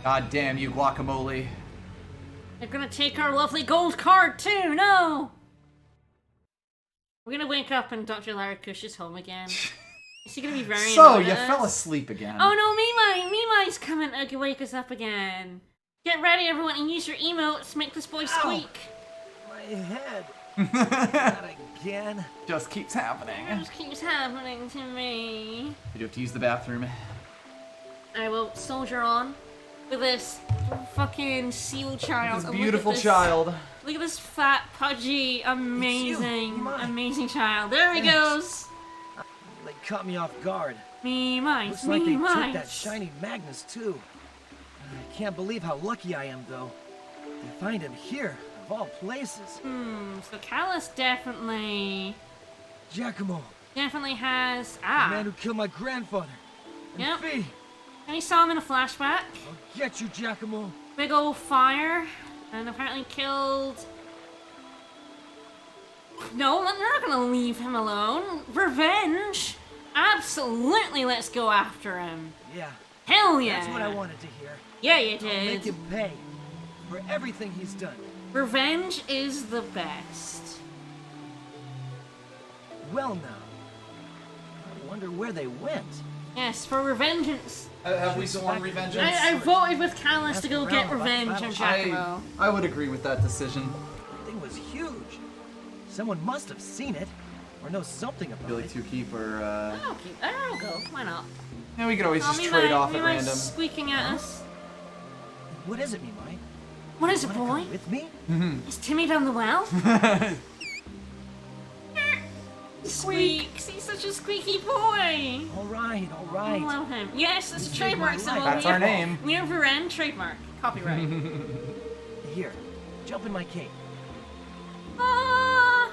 [SPEAKER 1] God damn you, Guacamole.
[SPEAKER 2] They're gonna take our lovely gold card too. No. We're gonna wake up and Dr. Larry Kush is home again. Is he gonna be very
[SPEAKER 1] So,
[SPEAKER 2] annoyed
[SPEAKER 1] you
[SPEAKER 2] at us?
[SPEAKER 1] fell asleep again.
[SPEAKER 2] Oh no, Mimai's coming to wake us up again. Get ready, everyone, and use your emotes. Make this boy squeak.
[SPEAKER 12] My head. Not again.
[SPEAKER 1] Just keeps happening.
[SPEAKER 2] It just keeps happening to me.
[SPEAKER 1] I do have to use the bathroom.
[SPEAKER 2] I will soldier on with this fucking seal child.
[SPEAKER 1] This
[SPEAKER 2] And look at
[SPEAKER 1] beautiful
[SPEAKER 2] this-
[SPEAKER 1] child.
[SPEAKER 2] Look at this fat, pudgy, amazing child. There he goes.
[SPEAKER 12] They caught me off guard.
[SPEAKER 2] Me mice,
[SPEAKER 12] Looks like they
[SPEAKER 2] me
[SPEAKER 12] took
[SPEAKER 2] mice.
[SPEAKER 12] that shiny Magnus too. I can't believe how lucky I am, though. To find him here, of all places.
[SPEAKER 2] So Callus definitely
[SPEAKER 12] Giacomo,
[SPEAKER 2] has
[SPEAKER 12] the man who killed my grandfather. And
[SPEAKER 2] Yep.
[SPEAKER 12] Fee,
[SPEAKER 2] And he saw him in a flashback.
[SPEAKER 12] I'll get you, Giacomo.
[SPEAKER 2] Big old fire. And apparently killed... No, they're not gonna leave him alone. Revenge! Absolutely, let's go after him.
[SPEAKER 12] Yeah.
[SPEAKER 2] Hell yeah!
[SPEAKER 12] That's what I wanted to hear.
[SPEAKER 2] Yeah, you
[SPEAKER 12] I'll make
[SPEAKER 2] did.
[SPEAKER 12] him pay for everything he's done.
[SPEAKER 2] Revenge is the best.
[SPEAKER 12] Well now, I wonder where they went.
[SPEAKER 2] Yes, for revengeance.
[SPEAKER 1] Have we sworn revengeance?
[SPEAKER 2] I voted with Callus to go get revenge on Giacomo.
[SPEAKER 1] I would agree with that decision.
[SPEAKER 12] The thing was huge. Someone must have seen it, or know something about
[SPEAKER 1] Billy
[SPEAKER 12] it.
[SPEAKER 1] Two Keep or
[SPEAKER 2] I'll go. Why not?
[SPEAKER 1] yeah, we could always just
[SPEAKER 2] Mimai-
[SPEAKER 1] trade off at
[SPEAKER 2] Mimai's
[SPEAKER 1] random.
[SPEAKER 2] squeaking at us.
[SPEAKER 12] What is it, Mimai?
[SPEAKER 2] What is it,
[SPEAKER 12] Wanna
[SPEAKER 2] boy?
[SPEAKER 12] come with me?
[SPEAKER 2] Is Timmy down the well? Squeaks! He's such a squeaky boy!
[SPEAKER 12] All right, all
[SPEAKER 2] I
[SPEAKER 12] right.
[SPEAKER 2] love him. Yes, it's a
[SPEAKER 12] You saved my
[SPEAKER 2] trademark symbol.
[SPEAKER 12] life.
[SPEAKER 1] That's our name.
[SPEAKER 2] We have Ren, trademark. Copyright.
[SPEAKER 12] Here, jump in my cape.
[SPEAKER 2] Ah!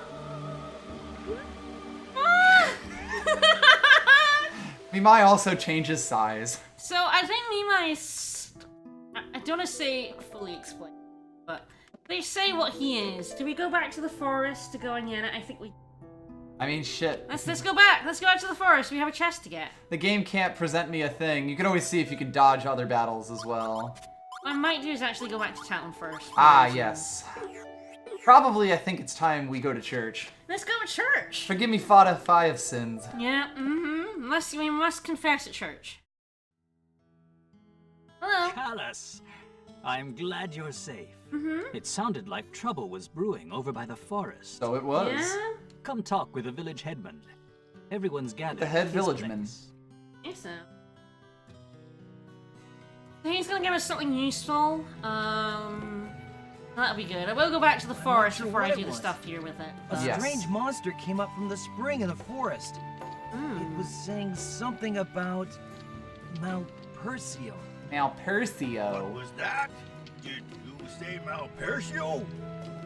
[SPEAKER 1] Mimai also changes size.
[SPEAKER 2] So I think Mimai is... I don't want to say fully explained, but they say what he is. Do we go back to the forest to go and get it? I think we...
[SPEAKER 1] I mean, shit.
[SPEAKER 2] Let's go back. Let's go out to the forest. We have a chest to get.
[SPEAKER 1] The game can't present me a thing. You can always see if you can dodge other battles as well.
[SPEAKER 2] What I might do is actually go back to town first.
[SPEAKER 1] Ah, yes. Probably, I think it's time we go to church.
[SPEAKER 2] Let's go to church.
[SPEAKER 1] Forgive me, Father, if I have sinned.
[SPEAKER 2] Yeah, we must confess at church. Hello.
[SPEAKER 10] Callus, I'm glad you're safe. It sounded like trouble was brewing over by the forest.
[SPEAKER 1] So it was.
[SPEAKER 2] Yeah?
[SPEAKER 10] Come talk with the village headman. Everyone's gathered.
[SPEAKER 1] The head
[SPEAKER 10] at his
[SPEAKER 1] villageman.
[SPEAKER 10] place.
[SPEAKER 2] Yes, so. He's gonna give us something useful. That'll be good. I will go back to the forest
[SPEAKER 12] sure
[SPEAKER 2] before I
[SPEAKER 12] what
[SPEAKER 2] do
[SPEAKER 12] it
[SPEAKER 2] the
[SPEAKER 12] was.
[SPEAKER 2] stuff here with it.
[SPEAKER 12] A
[SPEAKER 1] Yes.
[SPEAKER 12] strange monster came up from the spring in the forest. It was saying something about Malpersio.
[SPEAKER 1] Malpersio.
[SPEAKER 6] What was that? Did you say Malpersio?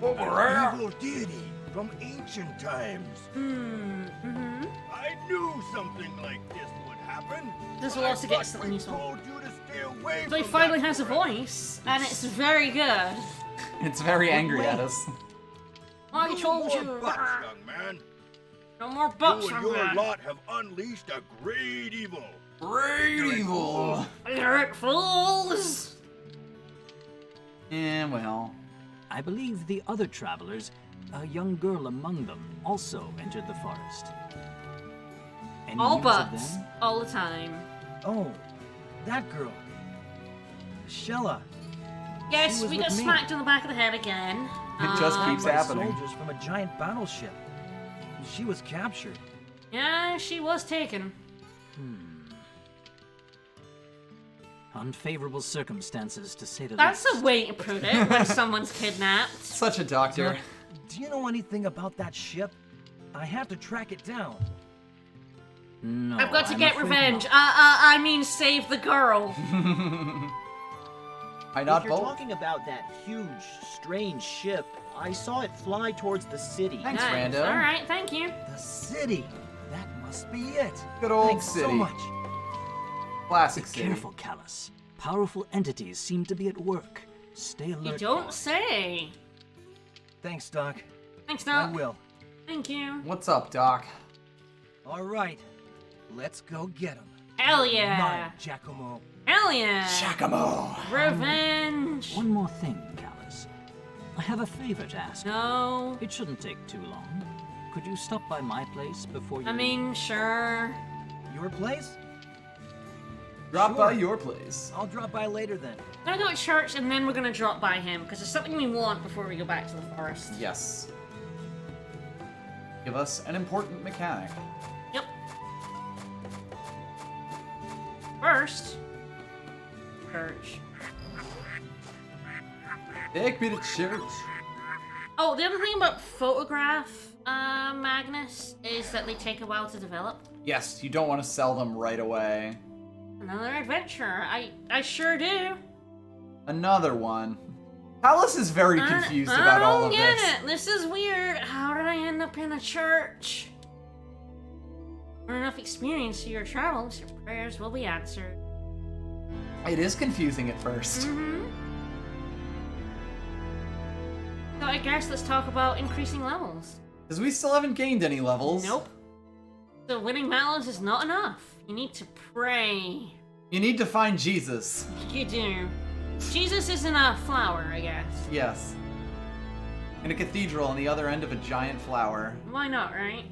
[SPEAKER 1] Over
[SPEAKER 6] An evil deity from ancient times. I knew something like this would happen.
[SPEAKER 2] This will also get something useful.
[SPEAKER 6] Told you to stay away
[SPEAKER 2] So he
[SPEAKER 6] from
[SPEAKER 2] finally
[SPEAKER 6] that
[SPEAKER 2] has a
[SPEAKER 6] forest.
[SPEAKER 2] voice, and it's very good.
[SPEAKER 1] It's very angry at us.
[SPEAKER 2] I told
[SPEAKER 6] No
[SPEAKER 2] you.
[SPEAKER 6] more butts, young man.
[SPEAKER 2] No more butts
[SPEAKER 6] You and
[SPEAKER 2] from
[SPEAKER 6] your
[SPEAKER 2] that.
[SPEAKER 6] lot have unleashed a great evil.
[SPEAKER 1] Great evil.
[SPEAKER 2] Ignorant fools.
[SPEAKER 1] Well.
[SPEAKER 10] I believe the other travelers, a young girl among them, also entered the forest. Any
[SPEAKER 2] All
[SPEAKER 10] news of
[SPEAKER 2] buts.
[SPEAKER 10] them?
[SPEAKER 2] All the time.
[SPEAKER 12] Oh, that girl. Shella.
[SPEAKER 2] Yes,
[SPEAKER 12] She was
[SPEAKER 2] we
[SPEAKER 12] with
[SPEAKER 2] got
[SPEAKER 12] me.
[SPEAKER 2] smacked in the back of the head again.
[SPEAKER 1] It just keeps
[SPEAKER 12] By
[SPEAKER 1] happening.
[SPEAKER 12] soldiers from a giant battleship. She was captured.
[SPEAKER 2] Yeah, she was taken.
[SPEAKER 10] Unfavorable circumstances, to say the
[SPEAKER 2] That's
[SPEAKER 10] least.
[SPEAKER 2] a way to put it when someone's kidnapped.
[SPEAKER 1] Such a doctor.
[SPEAKER 12] Do you know anything about that ship? I have to track it down.
[SPEAKER 10] No,
[SPEAKER 2] I've got to
[SPEAKER 10] I'm
[SPEAKER 2] get
[SPEAKER 10] afraid
[SPEAKER 2] revenge.
[SPEAKER 10] not.
[SPEAKER 2] I mean, save the girl.
[SPEAKER 1] I not
[SPEAKER 11] If you're
[SPEAKER 1] both.
[SPEAKER 11] talking about that huge, strange ship, I saw it fly towards the city.
[SPEAKER 1] Thanks,
[SPEAKER 2] Nice.
[SPEAKER 1] Rando.
[SPEAKER 2] All right, thank you.
[SPEAKER 12] The city. That must be it.
[SPEAKER 1] Good old
[SPEAKER 12] Thanks so
[SPEAKER 1] city.
[SPEAKER 12] much.
[SPEAKER 1] Classic
[SPEAKER 10] Be
[SPEAKER 1] city.
[SPEAKER 10] careful, Callus. Powerful entities seem to be at work. Stay alert.
[SPEAKER 2] You don't
[SPEAKER 10] boy.
[SPEAKER 2] say.
[SPEAKER 12] Thanks, Doc.
[SPEAKER 2] Thanks,
[SPEAKER 12] I
[SPEAKER 2] Doc.
[SPEAKER 12] will.
[SPEAKER 2] Thank you.
[SPEAKER 1] What's up, Doc?
[SPEAKER 12] All right. Let's go get him.
[SPEAKER 2] Hell yeah.
[SPEAKER 12] Mine, Giacomo.
[SPEAKER 2] Hell yeah.
[SPEAKER 1] Giacomo.
[SPEAKER 2] Revenge.
[SPEAKER 10] One more thing, Callus. I have a favor to ask.
[SPEAKER 2] No.
[SPEAKER 10] It shouldn't take too long. Could you stop by my place before you...
[SPEAKER 2] I mean, sure.
[SPEAKER 12] Your place?
[SPEAKER 1] Drop
[SPEAKER 12] Sure.
[SPEAKER 1] by your place.
[SPEAKER 12] I'll drop by later then.
[SPEAKER 2] We're gonna go to church and then we're gonna drop by him because there's something we want before we go back to the forest.
[SPEAKER 1] Yes. Give us an important mechanic.
[SPEAKER 2] Yep. First, church.
[SPEAKER 1] Take me to church.
[SPEAKER 2] Oh, the other thing about photograph magnets is that they take a while to develop.
[SPEAKER 1] Yes, you don't want to sell them right away.
[SPEAKER 2] Another adventure. I sure do.
[SPEAKER 1] Another one. Palace is very confused about all of
[SPEAKER 2] I don't
[SPEAKER 1] this.
[SPEAKER 2] get it. This is weird. How did I end up in a church? Not enough experience to your travels. Your prayers will be answered.
[SPEAKER 1] It is confusing at first.
[SPEAKER 2] Mm-hmm. So I guess let's talk about increasing levels.
[SPEAKER 1] Because we still haven't gained any levels.
[SPEAKER 2] Nope. So winning battles is not enough. You need to pray.
[SPEAKER 1] You need to find Jesus.
[SPEAKER 2] You do. Jesus isn't a flower, I guess.
[SPEAKER 1] Yes. In a cathedral on the other end of a giant flower.
[SPEAKER 2] Why not, right?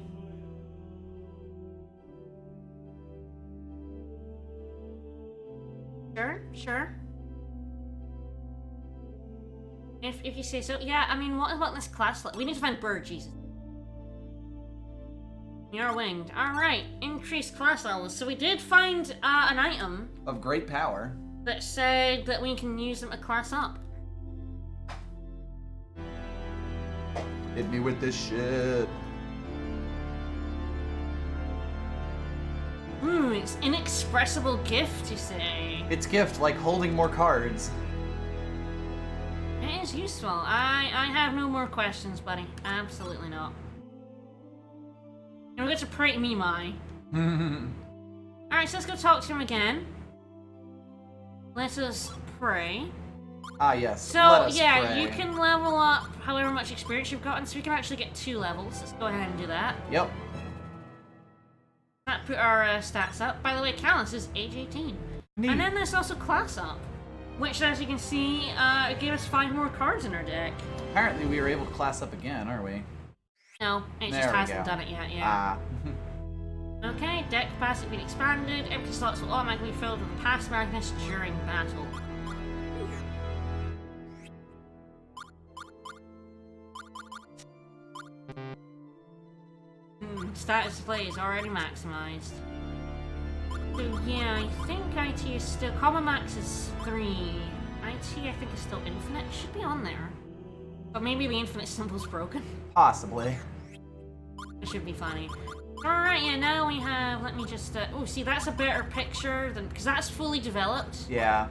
[SPEAKER 2] Sure. If you say so. Yeah, I mean, what about this class? We need to find Bird Jesus. You're winged. Alright, increased class levels. So we did find an item
[SPEAKER 1] Of great power.
[SPEAKER 2] that said that we can use them to class up.
[SPEAKER 1] Hit me with this shit.
[SPEAKER 2] It's inexpressible gift, you say.
[SPEAKER 1] It's gift, like holding more cards.
[SPEAKER 2] It is useful. I have no more questions, buddy. Absolutely not. And we get to pray to Mimai. Alright, so let's go talk to him again. Let us pray.
[SPEAKER 1] Ah, yes.
[SPEAKER 2] So,
[SPEAKER 1] Let us
[SPEAKER 2] yeah,
[SPEAKER 1] pray.
[SPEAKER 2] you can level up however much experience you've gotten, so we can actually get 2 levels. Let's go ahead and do that.
[SPEAKER 1] Yep.
[SPEAKER 2] That put our stats up. By the way, Callus is age 18.
[SPEAKER 1] Neat.
[SPEAKER 2] And then there's also class up, which, as you can see, gave us 5 more cards in our deck.
[SPEAKER 1] Apparently we were able to class up again, are we?
[SPEAKER 2] No, it
[SPEAKER 1] There
[SPEAKER 2] just
[SPEAKER 1] we
[SPEAKER 2] hasn't
[SPEAKER 1] go.
[SPEAKER 2] done it yet, yeah.
[SPEAKER 1] Ah.
[SPEAKER 2] Okay, deck capacity being expanded. Empty slots will automatically be filled with past magnets during battle. Status display is already maximized. So yeah, I think IT is still... Common max is 3. IT, I think, is still infinite. It should be on there. But maybe the infinite symbol's broken.
[SPEAKER 1] Possibly.
[SPEAKER 2] It should be funny. Alright, yeah, now we have... Let me just... oh, see, that's a better picture than... Because that's fully developed.
[SPEAKER 1] Yeah.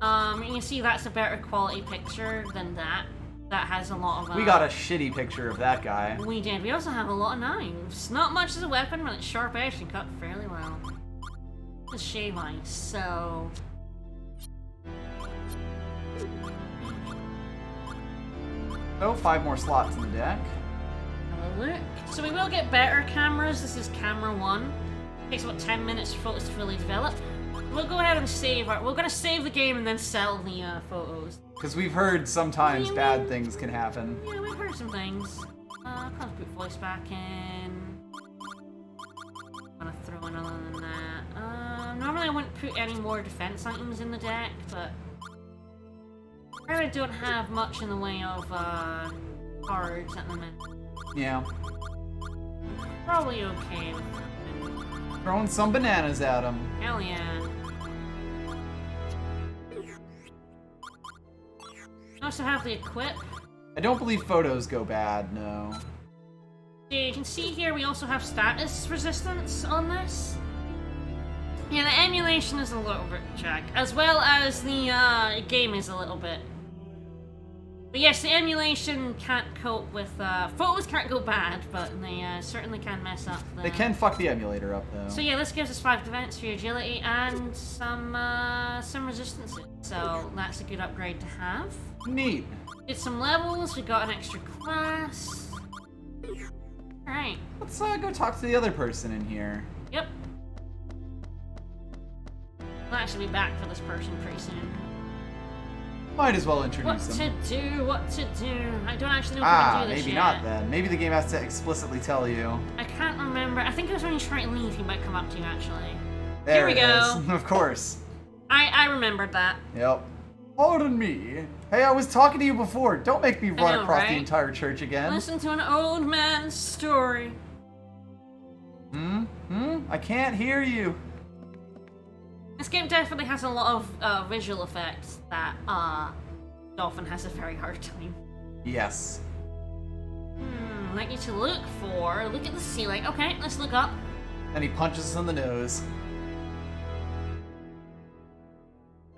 [SPEAKER 2] You can see that's a better quality picture than that. That has a lot of...
[SPEAKER 1] We got a shitty picture of that guy.
[SPEAKER 2] We did. We also have a lot of knives. Not much as a weapon, but it's sharp edge and cut fairly well. It's shave ice, so...
[SPEAKER 1] Oh, 5 more slots in the deck.
[SPEAKER 2] Have a look. So we will get better cameras. This is camera 1. Takes about 10 minutes for photos to fully develop. we'll go ahead and save our. We're gonna save the game and then sell the photos.
[SPEAKER 1] Because we've heard sometimes bad things can happen.
[SPEAKER 2] Yeah, we've heard some things. Can't put voice back in. I'm gonna throw in other than that. Normally I wouldn't put any more defense items in the deck, but I really don't have much in the way of cards at the minute.
[SPEAKER 1] Yeah.
[SPEAKER 2] Probably okay with that.
[SPEAKER 1] Throwing some bananas at him.
[SPEAKER 2] Hell yeah. I also have the equip.
[SPEAKER 1] I don't believe photos go bad, no.
[SPEAKER 2] Yeah, you can see here we also have status resistance on this. Yeah, the emulation is a little bit jacked, as well as the game is a little bit. But yes, the emulation can't cope with, photos can't go bad, but they certainly can mess up the...
[SPEAKER 1] They can fuck the emulator up, though.
[SPEAKER 2] So yeah, this gives us 5 defense for agility and some resistances. So that's a good upgrade to have.
[SPEAKER 1] Neat.
[SPEAKER 2] Get some levels, we got an extra class. Alright.
[SPEAKER 1] Let's go talk to the other person in here.
[SPEAKER 2] Yep. We'll actually be back for this person pretty soon.
[SPEAKER 1] Might as well introduce
[SPEAKER 2] What
[SPEAKER 1] him.
[SPEAKER 2] to do? I don't actually know if we can do this
[SPEAKER 1] maybe
[SPEAKER 2] yet.
[SPEAKER 1] not then. Maybe the game has to explicitly tell you.
[SPEAKER 2] I can't remember. I think it was when you try to leave, he might come up to you actually.
[SPEAKER 1] There
[SPEAKER 2] Here we
[SPEAKER 1] it
[SPEAKER 2] go.
[SPEAKER 1] is. Of course.
[SPEAKER 2] I remembered that.
[SPEAKER 1] Yep. Pardon me. Hey, I was talking to you before. Don't make me run
[SPEAKER 2] know,
[SPEAKER 1] across the
[SPEAKER 2] right?
[SPEAKER 1] entire church again.
[SPEAKER 2] Listen to an old man's story.
[SPEAKER 1] I can't hear you.
[SPEAKER 2] This game definitely has a lot of visual effects that Dolphin has a very hard time.
[SPEAKER 1] Yes.
[SPEAKER 2] I'd like you to look at the ceiling. Okay, let's look up.
[SPEAKER 1] And he punches us in the nose.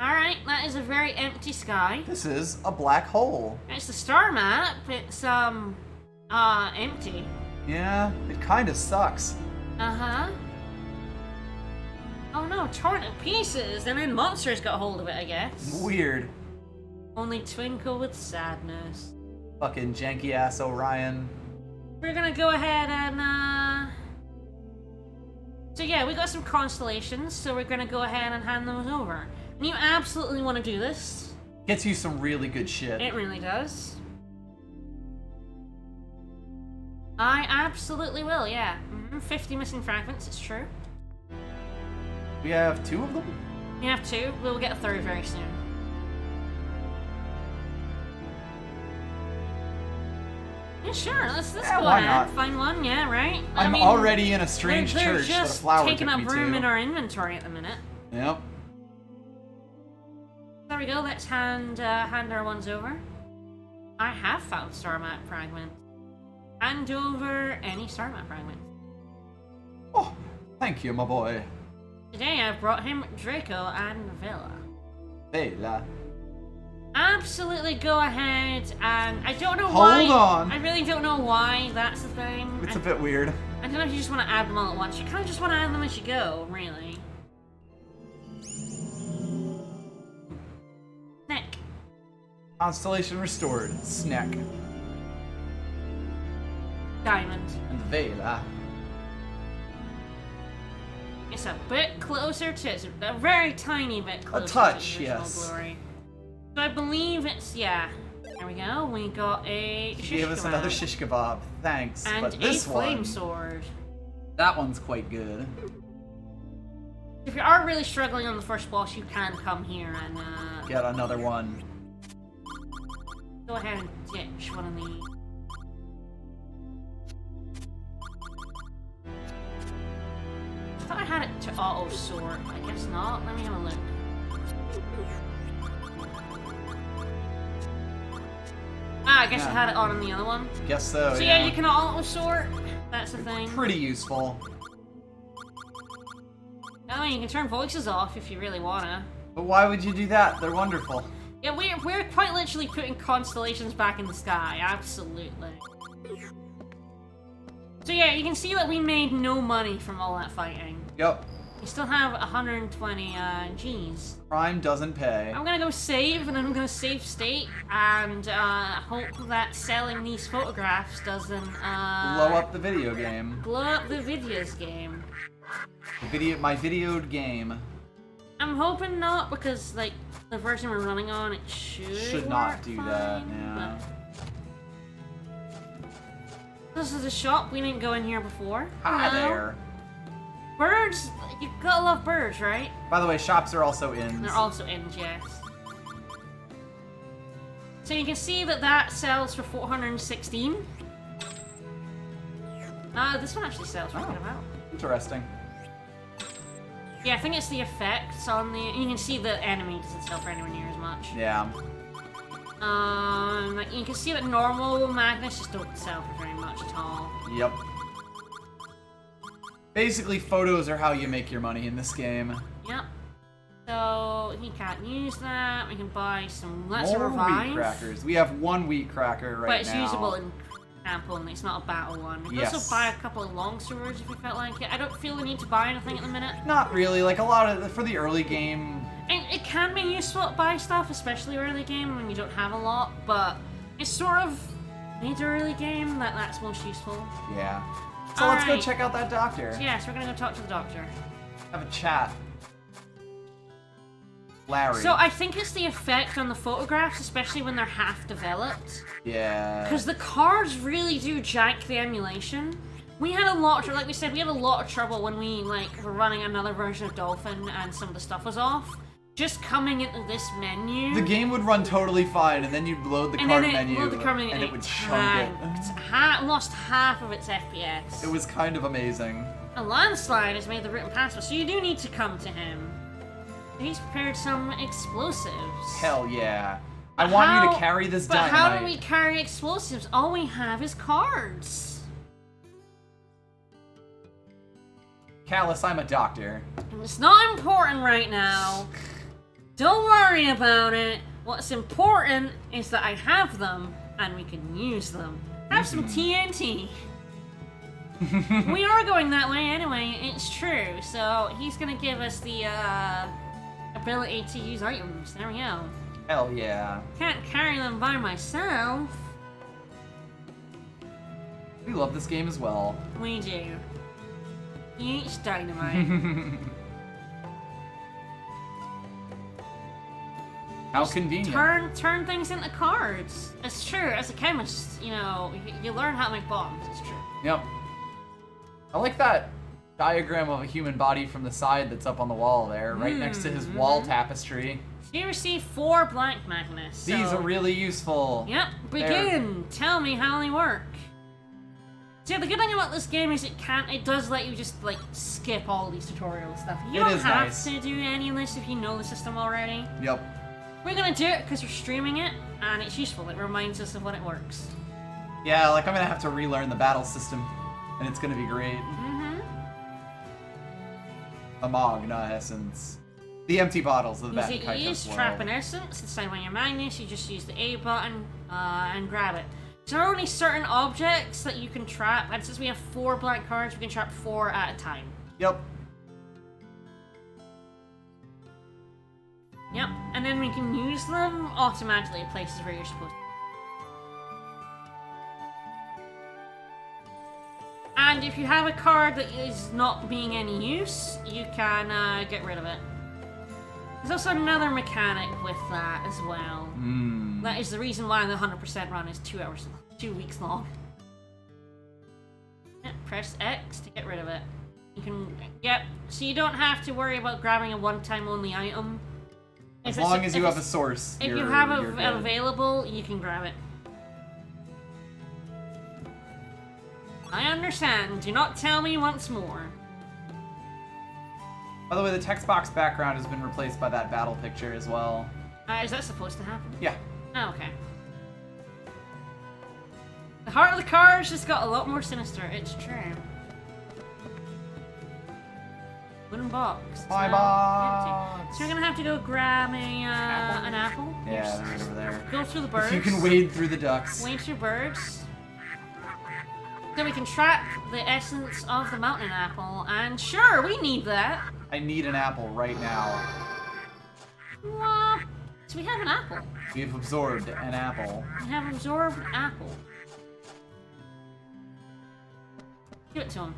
[SPEAKER 2] Alright, that is a very empty sky.
[SPEAKER 1] This is a black hole.
[SPEAKER 2] It's the star map. It's empty.
[SPEAKER 1] Yeah, it kind of sucks.
[SPEAKER 2] Uh-huh. Oh no, torn to pieces, and then monsters got hold of it, I guess.
[SPEAKER 1] Weird.
[SPEAKER 2] Only twinkle with sadness.
[SPEAKER 1] Fucking janky ass Orion.
[SPEAKER 2] We're gonna go ahead and, So yeah, we got some constellations, so we're gonna go ahead and hand those over. And you absolutely want to do this.
[SPEAKER 1] Gets you some really good shit.
[SPEAKER 2] It really does. I absolutely will, yeah. 50 missing fragments, it's true.
[SPEAKER 1] We have 2 of them?
[SPEAKER 2] We have 2, we'll get a 3rd very soon. Yeah, sure, let's go
[SPEAKER 1] why
[SPEAKER 2] ahead.
[SPEAKER 1] not?
[SPEAKER 2] Find one, yeah, right?
[SPEAKER 1] I'm already in a strange
[SPEAKER 2] they're
[SPEAKER 1] church that a
[SPEAKER 2] just
[SPEAKER 1] flower
[SPEAKER 2] taking
[SPEAKER 1] took
[SPEAKER 2] up
[SPEAKER 1] me
[SPEAKER 2] room
[SPEAKER 1] to.
[SPEAKER 2] in our inventory at the minute.
[SPEAKER 1] Yep.
[SPEAKER 2] There we go, let's hand our ones over. I have found star map fragments. Hand over any star map fragments.
[SPEAKER 1] Oh, thank you, my boy.
[SPEAKER 2] Today I've brought him Draco and Villa.
[SPEAKER 1] Vela.
[SPEAKER 2] Absolutely go ahead and I don't know why.
[SPEAKER 1] Hold on.
[SPEAKER 2] I really don't know why that's the thing.
[SPEAKER 1] It's a bit weird.
[SPEAKER 2] I don't know if you just want to add them all at once. You kind of just want to add them as you go, really. Neck.
[SPEAKER 1] Constellation restored. Snack.
[SPEAKER 2] Diamond.
[SPEAKER 1] And Vela.
[SPEAKER 2] It's a bit closer to a very tiny bit closer
[SPEAKER 1] touch,
[SPEAKER 2] to the original
[SPEAKER 1] yes.
[SPEAKER 2] glory. So I believe it's There we go. We got a
[SPEAKER 1] She
[SPEAKER 2] shish
[SPEAKER 1] gave us
[SPEAKER 2] kebab.
[SPEAKER 1] another shish kebab. Thanks.
[SPEAKER 2] And
[SPEAKER 1] but this
[SPEAKER 2] a flame
[SPEAKER 1] one,
[SPEAKER 2] sword.
[SPEAKER 1] that one's quite good.
[SPEAKER 2] If you are really struggling on the first boss, you can come here and
[SPEAKER 1] Get another one.
[SPEAKER 2] go ahead and ditch one of these. I thought I had it to auto sort, but I guess not. Let me have a look. I guess I had it on the other one.
[SPEAKER 1] Guess so,
[SPEAKER 2] So
[SPEAKER 1] yeah.
[SPEAKER 2] you can auto sort. That's the thing.
[SPEAKER 1] Pretty useful.
[SPEAKER 2] Oh, you can turn voices off if you really wanna.
[SPEAKER 1] But why would you do that? They're wonderful.
[SPEAKER 2] Yeah, we're quite literally putting constellations back in the sky. Absolutely. So yeah, you can see that we made no money from all that fighting.
[SPEAKER 1] Yep.
[SPEAKER 2] We still have 120 G's.
[SPEAKER 1] Prime doesn't pay.
[SPEAKER 2] I'm gonna go save, and then I'm gonna save state, and hope that selling these photographs doesn't
[SPEAKER 1] Blow up the video game.
[SPEAKER 2] blow up the videos game.
[SPEAKER 1] My videoed game.
[SPEAKER 2] I'm hoping not, because, like, the version we're running on, it should
[SPEAKER 1] not
[SPEAKER 2] work
[SPEAKER 1] do
[SPEAKER 2] fine,
[SPEAKER 1] that, yeah.
[SPEAKER 2] but- This is a shop. We didn't go in here before.
[SPEAKER 1] Hi
[SPEAKER 2] Hello.
[SPEAKER 1] there.
[SPEAKER 2] Birds? You gotta love birds, right?
[SPEAKER 1] By the way, shops are also inns.
[SPEAKER 2] They're also inns, yes. So you can see that that sells for 416. This one actually sells for a good amount.
[SPEAKER 1] Interesting.
[SPEAKER 2] Yeah, I think it's the effects on the... You can see the enemy doesn't sell for anywhere near as much.
[SPEAKER 1] Yeah.
[SPEAKER 2] Like, you can see that normal magnets just don't sell for very much at all.
[SPEAKER 1] Yep. Basically, photos are how you make your money in this game.
[SPEAKER 2] Yep. So, he can't use that. We can buy some... Let's
[SPEAKER 1] More
[SPEAKER 2] revive.
[SPEAKER 1] wheat crackers. We have one wheat cracker right now.
[SPEAKER 2] But it's usable in ample, and it's not a battle one. We can
[SPEAKER 1] Yes.
[SPEAKER 2] also buy a couple of long swords if we felt like it. I don't feel the need to buy anything at the minute.
[SPEAKER 1] Not really. Like, a lot of... For the early game...
[SPEAKER 2] And it can be useful to buy stuff, especially early game when you don't have a lot, but it's sort of mid early game that's most useful.
[SPEAKER 1] Yeah. So let's go check out that doctor.
[SPEAKER 2] So yes, we're gonna go talk to the doctor.
[SPEAKER 1] Have a chat. Larry.
[SPEAKER 2] So I think it's the effect on the photographs, especially when they're half developed.
[SPEAKER 1] Yeah.
[SPEAKER 2] Because the cards really do jank the emulation. We had a lot, like we said, we had a lot of trouble when we were running another version of Dolphin and some of the stuff was off. Just coming into this menu.
[SPEAKER 1] The game would run totally fine, and then you'd load the card menu, and it would chunk it.
[SPEAKER 2] Lost half of its FPS.
[SPEAKER 1] It was kind of amazing.
[SPEAKER 2] A landslide has made the route impassable, so you do need to come to him. He's prepared some explosives.
[SPEAKER 1] Hell yeah. I want you to carry this dynamite.
[SPEAKER 2] But how do we carry explosives? All we have is cards.
[SPEAKER 1] Callus, I'm a doctor.
[SPEAKER 2] It's not important right now. Don't worry about it. What's important is that I have them, and we can use them. Have some TNT. We are going that way anyway, it's true. So he's gonna give us the ability to use items. There we go.
[SPEAKER 1] Hell yeah.
[SPEAKER 2] Can't carry them by myself.
[SPEAKER 1] We love this game as well.
[SPEAKER 2] We do. Each dynamite.
[SPEAKER 1] How convenient.
[SPEAKER 2] Turn things into cards. It's true. As a chemist, you know, you learn how to make bombs. It's true.
[SPEAKER 1] Yep. I like that diagram of a human body from the side that's up on the wall there, right next to his wall tapestry.
[SPEAKER 2] So you receive 4 blank magnets.
[SPEAKER 1] These are really useful.
[SPEAKER 2] Yep. Begin. Tell me how they work. See, the good thing about this game is it does let you just skip all these tutorial stuff. You don't have to do any of this if you know the system already.
[SPEAKER 1] Yep.
[SPEAKER 2] We're gonna do it because we're streaming it, and it's useful. It reminds us of when it works.
[SPEAKER 1] Yeah, I'm gonna have to relearn the battle system, and it's gonna be great. Amagna essence. The empty bottles of the Baten Kaitos
[SPEAKER 2] Use
[SPEAKER 1] world.
[SPEAKER 2] trap and essence. Inside when you're magnets, you just use the A button and grab it. So there are only certain objects that you can trap, and since we have 4 blank cards, we can trap 4 at a time.
[SPEAKER 1] Yep.
[SPEAKER 2] Yep, and then we can use them automatically at places where you're supposed to. And if you have a card that is not being any use, you can get rid of it. There's also another mechanic with that as well. That is the reason why the 100% run is 2 weeks long. Yeah, press X to get rid of it. You can, so you don't have to worry about grabbing a one-time only item.
[SPEAKER 1] As long as you have a source.
[SPEAKER 2] If you have it available, you can grab it. I understand. Do not tell me once more.
[SPEAKER 1] By the way, the text box background has been replaced by that battle picture as well.
[SPEAKER 2] Is that supposed to happen?
[SPEAKER 1] Yeah.
[SPEAKER 2] Oh, okay. The heart of the cards just got a lot more sinister. It's true. Wooden box.
[SPEAKER 1] My box.
[SPEAKER 2] So we're gonna have to go grab an apple.
[SPEAKER 1] Yeah, they're right over there.
[SPEAKER 2] Go through the birds.
[SPEAKER 1] If you can wade through the ducks.
[SPEAKER 2] Wade through birds. Then we can trap the essence of the mountain apple, and sure, we need that.
[SPEAKER 1] I need an apple right now.
[SPEAKER 2] What? So we have an apple.
[SPEAKER 1] We've absorbed an apple.
[SPEAKER 2] We have absorbed an apple. Give it to him.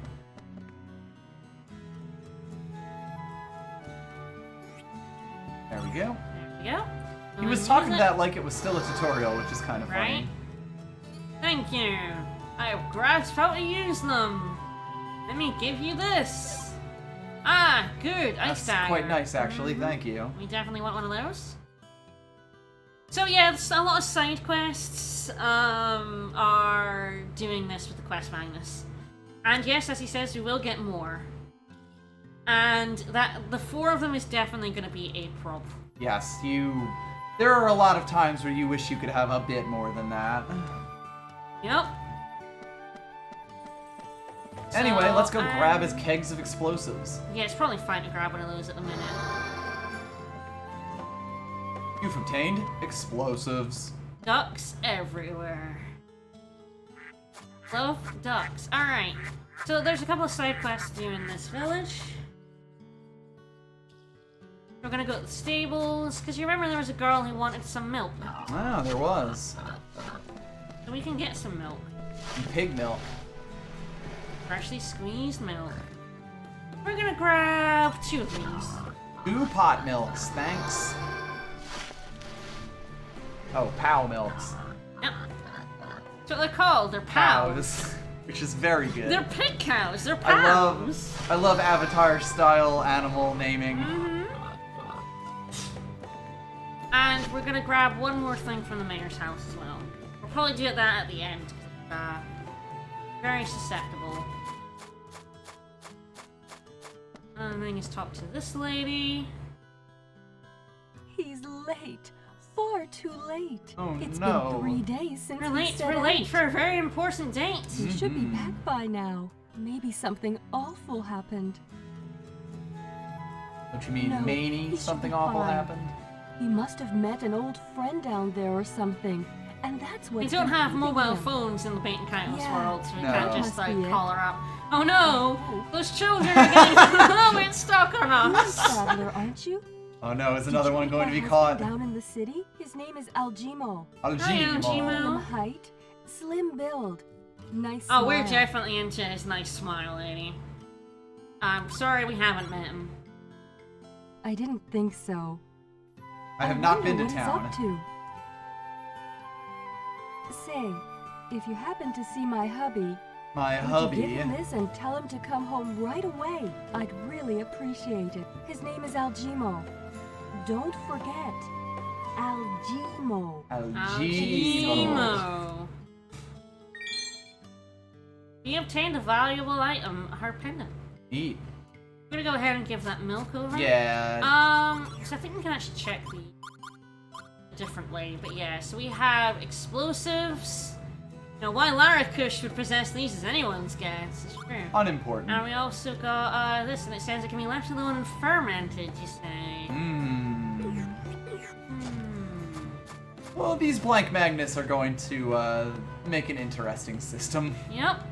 [SPEAKER 1] There we go.
[SPEAKER 2] There we go.
[SPEAKER 1] He was talking that like it was still a tutorial, which is kind of
[SPEAKER 2] Right?
[SPEAKER 1] funny.
[SPEAKER 2] Thank you. I have grasped how to use them. Let me give you this. Ah, good. Ice
[SPEAKER 1] That's
[SPEAKER 2] dagger.
[SPEAKER 1] quite nice, actually. Thank you.
[SPEAKER 2] We definitely want one of those. So yeah, a lot of side quests are doing this with the Quest Magnus. And yes, as he says, we will get more. And the 4 of them is definitely going to be a problem.
[SPEAKER 1] Yes, there are a lot of times where you wish you could have a bit more than that.
[SPEAKER 2] Yep.
[SPEAKER 1] Anyway,
[SPEAKER 2] So,
[SPEAKER 1] let's go grab his kegs of explosives.
[SPEAKER 2] Yeah, it's probably fine to grab one of those at the minute.
[SPEAKER 1] You've obtained explosives.
[SPEAKER 2] Ducks everywhere. Love ducks. Alright. So there's a couple of side quests to do in this village. We're gonna go to the stables, because you remember there was a girl who wanted some milk.
[SPEAKER 1] Ah, there was.
[SPEAKER 2] So we can get some milk.
[SPEAKER 1] Pig milk.
[SPEAKER 2] Freshly squeezed milk. We're gonna grab 2 of these.
[SPEAKER 1] 2 pot milks, thanks. Oh, pow milks.
[SPEAKER 2] Yep. That's what they're called. They're pows.
[SPEAKER 1] Which is very good.
[SPEAKER 2] They're pig cows. They're pows.
[SPEAKER 1] I love Avatar-style animal naming.
[SPEAKER 2] And we're gonna grab one more thing from the mayor's house as well. We'll probably do that at the end. Very susceptible. And then just talk to this lady.
[SPEAKER 3] He's late. Far too late.
[SPEAKER 1] Oh,
[SPEAKER 3] It's
[SPEAKER 1] no.
[SPEAKER 3] been 3 days since
[SPEAKER 2] We're
[SPEAKER 3] we
[SPEAKER 2] late.
[SPEAKER 3] set
[SPEAKER 2] We're late
[SPEAKER 3] out.
[SPEAKER 2] for a very important date.
[SPEAKER 3] He should be back by now. Maybe something awful happened.
[SPEAKER 1] What you mean,
[SPEAKER 3] No,
[SPEAKER 1] Maney?
[SPEAKER 3] he should
[SPEAKER 1] Something
[SPEAKER 3] be
[SPEAKER 1] awful
[SPEAKER 3] fine.
[SPEAKER 1] happened?
[SPEAKER 3] He must have met an old friend down there or something, and that's what.
[SPEAKER 2] We don't have
[SPEAKER 3] confusing
[SPEAKER 2] mobile
[SPEAKER 3] him.
[SPEAKER 2] phones in the Baten Kaitos
[SPEAKER 3] Yeah.
[SPEAKER 2] world, so we
[SPEAKER 1] No.
[SPEAKER 2] can't just
[SPEAKER 3] Must
[SPEAKER 2] like
[SPEAKER 3] be it.
[SPEAKER 2] call her up. Oh no! Those children are getting a little bit stuck on
[SPEAKER 3] You're a
[SPEAKER 2] us.
[SPEAKER 3] traveler, aren't you?
[SPEAKER 1] Oh no, is
[SPEAKER 3] Did
[SPEAKER 1] another
[SPEAKER 3] you
[SPEAKER 1] one
[SPEAKER 3] meet
[SPEAKER 1] going to
[SPEAKER 3] my
[SPEAKER 1] be
[SPEAKER 3] husband
[SPEAKER 1] caught?
[SPEAKER 3] down in the city? His name is Aljimo.
[SPEAKER 1] Aljimo.
[SPEAKER 3] Medium height, slim build, nice.
[SPEAKER 2] Oh, we're
[SPEAKER 3] smile.
[SPEAKER 2] definitely into his nice smile, lady. I'm sorry we haven't met him.
[SPEAKER 3] I didn't think so.
[SPEAKER 1] I have not been
[SPEAKER 3] wonder
[SPEAKER 1] to
[SPEAKER 3] what
[SPEAKER 1] town.
[SPEAKER 3] he's up to. Say, if you happen to see my hubby,
[SPEAKER 1] My
[SPEAKER 3] would you
[SPEAKER 1] hubby.
[SPEAKER 3] give him this and tell him to come home right away? I'd really appreciate it. His name is Aljimo. Don't forget, Aljimo.
[SPEAKER 2] Aljimo. We obtained a valuable item, her pendant.
[SPEAKER 1] Neat.
[SPEAKER 2] We're gonna go ahead and give that milk over.
[SPEAKER 1] Yeah.
[SPEAKER 2] So I think we can actually check the different way, but yeah, so we have explosives. Now, why Lara Kush would possess these is anyone's guess, it's true.
[SPEAKER 1] Unimportant.
[SPEAKER 2] And we also got this, and it says it can be left alone and fermented, you say.
[SPEAKER 1] Well, these blank magnets are going to make an interesting system.
[SPEAKER 2] Yep.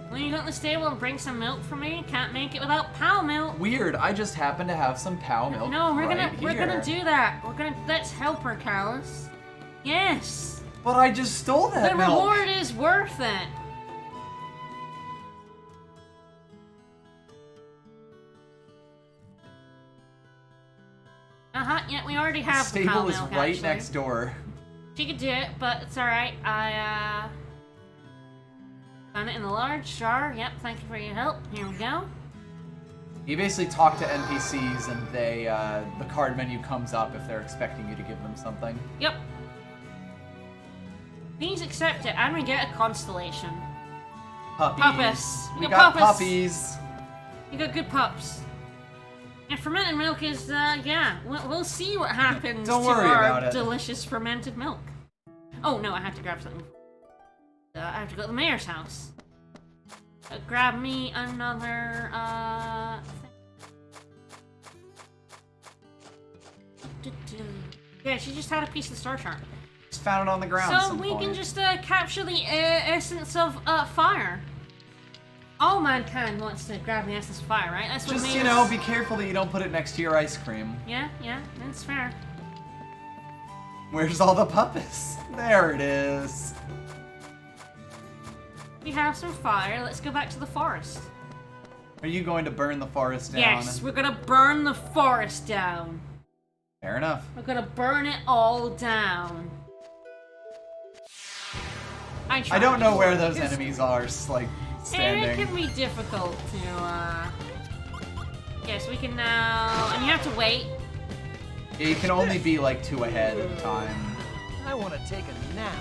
[SPEAKER 2] When you go to the stable and bring some milk for me, can't make it without pow milk.
[SPEAKER 1] Weird, I just happen to have some pow milk.
[SPEAKER 2] No, we're
[SPEAKER 1] right
[SPEAKER 2] gonna
[SPEAKER 1] here.
[SPEAKER 2] do that. Let's help her, Callus. Yes.
[SPEAKER 1] But I just stole that
[SPEAKER 2] The
[SPEAKER 1] milk.
[SPEAKER 2] reward is worth it. Yeah, we already have the cow
[SPEAKER 1] Stable is
[SPEAKER 2] milk,
[SPEAKER 1] right
[SPEAKER 2] actually.
[SPEAKER 1] next door.
[SPEAKER 2] She could do it, but it's alright. I, found it in the large jar. Yep, thank you for your help. Here we go.
[SPEAKER 1] You basically talk to NPCs and they, the card menu comes up if they're expecting you to give them something.
[SPEAKER 2] Yep. Please accept it, and we get a constellation.
[SPEAKER 1] Puppies.
[SPEAKER 2] Puppus.
[SPEAKER 1] We
[SPEAKER 2] got
[SPEAKER 1] got puppies.
[SPEAKER 2] You got good pups. And fermented milk is, yeah, we'll see what happens
[SPEAKER 1] Don't
[SPEAKER 2] to
[SPEAKER 1] worry
[SPEAKER 2] our
[SPEAKER 1] about it.
[SPEAKER 2] delicious fermented milk. Oh, no, I have to grab something. I have to go to the mayor's house. Grab me another, thing. Yeah, she just had a piece of the star chart.
[SPEAKER 1] Just found it on the ground.
[SPEAKER 2] So we can just, capture the, essence of, fire. All mankind wants to grab the essence of fire, right? That's what
[SPEAKER 1] Just,
[SPEAKER 2] made
[SPEAKER 1] you
[SPEAKER 2] us-
[SPEAKER 1] know, be careful that you don't put it next to your ice cream.
[SPEAKER 2] Yeah, that's fair.
[SPEAKER 1] Where's all the puppets? There it is.
[SPEAKER 2] We have some fire. Let's go back to the forest.
[SPEAKER 1] Are you going to burn the forest down?
[SPEAKER 2] Yes, we're gonna burn the forest down.
[SPEAKER 1] Fair enough.
[SPEAKER 2] We're gonna burn it all down.
[SPEAKER 1] I don't know where those enemies are, like, standing.
[SPEAKER 2] It can be difficult to, Yes, we can now... And you have to wait.
[SPEAKER 1] Yeah, you can only be, like, 2 ahead at a time.
[SPEAKER 12] I want to take a nap.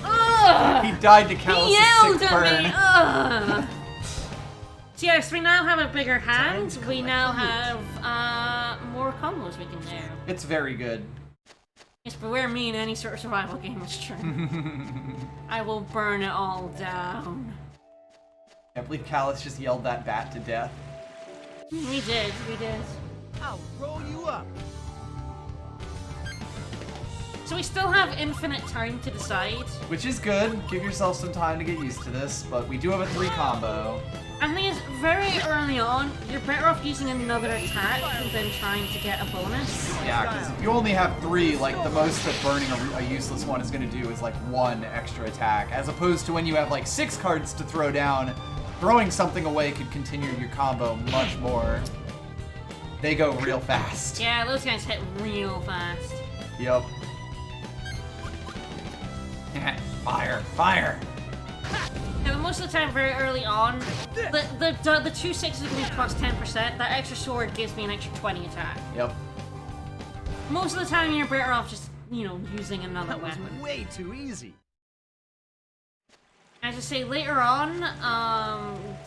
[SPEAKER 2] Ugh!
[SPEAKER 1] He died to Callus'
[SPEAKER 2] He yelled
[SPEAKER 1] sick
[SPEAKER 2] at
[SPEAKER 1] burn.
[SPEAKER 2] me! Ugh! So yes, we now have a bigger hand. We now have, more combos we can do.
[SPEAKER 1] It's very good.
[SPEAKER 2] Yes, beware me in any sort of survival game, it's true. I will burn it all down.
[SPEAKER 1] I believe Callus just yelled that bat to death.
[SPEAKER 2] We did.
[SPEAKER 12] I'll roll you up.
[SPEAKER 2] So we still have infinite time to decide.
[SPEAKER 1] Which is good. Give yourself some time to get used to this, but we do have a 3 combo.
[SPEAKER 2] I think it's very early on, you're better off using another attack than trying to get a bonus.
[SPEAKER 1] Yeah, because if you only have 3, like, the most that burning a useless one is going to do is, like, 1 extra attack. As opposed to when you have, like, 6 cards to throw down, throwing something away could continue your combo much more. They go real fast.
[SPEAKER 2] Yeah, those guys hit real fast.
[SPEAKER 1] Yep. Fire! Fire!
[SPEAKER 2] Now, most of the time, very early on, the 2 6s are going to be plus 10%. That extra sword gives me an extra 20 attack.
[SPEAKER 1] Yep.
[SPEAKER 2] Most of the time, you're better off just, you know, using another weapon.
[SPEAKER 12] That was way too easy.
[SPEAKER 2] As I say, later on,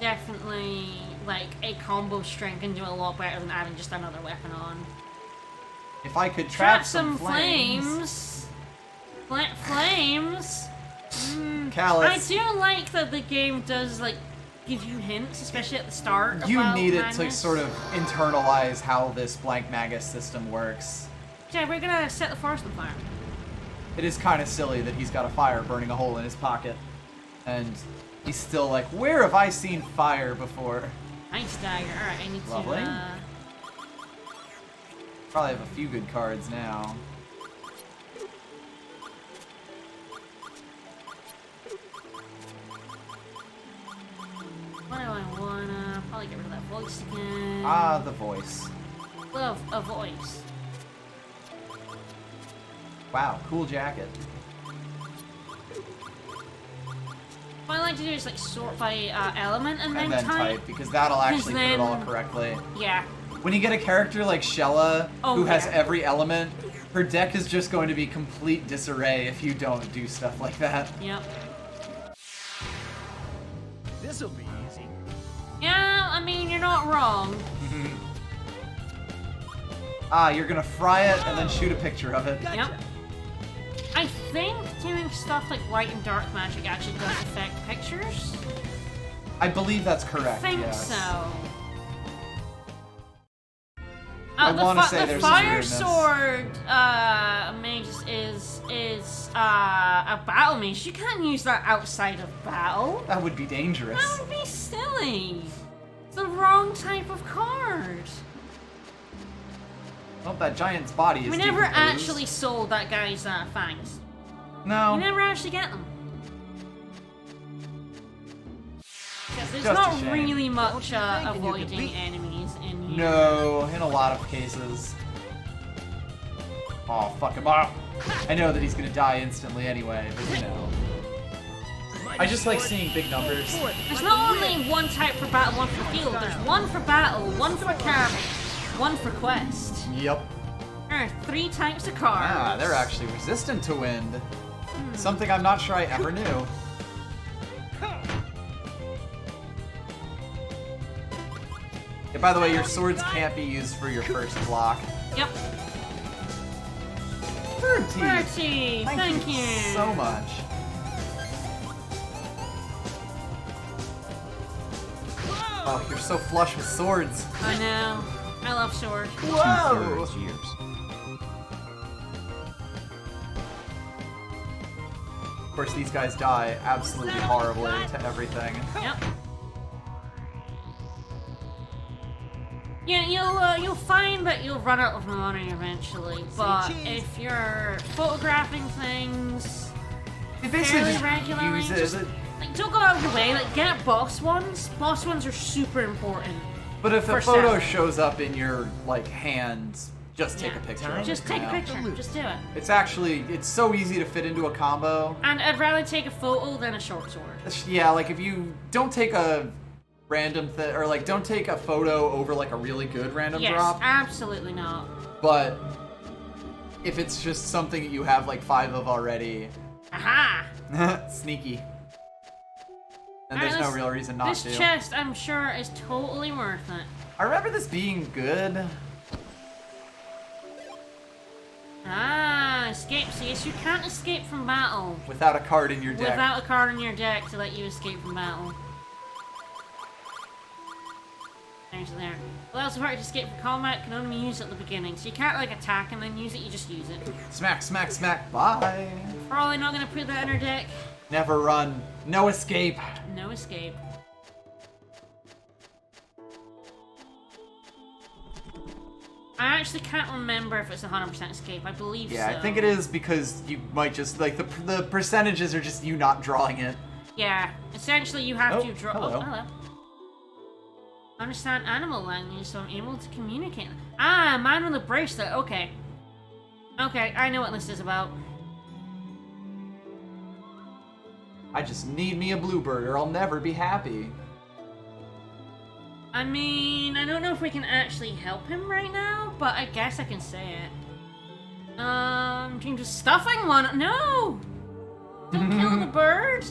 [SPEAKER 2] definitely, like, a combo string can do a lot better than adding just another weapon on.
[SPEAKER 1] If I could trap some
[SPEAKER 2] flames. Flames?
[SPEAKER 1] Callus.
[SPEAKER 2] I do like that the game does, like, give you hints, especially at the start.
[SPEAKER 1] You
[SPEAKER 2] about
[SPEAKER 1] need it
[SPEAKER 2] madness.
[SPEAKER 1] to sort of internalize how this blank magus system works.
[SPEAKER 2] Yeah, we're gonna set the forest on fire.
[SPEAKER 1] It is kind of silly that he's got a fire burning a hole in his pocket. And he's still like, where have I seen fire before?
[SPEAKER 2] Nice dagger. Alright, I need
[SPEAKER 1] Lovely.
[SPEAKER 2] to,
[SPEAKER 1] Probably have a few good cards now.
[SPEAKER 2] What do I wanna... Probably get rid of that voice again.
[SPEAKER 1] Ah, the voice.
[SPEAKER 2] Love a voice.
[SPEAKER 1] Wow, cool jacket.
[SPEAKER 2] What I like to do is like sort by element and then
[SPEAKER 1] type, because that'll actually put it all correctly.
[SPEAKER 2] Yeah.
[SPEAKER 1] When you get a character like Shella, who has
[SPEAKER 2] yeah.
[SPEAKER 1] every element, her deck is just going to be complete disarray if you don't do stuff like that.
[SPEAKER 2] Yep.
[SPEAKER 12] This'll be easy.
[SPEAKER 2] Yeah, I mean, you're not wrong.
[SPEAKER 1] Ah, you're gonna fry it and then shoot a picture of it.
[SPEAKER 2] Yep. I think doing stuff like light and dark magic actually does affect pictures.
[SPEAKER 1] I believe that's correct.
[SPEAKER 2] I think
[SPEAKER 1] yes.
[SPEAKER 2] so.
[SPEAKER 1] I want to say
[SPEAKER 2] the
[SPEAKER 1] there's
[SPEAKER 2] fire
[SPEAKER 1] some
[SPEAKER 2] sword mage is a battle mage. You can't use that outside of battle.
[SPEAKER 1] That would be dangerous.
[SPEAKER 2] That would be silly. It's the wrong type of card.
[SPEAKER 1] Well, that giant's body is
[SPEAKER 2] We never
[SPEAKER 1] decomposed.
[SPEAKER 2] actually sold that guy's fangs.
[SPEAKER 1] No.
[SPEAKER 2] You never actually get them. Because there's
[SPEAKER 1] Just a
[SPEAKER 2] not
[SPEAKER 1] shame.
[SPEAKER 2] really much avoiding enemies in here.
[SPEAKER 1] No, in a lot of cases. Oh, fuck him up. I know that he's gonna die instantly anyway, but you know. I just like seeing big numbers.
[SPEAKER 2] There's not only one type for battle, one for field. There's one for battle, one for camp, one for quest.
[SPEAKER 1] Yep.
[SPEAKER 2] There are 3 types of cards.
[SPEAKER 1] Ah, they're actually resistant to wind. Something I'm not sure I ever knew. Yeah, by the way, your swords can't be used for your first block.
[SPEAKER 2] Yep.
[SPEAKER 1] Bertie!
[SPEAKER 2] Bertie, thank you
[SPEAKER 1] so much. Oh, you're so flush with swords.
[SPEAKER 2] I know. I love swords.
[SPEAKER 1] Whoa! Of course, these guys die absolutely horribly to everything.
[SPEAKER 2] Yep. Yeah, you'll find that you'll run out of money eventually, but if you're photographing things fairly regularly, just, like, don't go out of your way. Like, get boss ones. Boss ones are super important.
[SPEAKER 1] But if a
[SPEAKER 2] for
[SPEAKER 1] photo
[SPEAKER 2] selling.
[SPEAKER 1] shows up in your, like, hands, just take a picture.
[SPEAKER 2] Just take a picture. Just do it.
[SPEAKER 1] It's so easy to fit into a combo.
[SPEAKER 2] And I'd rather take a photo than a short sword.
[SPEAKER 1] Yeah, like if you don't take a random or like don't take a photo over like a really good random drop.
[SPEAKER 2] Yes, absolutely not.
[SPEAKER 1] But if it's just something that you have like 5 of already.
[SPEAKER 2] Aha!
[SPEAKER 1] Sneaky. And there's no real reason not to.
[SPEAKER 2] This chest, I'm sure, is totally worth it.
[SPEAKER 1] I remember this being good.
[SPEAKER 2] Ah, escape. So yes, you can't escape from battle.
[SPEAKER 1] Without a card in your deck.
[SPEAKER 2] Without a card in your deck to let you escape from battle. There's there. Well, also hard to escape from combat can only be used at the beginning. So you can't like attack and then use it, you just use it.
[SPEAKER 1] Smack, smack, smack, bye.
[SPEAKER 2] Probably not gonna put that in her deck.
[SPEAKER 1] Never run. No escape.
[SPEAKER 2] No escape. I actually can't remember if it's 100% escape. I believe so.
[SPEAKER 1] Yeah, I think it is because you might just, like, the percentages are just you not drawing it.
[SPEAKER 2] Yeah, essentially you have to draw.
[SPEAKER 1] Hello.
[SPEAKER 2] Oh, hello. Understand animal language, so I'm able to communicate. Ah, man with a bracelet. Okay. Okay, I know what this is about.
[SPEAKER 1] I just need me a bluebird or I'll never be happy.
[SPEAKER 2] I mean, I don't know if we can actually help him right now, but I guess I can say it. Dreams of stuffing one. No! Don't kill the bird.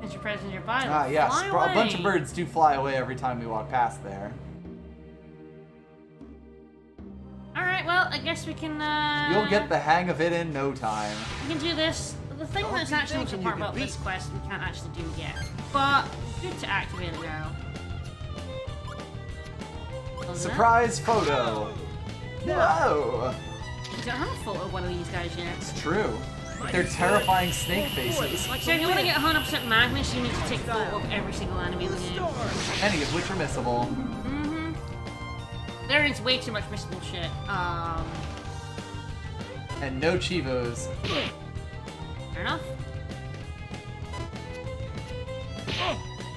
[SPEAKER 2] As your presence, your body.
[SPEAKER 1] Ah, yes.
[SPEAKER 2] Fly
[SPEAKER 1] A bunch of
[SPEAKER 2] away.
[SPEAKER 1] birds do fly away every time we walk past there.
[SPEAKER 2] Alright, well, I guess we can,
[SPEAKER 1] You'll get the hang of it in no time.
[SPEAKER 2] We can do this. The thing that's actually most important about this quest we can't actually do yet. But, good to activate it now.
[SPEAKER 1] Surprise photo! Whoa!
[SPEAKER 2] You don't have a photo of one of these guys yet.
[SPEAKER 1] It's true. They're terrifying snake faces.
[SPEAKER 2] So if you want to get 100% Magnus, you need to take a photo of every single enemy in the game.
[SPEAKER 1] Any of which are missable.
[SPEAKER 2] Mm-hmm. There is way too much missable shit.
[SPEAKER 1] And no Chivos.
[SPEAKER 2] Fair enough.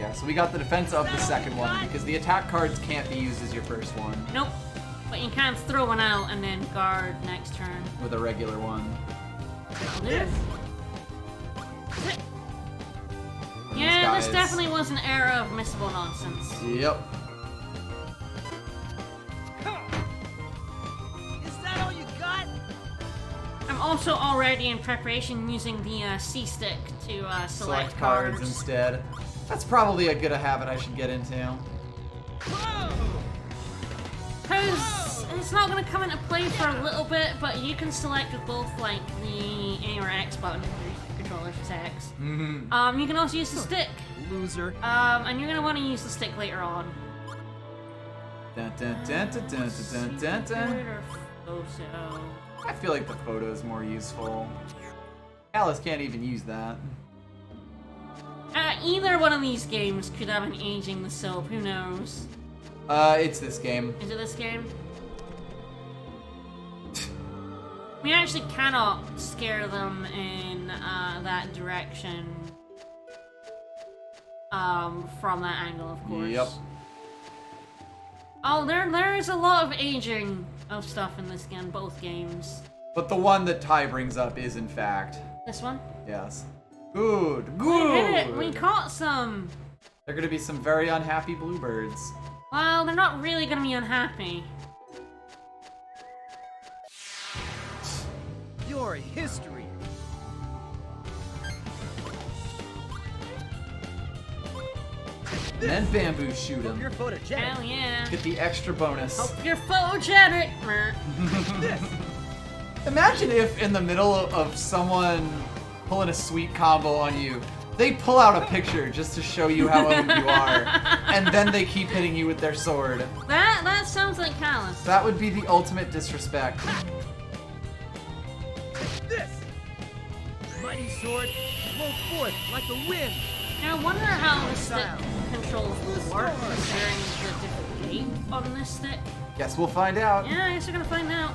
[SPEAKER 1] Yeah, so we got the defense of the second one because the attack cards can't be used as your first one.
[SPEAKER 2] Nope. But you can throw one out and then guard next turn.
[SPEAKER 1] With a regular one.
[SPEAKER 2] Yeah, this definitely was an era of missable nonsense.
[SPEAKER 1] Yep.
[SPEAKER 12] Is that all you got?
[SPEAKER 2] I'm also already in preparation using the C stick to select
[SPEAKER 1] cards instead. That's probably a good habit I should get into.
[SPEAKER 2] Because it's not going to come into play for a little bit, but you can select with both like the A or X button, your controller for X.
[SPEAKER 1] Mm-hmm.
[SPEAKER 2] You can also use the stick.
[SPEAKER 12] Loser.
[SPEAKER 2] And you're going to want to use the stick later on.
[SPEAKER 1] Dun, dun, dun, dun, dun, dun, dun, dun.
[SPEAKER 2] Photo.
[SPEAKER 1] I feel like the photo is more useful. Alice can't even use that.
[SPEAKER 2] Either one of these games could have an aging the soap, who knows?
[SPEAKER 1] It's this game.
[SPEAKER 2] Is it this game? We actually cannot scare them in that direction. From that angle, of course.
[SPEAKER 1] Yep.
[SPEAKER 2] Oh, there is a lot of aging of stuff in this game, both games.
[SPEAKER 1] But the one that Ty brings up is, in fact.
[SPEAKER 2] This one?
[SPEAKER 1] Yes. Good,
[SPEAKER 2] We
[SPEAKER 1] good!
[SPEAKER 2] did it! We caught some!
[SPEAKER 1] They're gonna be some very unhappy bluebirds.
[SPEAKER 2] Well, they're not really gonna be unhappy.
[SPEAKER 12] Your history.
[SPEAKER 1] And then bamboo shoot him.
[SPEAKER 12] You're photogenic.
[SPEAKER 2] Hell yeah.
[SPEAKER 1] Get the extra bonus.
[SPEAKER 2] Hope you're photogenic!
[SPEAKER 1] Imagine if in the middle of someone pulling a sweet combo on you, they pull out a picture just to show you how owned you are, and then they keep hitting you with their sword.
[SPEAKER 2] That sounds like callous.
[SPEAKER 1] That would be the ultimate disrespect.
[SPEAKER 12] This mighty sword blow forth like the wind.
[SPEAKER 2] Now, I wonder how the stick controls will work considering the different gate on this stick.
[SPEAKER 1] Guess we'll find out.
[SPEAKER 2] Yeah, I guess we're gonna find out.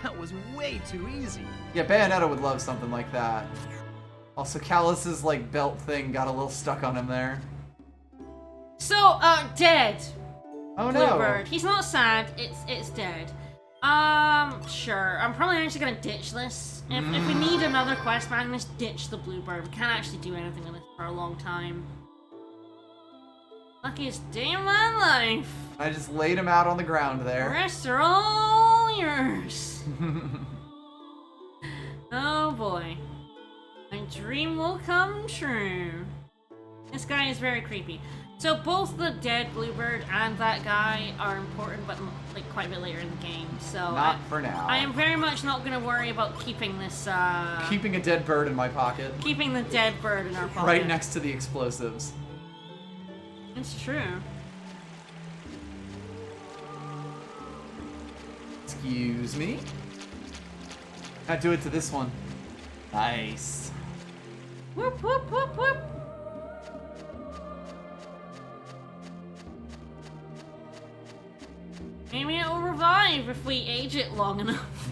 [SPEAKER 12] That was way too easy.
[SPEAKER 1] Yeah, Bayonetta would love something like that. Also, Callus's, like, belt thing got a little stuck on him there.
[SPEAKER 2] So, dead.
[SPEAKER 1] Oh no.
[SPEAKER 2] Bluebird. He's not sad, it's dead. Sure. I'm probably actually gonna ditch this. If we need another quest, man, let's ditch the Bluebird. We can't actually do anything with this for a long time. Luckiest day of my life.
[SPEAKER 1] I just laid him out on the ground
[SPEAKER 2] The
[SPEAKER 1] there.
[SPEAKER 2] rest are all yours. Oh boy. My dream will come true. This guy is very creepy. So both the dead Bluebird and that guy are important, but like quite a bit later in the game. So
[SPEAKER 1] Not for now.
[SPEAKER 2] I am very much not going to worry about keeping this.
[SPEAKER 1] Keeping a dead bird in my pocket.
[SPEAKER 2] Keeping the dead bird in our pocket.
[SPEAKER 1] Right next to the explosives.
[SPEAKER 2] It's true.
[SPEAKER 1] Excuse me? Now do it to this one. Nice.
[SPEAKER 2] Whoop whoop whoop whoop. Maybe it will revive if we age it long enough.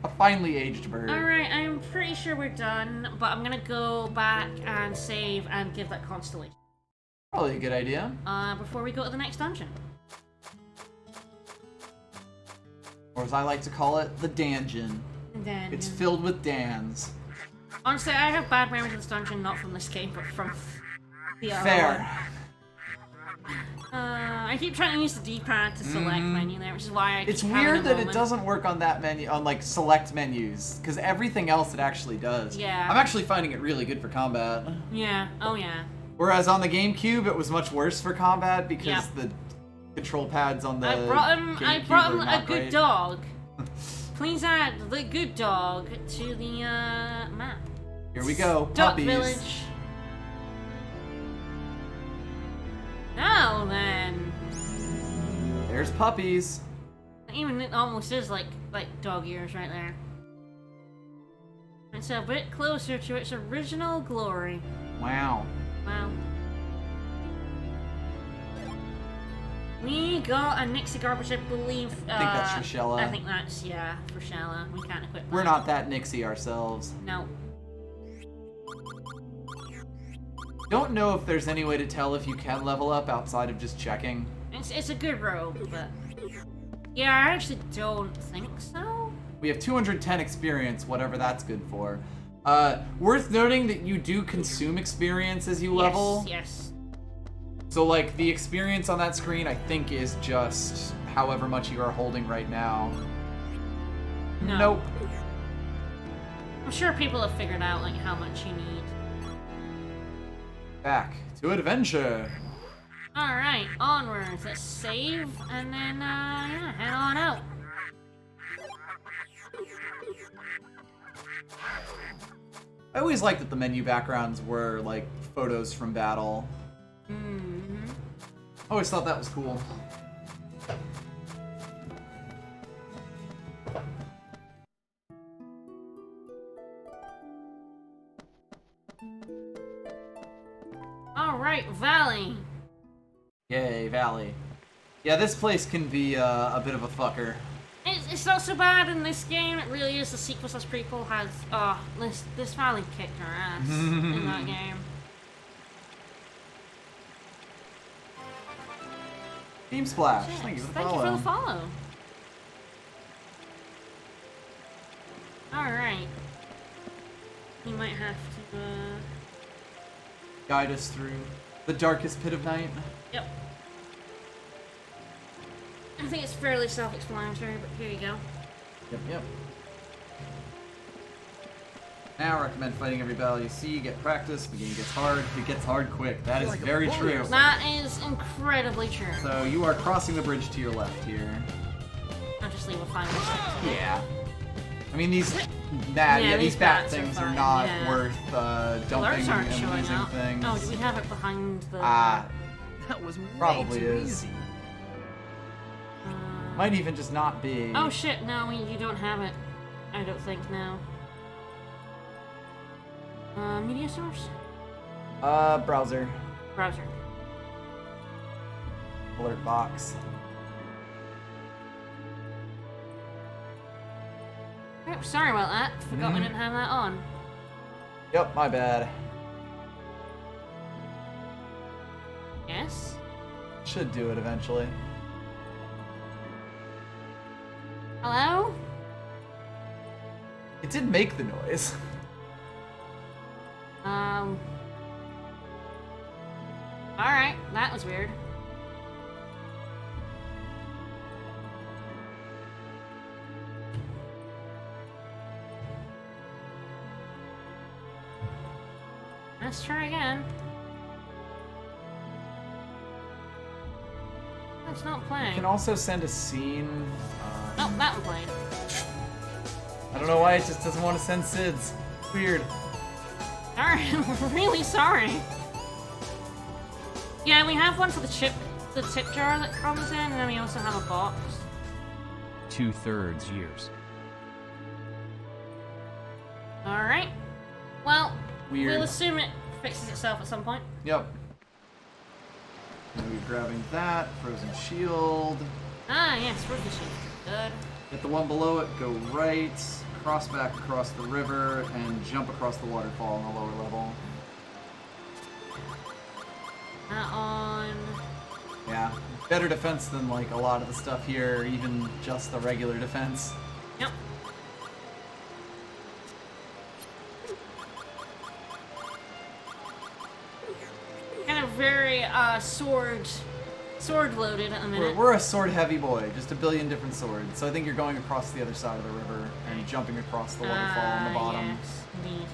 [SPEAKER 1] A finely aged bird.
[SPEAKER 2] Alright, I'm pretty sure we're done, but I'm gonna go back and save and give that constellation.
[SPEAKER 1] Probably a good idea.
[SPEAKER 2] Before we go to the next dungeon.
[SPEAKER 1] Or as I like to call it, the Danjin.
[SPEAKER 2] Then
[SPEAKER 1] It's filled with Dans.
[SPEAKER 2] honestly, I have bad memories of this dungeon, not from this game, but from the other
[SPEAKER 1] Fair.
[SPEAKER 2] one. I keep trying to use the D-pad to select menu there, which is why I keep
[SPEAKER 1] It's
[SPEAKER 2] having
[SPEAKER 1] weird
[SPEAKER 2] a
[SPEAKER 1] that it
[SPEAKER 2] moment.
[SPEAKER 1] doesn't work on that menu, on like select menus, because everything else it actually does.
[SPEAKER 2] Yeah.
[SPEAKER 1] I'm actually finding it really good for combat.
[SPEAKER 2] Yeah, oh yeah.
[SPEAKER 1] Whereas on the GameCube, it was much worse for combat because
[SPEAKER 2] Yep.
[SPEAKER 1] the control pads on the
[SPEAKER 2] I brought him
[SPEAKER 1] GameCube
[SPEAKER 2] a
[SPEAKER 1] were not
[SPEAKER 2] good
[SPEAKER 1] great.
[SPEAKER 2] dog. Please add the good dog to the map.
[SPEAKER 1] Here we go,
[SPEAKER 2] Duck
[SPEAKER 1] puppies.
[SPEAKER 2] Village. Now then.
[SPEAKER 1] There's puppies.
[SPEAKER 2] Even it almost is like dog ears right there. It's a bit closer to its original glory.
[SPEAKER 1] Wow.
[SPEAKER 2] Wow. We got a Nixie Garbage, I believe.
[SPEAKER 1] I think that's for Shella.
[SPEAKER 2] I think that's, yeah, for Shella. We can't equip that.
[SPEAKER 1] We're not that Nixie ourselves.
[SPEAKER 2] No.
[SPEAKER 1] Don't know if there's any way to tell if you can level up outside of just checking.
[SPEAKER 2] It's a good robe, but... Yeah, I actually don't think so.
[SPEAKER 1] We have 210 experience, whatever that's good for. Worth noting that you do consume experience as you level.
[SPEAKER 2] Yes.
[SPEAKER 1] So, like, the experience on that screen, I think, is just however much you are holding right now.
[SPEAKER 2] No.
[SPEAKER 1] Nope.
[SPEAKER 2] I'm sure people have figured out, like, how much you need.
[SPEAKER 1] Back to adventure.
[SPEAKER 2] Alright, onwards. Let's save, and then, yeah, head on out.
[SPEAKER 1] I always liked that the menu backgrounds were, like, photos from battle.
[SPEAKER 2] Mm-hmm.
[SPEAKER 1] I always thought that was cool.
[SPEAKER 2] Alright, Valley.
[SPEAKER 1] Yay, Valley. Yeah, this place can be a bit of a fucker.
[SPEAKER 2] It's not so bad in this game. It really is. The sequel slash prequel has, this Valley kicked her ass in that game.
[SPEAKER 1] Team Splash.
[SPEAKER 2] Yes,
[SPEAKER 1] Thank you for the
[SPEAKER 2] thank
[SPEAKER 1] follow.
[SPEAKER 2] you for the follow. Alright. We might have to,
[SPEAKER 1] Guide us through the darkest pit of night.
[SPEAKER 2] Yep. I think it's fairly self-explanatory, but here you go.
[SPEAKER 1] Yep. Now I recommend fighting every battle you see, get practice, the game gets hard, it gets hard quick. That is very true.
[SPEAKER 2] That is incredibly true.
[SPEAKER 1] So you are crossing the bridge to your left here.
[SPEAKER 2] I'll just leave a 5 second.
[SPEAKER 1] Yeah. I mean, these these bat things are
[SPEAKER 2] fine,
[SPEAKER 1] not
[SPEAKER 2] yeah.
[SPEAKER 1] worth dumping
[SPEAKER 2] Alerts aren't
[SPEAKER 1] and
[SPEAKER 2] showing
[SPEAKER 1] losing
[SPEAKER 2] up.
[SPEAKER 1] things.
[SPEAKER 2] Oh, do we have it behind the...
[SPEAKER 12] That was way
[SPEAKER 1] Probably
[SPEAKER 12] too
[SPEAKER 1] is.
[SPEAKER 12] easy.
[SPEAKER 1] Might even just not be.
[SPEAKER 2] Oh shit, no, you don't have it. I don't think now. Media source?
[SPEAKER 1] Browser.
[SPEAKER 2] Browser.
[SPEAKER 1] Alert box.
[SPEAKER 2] Oh, sorry about that. Forgot we didn't have that on.
[SPEAKER 1] Yep, my bad.
[SPEAKER 2] Yes?
[SPEAKER 1] Should do it eventually.
[SPEAKER 2] Hello?
[SPEAKER 1] It did make the noise.
[SPEAKER 2] Alright, that was weird. Let's try again. It's not playing.
[SPEAKER 1] You can also send a scene.
[SPEAKER 2] Oh, that one played.
[SPEAKER 1] I don't know why it just doesn't want to send SIDS. Weird.
[SPEAKER 2] Alright, I'm really sorry. Yeah, we have one for the tip jar that comes in, and then we also have a box.
[SPEAKER 15] 2/3 years.
[SPEAKER 2] Alright. Well,
[SPEAKER 1] Weird.
[SPEAKER 2] we'll assume it fixes itself at some point.
[SPEAKER 1] Yep. We're grabbing that. Frozen shield.
[SPEAKER 2] Ah, yes, frozen shield. Good.
[SPEAKER 1] Get the one below it, go right, cross back across the river, and jump across the waterfall on the lower level.
[SPEAKER 2] That on.
[SPEAKER 1] Yeah, better defense than like a lot of the stuff here, even just the regular defense.
[SPEAKER 2] Yep. Kind of very sword loaded at the minute.
[SPEAKER 1] We're a sword heavy boy, just a billion different swords. So I think you're going across the other side of the river and jumping across the waterfall on the bottom.
[SPEAKER 2] Yes, indeed.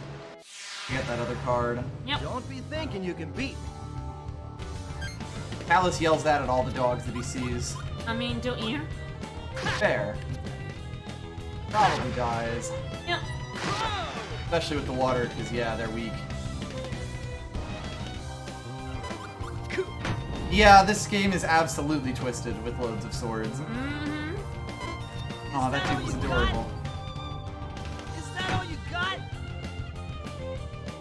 [SPEAKER 1] You get that other card.
[SPEAKER 2] Yep.
[SPEAKER 12] Don't be thinking you can beat me.
[SPEAKER 1] Callus yells that at all the dogs that he sees.
[SPEAKER 2] I mean, don't you?
[SPEAKER 1] Fair. Probably dies.
[SPEAKER 2] Yep.
[SPEAKER 1] Especially with the water, because yeah, they're weak. Yeah, this game is absolutely twisted with loads of swords.
[SPEAKER 2] Mm-hmm.
[SPEAKER 1] Aw, that dude was adorable.
[SPEAKER 4] Is that all you got?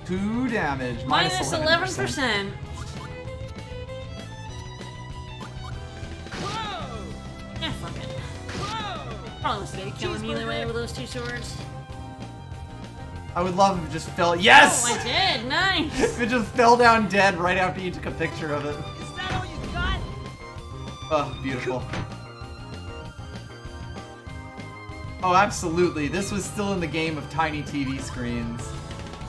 [SPEAKER 1] 2 damage.
[SPEAKER 2] Minus 11%. Yeah, fuck it. Probably was gonna kill him either way with those 2 swords.
[SPEAKER 1] I would love if it just fell. Yes!
[SPEAKER 2] Oh, I did! Nice!
[SPEAKER 1] If it just fell down dead right after you took a picture of it.
[SPEAKER 4] Is that all you got?
[SPEAKER 1] Oh, beautiful. Oh, absolutely. This was still in the game of tiny TV screens.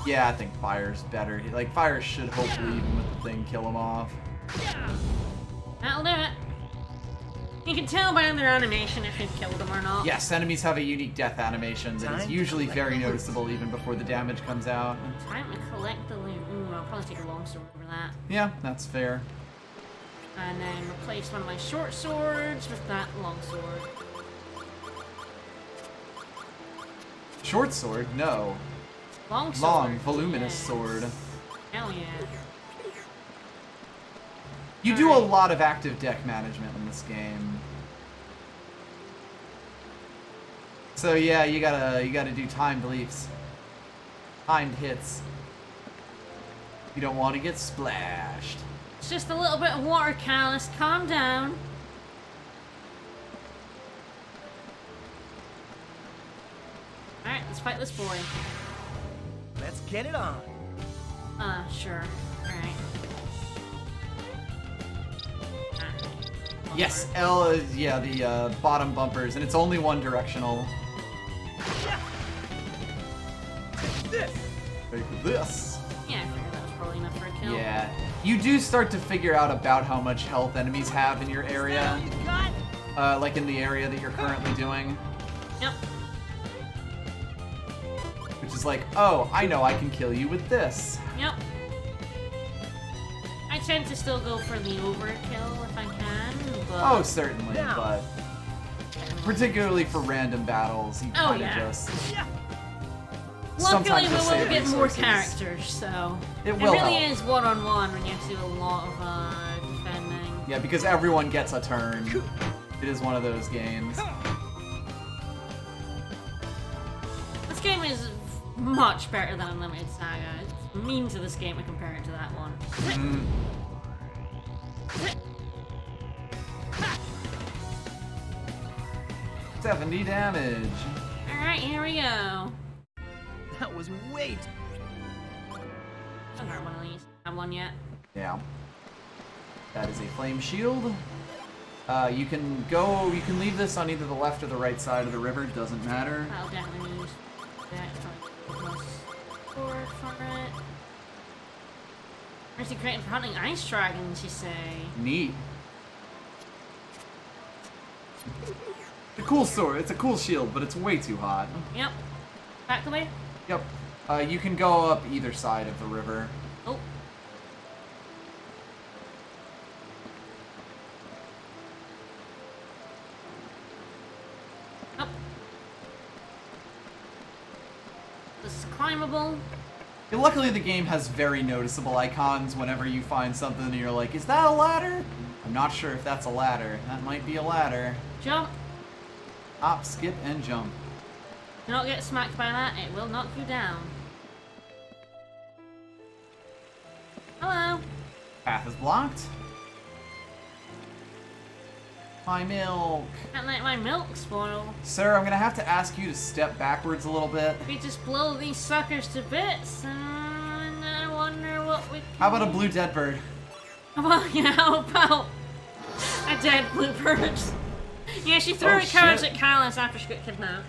[SPEAKER 1] Yeah, I think fire's better. Like, fire should hopefully, even with the thing, kill him off.
[SPEAKER 2] That'll do it. You can tell by their animation if you've killed them or not.
[SPEAKER 1] Yes, enemies have a unique death animation that is usually very noticeable even before the damage comes out.
[SPEAKER 2] Time to collect the loot. Ooh, I'll probably take a long sword over that.
[SPEAKER 1] Yeah, that's fair.
[SPEAKER 2] And then replace one of my short swords with that long sword.
[SPEAKER 1] Short sword? No.
[SPEAKER 2] Long sword.
[SPEAKER 1] Long, voluminous sword.
[SPEAKER 2] Hell yeah.
[SPEAKER 1] You do a lot of active deck management in this game. So yeah, you gotta do timed leaps. Timed hits. You don't want to get splashed.
[SPEAKER 2] It's just a little bit of water, Callus. Calm down. Alright, let's fight this boy.
[SPEAKER 12] Let's get it on.
[SPEAKER 2] Sure. Alright.
[SPEAKER 1] Yes, L is, yeah, the bottom bumpers, and it's only one directional.
[SPEAKER 4] This.
[SPEAKER 1] Take this.
[SPEAKER 2] Yeah, I figured that was probably enough for a kill.
[SPEAKER 1] Yeah. You do start to figure out about how much health enemies have in your area. Like in the area that you're currently doing.
[SPEAKER 2] Yep.
[SPEAKER 1] Which is like, oh, I know I can kill you with this.
[SPEAKER 2] Yep. I tend to still go for the overkill if I can, but...
[SPEAKER 1] Oh, certainly, but... Particularly for random battles, you kind of just...
[SPEAKER 2] Luckily, we will
[SPEAKER 1] save
[SPEAKER 2] get more
[SPEAKER 1] resources.
[SPEAKER 2] characters, so...
[SPEAKER 1] It will
[SPEAKER 2] really
[SPEAKER 1] help.
[SPEAKER 2] is one-on-one when you have to do a lot of defending.
[SPEAKER 1] Yeah, because everyone gets a turn. It is one of those games.
[SPEAKER 2] This game is much better than Unlimited Saga. It's mean to this game to compare it to that one.
[SPEAKER 1] 70 damage.
[SPEAKER 2] Alright, here we go.
[SPEAKER 12] That was way
[SPEAKER 2] Have one yet.
[SPEAKER 1] Yeah. That is a flame shield. You can leave this on either the left or the right side of the river, doesn't matter.
[SPEAKER 2] I'll definitely use that plus 4 for it. Mercy created for hunting ice dragons, you say?
[SPEAKER 1] Neat. It's a cool sword, it's a cool shield, but it's way too hot.
[SPEAKER 2] Yep. Back away?
[SPEAKER 1] Yep. You can go up either side of the river.
[SPEAKER 2] Oh. Up. This is climbable.
[SPEAKER 1] Yeah, luckily the game has very noticeable icons whenever you find something and you're like, is that a ladder? I'm not sure if that's a ladder. That might be a ladder.
[SPEAKER 2] Jump.
[SPEAKER 1] Hop, skip, and jump.
[SPEAKER 2] Do not get smacked by that, it will knock you down. Hello.
[SPEAKER 1] Path is blocked. My milk.
[SPEAKER 2] Can't let my milk spoil.
[SPEAKER 1] Sir, I'm gonna have to ask you to step backwards a little bit.
[SPEAKER 2] We just blow these suckers to bits, and I wonder what we can...
[SPEAKER 1] How about a blue dead bird?
[SPEAKER 2] Well, yeah, how about a dead blue bird? Yeah, she threw her cards at Kaitos after she got kidnapped.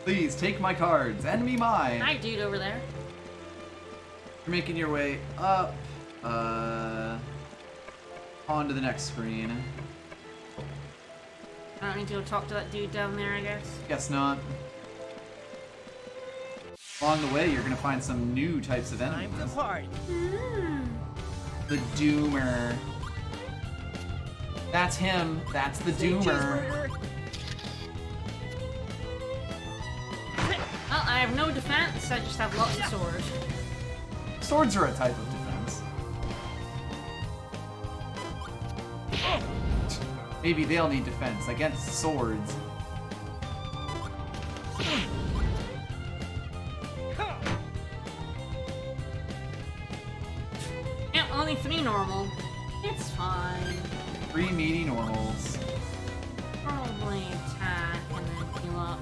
[SPEAKER 1] Please, take my cards. Enemy mine.
[SPEAKER 2] Hi, dude over there.
[SPEAKER 1] You're making your way up. On to the next screen.
[SPEAKER 2] I don't need to go talk to that dude down there, I guess.
[SPEAKER 1] Guess not. Along the way, you're gonna find some new types of enemies.
[SPEAKER 12] Time to party.
[SPEAKER 1] The Doomer. That's him. That's the Doomer.
[SPEAKER 2] Well, I have no defense, I just have lots of swords.
[SPEAKER 1] Swords are a type of defense. Maybe they'll need defense against swords.
[SPEAKER 2] Yep, only 3 normal. It's fine.
[SPEAKER 1] 3 meaty normals.
[SPEAKER 2] Probably attack and then heal up.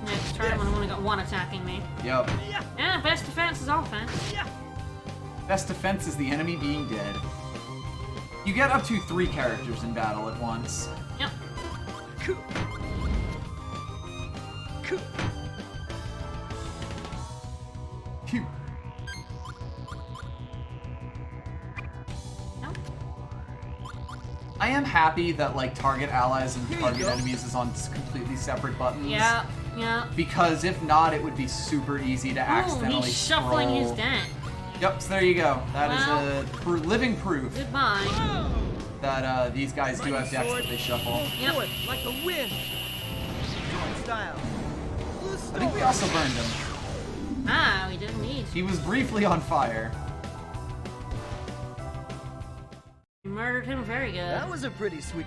[SPEAKER 2] Next turn when I've only got 1 attacking me.
[SPEAKER 1] Yep.
[SPEAKER 2] Yeah, best defense is offense.
[SPEAKER 1] Best defense is the enemy being dead. You get up to 3 characters in battle at once.
[SPEAKER 2] Yep.
[SPEAKER 1] Phew. I am happy that like target allies and target enemies is on completely separate buttons.
[SPEAKER 2] Yeah, yeah.
[SPEAKER 1] Because if not, it would be super easy to accidentally
[SPEAKER 2] he's shuffling
[SPEAKER 1] scroll.
[SPEAKER 2] his deck.
[SPEAKER 1] Yep, so there you go. That is a living proof
[SPEAKER 2] Goodbye.
[SPEAKER 1] that these guys do have decks that they shuffle.
[SPEAKER 2] Yep.
[SPEAKER 4] Like the wind. Style.
[SPEAKER 1] I think we also burned him.
[SPEAKER 2] Ah, we did indeed.
[SPEAKER 1] He was briefly on fire.
[SPEAKER 2] You murdered him very good.
[SPEAKER 4] That was a pretty sweet.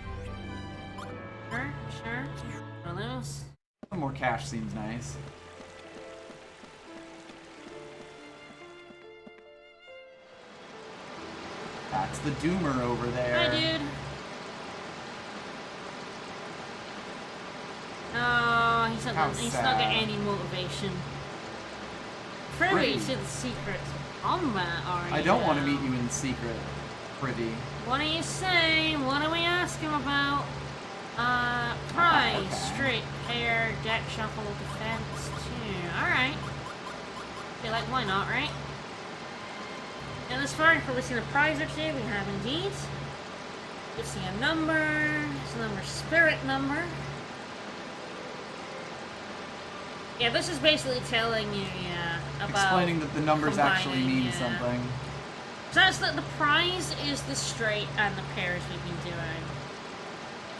[SPEAKER 2] Sure, sure. One of those.
[SPEAKER 1] Some more cash seems nice. That's the Doomer over there.
[SPEAKER 2] Hi, dude. Oh, he's not got any motivation. Privy to the secret combat, are you?
[SPEAKER 1] I don't want to meet you in secret, Privy.
[SPEAKER 2] What do you say? What do we ask him about? Prize,
[SPEAKER 1] okay.
[SPEAKER 2] straight, pair, deck shuffle, defense, 2. Alright. Feel like, why not, right? And as far as we've seen a prize or 2, we have indeed. We see a number. It's a number, spirit number. Yeah, this is basically telling you, about
[SPEAKER 1] Explaining that the numbers actually
[SPEAKER 2] combining,
[SPEAKER 1] mean something.
[SPEAKER 2] So that's the prize is the straight and the pairs we've been doing.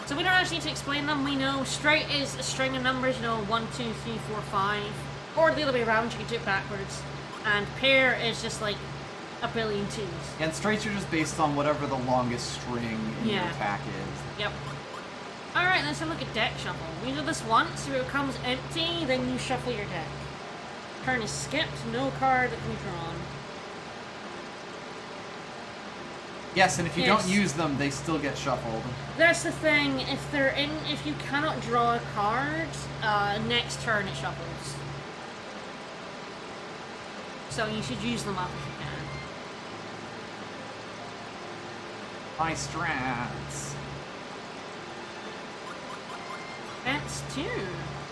[SPEAKER 2] So we don't actually need to explain them. We know straight is a string of numbers, 1, 2, 3, 4, 5. Or the other way around, you can do it backwards. And pair is just like a billion 2s.
[SPEAKER 1] And straights are just based on whatever the longest string in your attack is.
[SPEAKER 2] Yep. Alright, let's have a look at deck shuffle. We do this once, if it becomes empty, then you shuffle your deck. Turn is skipped, no card that can be drawn.
[SPEAKER 1] Yes, and if you don't use them, they still get shuffled.
[SPEAKER 2] That's the thing, if you cannot draw a card, next turn it shuffles. So you should use them up if you can.
[SPEAKER 1] My strats.
[SPEAKER 2] That's 2.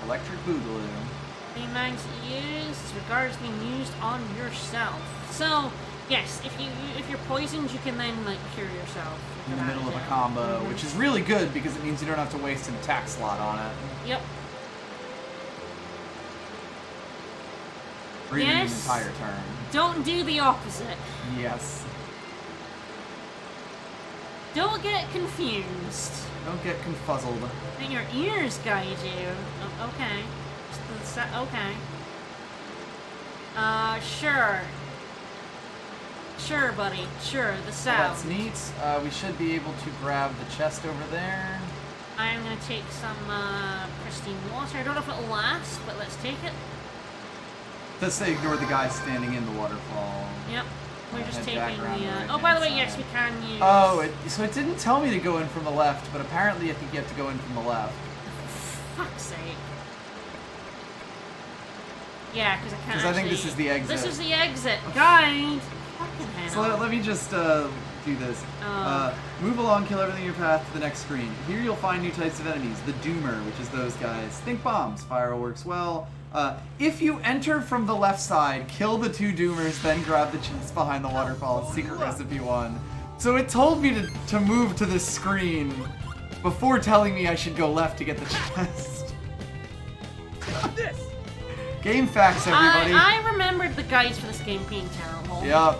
[SPEAKER 1] Electric Boogaloo.
[SPEAKER 2] The mags used regards being used on yourself. So, yes, if you're poisoned, you can then like cure yourself
[SPEAKER 1] In the middle of a combo, which is really good because it means you don't have to waste an attack slot on it.
[SPEAKER 2] Yep.
[SPEAKER 1] Or even
[SPEAKER 2] Yes.
[SPEAKER 1] an entire turn.
[SPEAKER 2] Don't do the opposite.
[SPEAKER 1] Yes.
[SPEAKER 2] Don't get confused.
[SPEAKER 1] Don't get confuzzled.
[SPEAKER 2] And your ears guide you. Oh, okay. Okay. Sure. Sure, buddy. Sure, the sound.
[SPEAKER 1] Well, that's neat. We should be able to grab the chest over there.
[SPEAKER 2] I'm gonna take some, pristine water. I don't know if it'll last, but let's take it.
[SPEAKER 1] Let's say ignore the guy standing in the waterfall.
[SPEAKER 2] Yep. We're just
[SPEAKER 1] Head
[SPEAKER 2] taking
[SPEAKER 1] back around
[SPEAKER 2] the,
[SPEAKER 1] right
[SPEAKER 2] oh, by the way,
[SPEAKER 1] hand
[SPEAKER 2] yes,
[SPEAKER 1] side.
[SPEAKER 2] we can use...
[SPEAKER 1] Oh, so it didn't tell me to go in from the left, but apparently I think you have to go in from the left.
[SPEAKER 2] Fuck's sake. Yeah, because I can't
[SPEAKER 1] Because I think this is the exit.
[SPEAKER 2] This is the exit. Guide! Fucking hell.
[SPEAKER 1] So let me just do this. Move along, kill everything in your path to the next screen. Here you'll find new types of enemies. The Doomer, which is those guys. Think bombs. Fire works well. If you enter from the left side, kill the 2 Doomers, then grab the chest behind the waterfall. Secret recipe 1. So it told me to move to this screen before telling me I should go left to get the chest.
[SPEAKER 4] This.
[SPEAKER 1] Game facts, everybody.
[SPEAKER 2] I remembered the guides for this game being terrible.
[SPEAKER 1] Yep.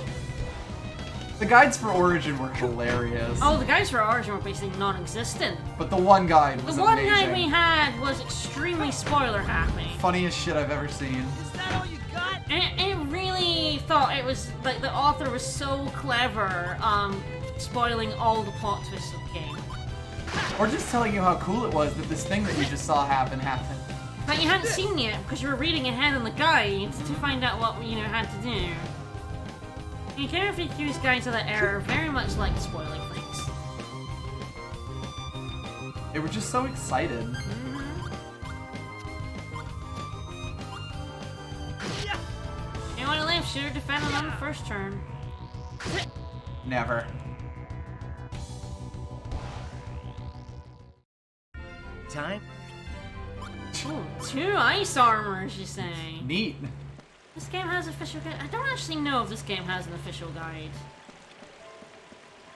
[SPEAKER 1] The guides for Origin were hilarious.
[SPEAKER 2] Oh, the guides for Origin were basically non-existent.
[SPEAKER 1] But the one guide was
[SPEAKER 2] The one
[SPEAKER 1] amazing.
[SPEAKER 2] guide we had was extremely spoiler happy.
[SPEAKER 1] Funniest shit I've ever seen.
[SPEAKER 4] Is that all you got?
[SPEAKER 2] And it really thought it was, like, the author was so clever, spoiling all the plot twists of the game.
[SPEAKER 1] Or just telling you how cool it was that this thing that you just saw happened.
[SPEAKER 2] But you hadn't seen yet because you were reading ahead in the guides to find out what you had to do. And Character Q's guides to that era are very much like spoiling things.
[SPEAKER 1] They were just so excited.
[SPEAKER 2] You want to live, shoot or defend on the first turn.
[SPEAKER 1] Never.
[SPEAKER 12] Time?
[SPEAKER 2] Ooh, 2 ice armors, you say?
[SPEAKER 1] Neat.
[SPEAKER 2] This game has official guide. I don't actually know if this game has an official guide.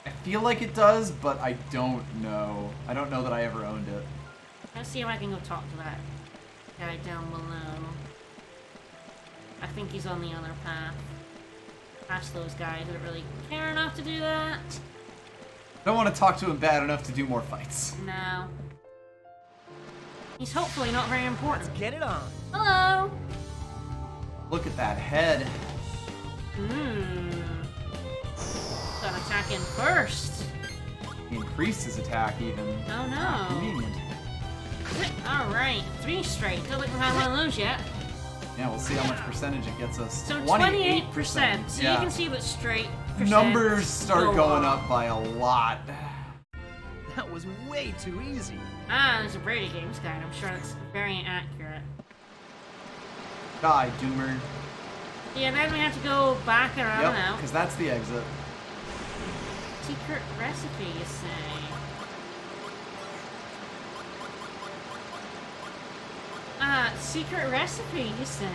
[SPEAKER 1] I feel like it does, but I don't know. I don't know that I ever owned it.
[SPEAKER 2] Let's see if I can go talk to that guy down below. I think he's on the other path. Past those guys that don't really care enough to do that.
[SPEAKER 1] I don't want to talk to him bad enough to do more fights.
[SPEAKER 2] No. He's hopefully not very important.
[SPEAKER 12] Let's get it on.
[SPEAKER 2] Hello!
[SPEAKER 1] Look at that head.
[SPEAKER 2] Gotta attack in first.
[SPEAKER 1] He increased his attack even.
[SPEAKER 2] Oh no.
[SPEAKER 1] Ah, convenient.
[SPEAKER 2] Alright, 3 straight. Don't think we have one of those yet.
[SPEAKER 1] Yeah, we'll see how much percentage it gets us.
[SPEAKER 2] So 28%. So
[SPEAKER 1] yeah.
[SPEAKER 2] you can see that straight
[SPEAKER 1] Numbers start
[SPEAKER 2] go
[SPEAKER 1] going
[SPEAKER 2] up.
[SPEAKER 1] up by a lot.
[SPEAKER 12] That was way too easy.
[SPEAKER 2] Ah, there's a Brady Games guide. I'm sure that's very accurate.
[SPEAKER 1] Die, Doomer.
[SPEAKER 2] Yeah, then we have to go back around
[SPEAKER 1] Yep,
[SPEAKER 2] now.
[SPEAKER 1] because that's the exit.
[SPEAKER 2] Secret recipe, you say? Ah, secret recipe, you say?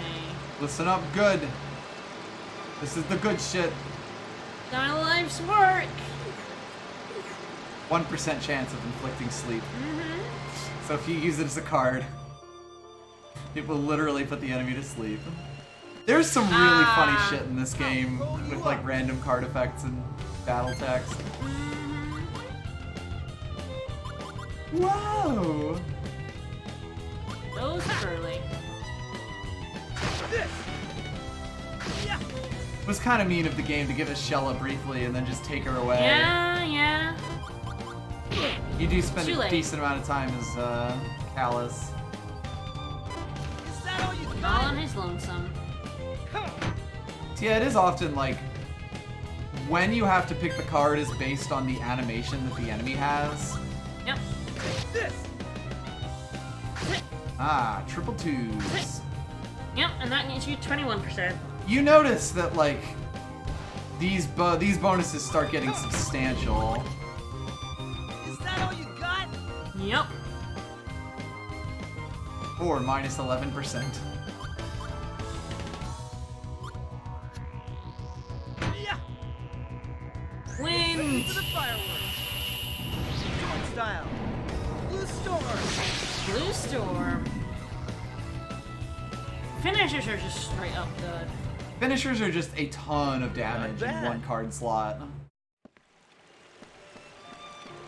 [SPEAKER 1] Listen up good. This is the good shit.
[SPEAKER 2] Got a life's work.
[SPEAKER 1] 1% chance of inflicting sleep. So if you use it as a card, it will literally put the enemy to sleep. There's some really funny shit in this game with like random card effects and battle text. Whoa!
[SPEAKER 2] Those curly.
[SPEAKER 1] It was kind of mean of the game to give us Shella briefly and then just take her away.
[SPEAKER 2] Yeah.
[SPEAKER 1] You do spend
[SPEAKER 2] Too
[SPEAKER 1] a
[SPEAKER 2] late.
[SPEAKER 1] decent amount of time as Callus.
[SPEAKER 2] All on his lonesome.
[SPEAKER 1] So yeah, it is often like when you have to pick the card is based on the animation that the enemy has.
[SPEAKER 2] Yep.
[SPEAKER 1] Ah, triple twos.
[SPEAKER 2] Yep, and that gets you 21%.
[SPEAKER 1] You notice that like these bonuses start getting substantial.
[SPEAKER 12] that all you got?
[SPEAKER 2] Yep.
[SPEAKER 1] Or minus 11%.
[SPEAKER 12] Yeah.
[SPEAKER 2] Wind.
[SPEAKER 12] To the fireworks. Storm style. Blue storm.
[SPEAKER 2] Blue storm. Finishers are just straight up good.
[SPEAKER 1] Finishers are just a ton of damage in one card slot.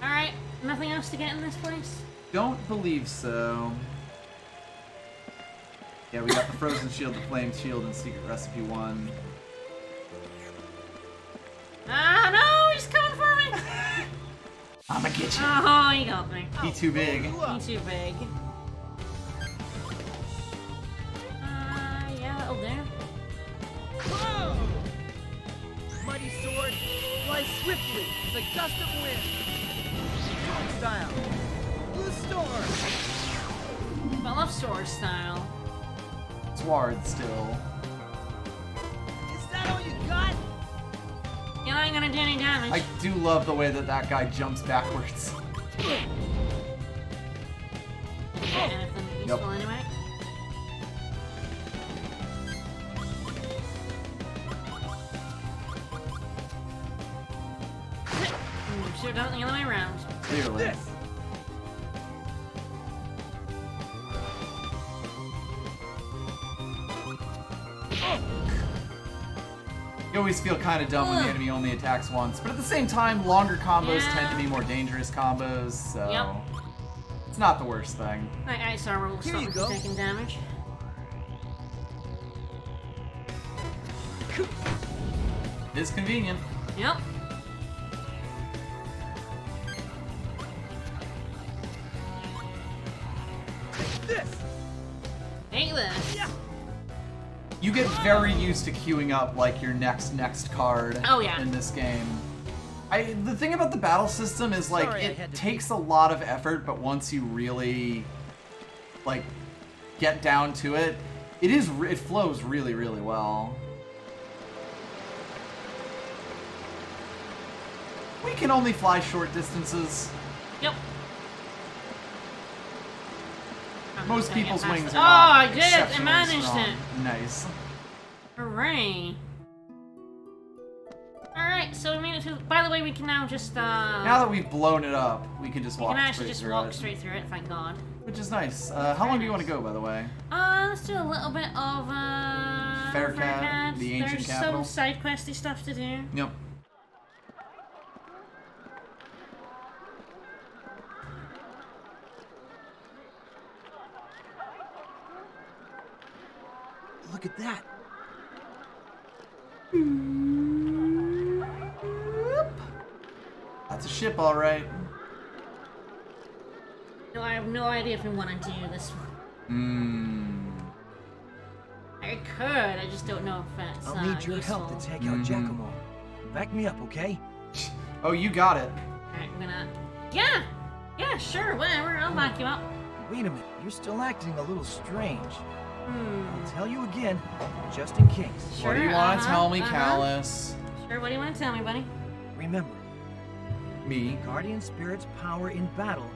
[SPEAKER 2] Alright, nothing else to get in this place?
[SPEAKER 1] Don't believe so. Yeah, we got the Frozen Shield, the Flame Shield, and Secret Recipe 1.
[SPEAKER 2] Ah, no! He's coming for me!
[SPEAKER 1] I'ma get you.
[SPEAKER 2] Oh, he got me.
[SPEAKER 1] He too big.
[SPEAKER 2] He too big. Yeah, that'll do.
[SPEAKER 12] Whoa! Mighty sword flies swiftly as a gust of wind. Storm style. Blue storm.
[SPEAKER 2] I love sword style.
[SPEAKER 1] Sword still.
[SPEAKER 12] Is that all you got?
[SPEAKER 2] You're not gonna do any damage.
[SPEAKER 1] I do love the way that that guy jumps backwards.
[SPEAKER 2] Anything useful anyway? Should have done it the other way around.
[SPEAKER 1] Clearly. You always feel kind of dumb when the enemy only attacks once, but at the same time, longer combos tend to be more dangerous combos, so it's not the worst thing.
[SPEAKER 2] That ice armor will stop me from taking damage.
[SPEAKER 1] It is convenient.
[SPEAKER 2] Yep. Take this.
[SPEAKER 12] Yeah.
[SPEAKER 1] You get very used to queuing up like your next card in this game. The thing about the battle system is like it takes a lot of effort, but once you really like get down to it, it flows really, really well. We can only fly short distances.
[SPEAKER 2] Yep.
[SPEAKER 1] Most people's wings are
[SPEAKER 2] I
[SPEAKER 1] not
[SPEAKER 2] did! I
[SPEAKER 1] exceptionally
[SPEAKER 2] managed
[SPEAKER 1] strong.
[SPEAKER 2] it!
[SPEAKER 1] Nice.
[SPEAKER 2] Hooray! Alright, so we made it to... By the way, we can now just,
[SPEAKER 1] Now that we've blown it up, we can just walk
[SPEAKER 2] we can actually
[SPEAKER 1] straight
[SPEAKER 2] just
[SPEAKER 1] through
[SPEAKER 2] walk
[SPEAKER 1] it.
[SPEAKER 2] straight through it, thank God.
[SPEAKER 1] Which is nice. How long do you want to go, by the way?
[SPEAKER 2] Let's do a little bit of,
[SPEAKER 1] Faircad, the ancient capital.
[SPEAKER 2] There's some side questy stuff to do.
[SPEAKER 1] Yep.
[SPEAKER 11] Look at that.
[SPEAKER 1] That's a ship, all right.
[SPEAKER 2] No, I have no idea if we want to do this one. I could, I just don't know if it's
[SPEAKER 11] I'll need your
[SPEAKER 2] useful.
[SPEAKER 11] help to take out Giacomo. Back me up, okay?
[SPEAKER 1] Oh, you got it.
[SPEAKER 2] Alright, I'm gonna... Yeah, sure, whatever, I'll back you up.
[SPEAKER 11] Wait a minute, you're still acting a little strange. I'll tell you again, just in case.
[SPEAKER 2] Sure,
[SPEAKER 1] What do you want to tell me, Callus?
[SPEAKER 2] Sure, what do you want to tell me, buddy?
[SPEAKER 11] Remember,
[SPEAKER 1] me,
[SPEAKER 11] Guardian Spirit's power in battle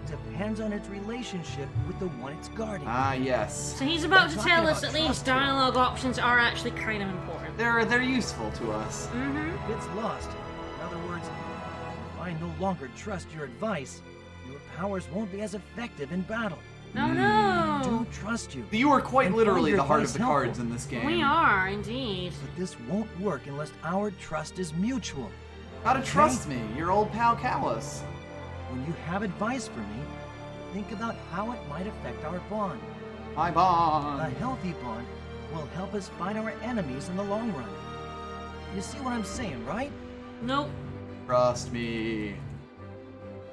[SPEAKER 11] depends on its relationship with the one it's guarding.
[SPEAKER 1] Ah, yes.
[SPEAKER 2] So he's about to
[SPEAKER 11] I'm
[SPEAKER 2] tell
[SPEAKER 11] talking
[SPEAKER 2] us that
[SPEAKER 11] about
[SPEAKER 2] these
[SPEAKER 11] trust.
[SPEAKER 2] dialogue options are actually kind of important.
[SPEAKER 1] They're useful to us.
[SPEAKER 11] If it's lost, in other words, if I no longer trust your advice, your powers won't be as effective in battle.
[SPEAKER 2] No.
[SPEAKER 11] I do trust you.
[SPEAKER 1] You are quite
[SPEAKER 11] and
[SPEAKER 1] literally
[SPEAKER 11] find your
[SPEAKER 1] the heart of
[SPEAKER 11] advice
[SPEAKER 1] the
[SPEAKER 11] helpful.
[SPEAKER 1] cards in this game.
[SPEAKER 2] We are, indeed.
[SPEAKER 11] But this won't work unless our trust is mutual.
[SPEAKER 1] How to trust me, your old pal Callus.
[SPEAKER 11] When you have advice for me, think about how it might affect our bond.
[SPEAKER 1] My bond.
[SPEAKER 11] A healthy bond will help us fight our enemies in the long run. You see what I'm saying, right?
[SPEAKER 2] Nope.
[SPEAKER 1] Trust me.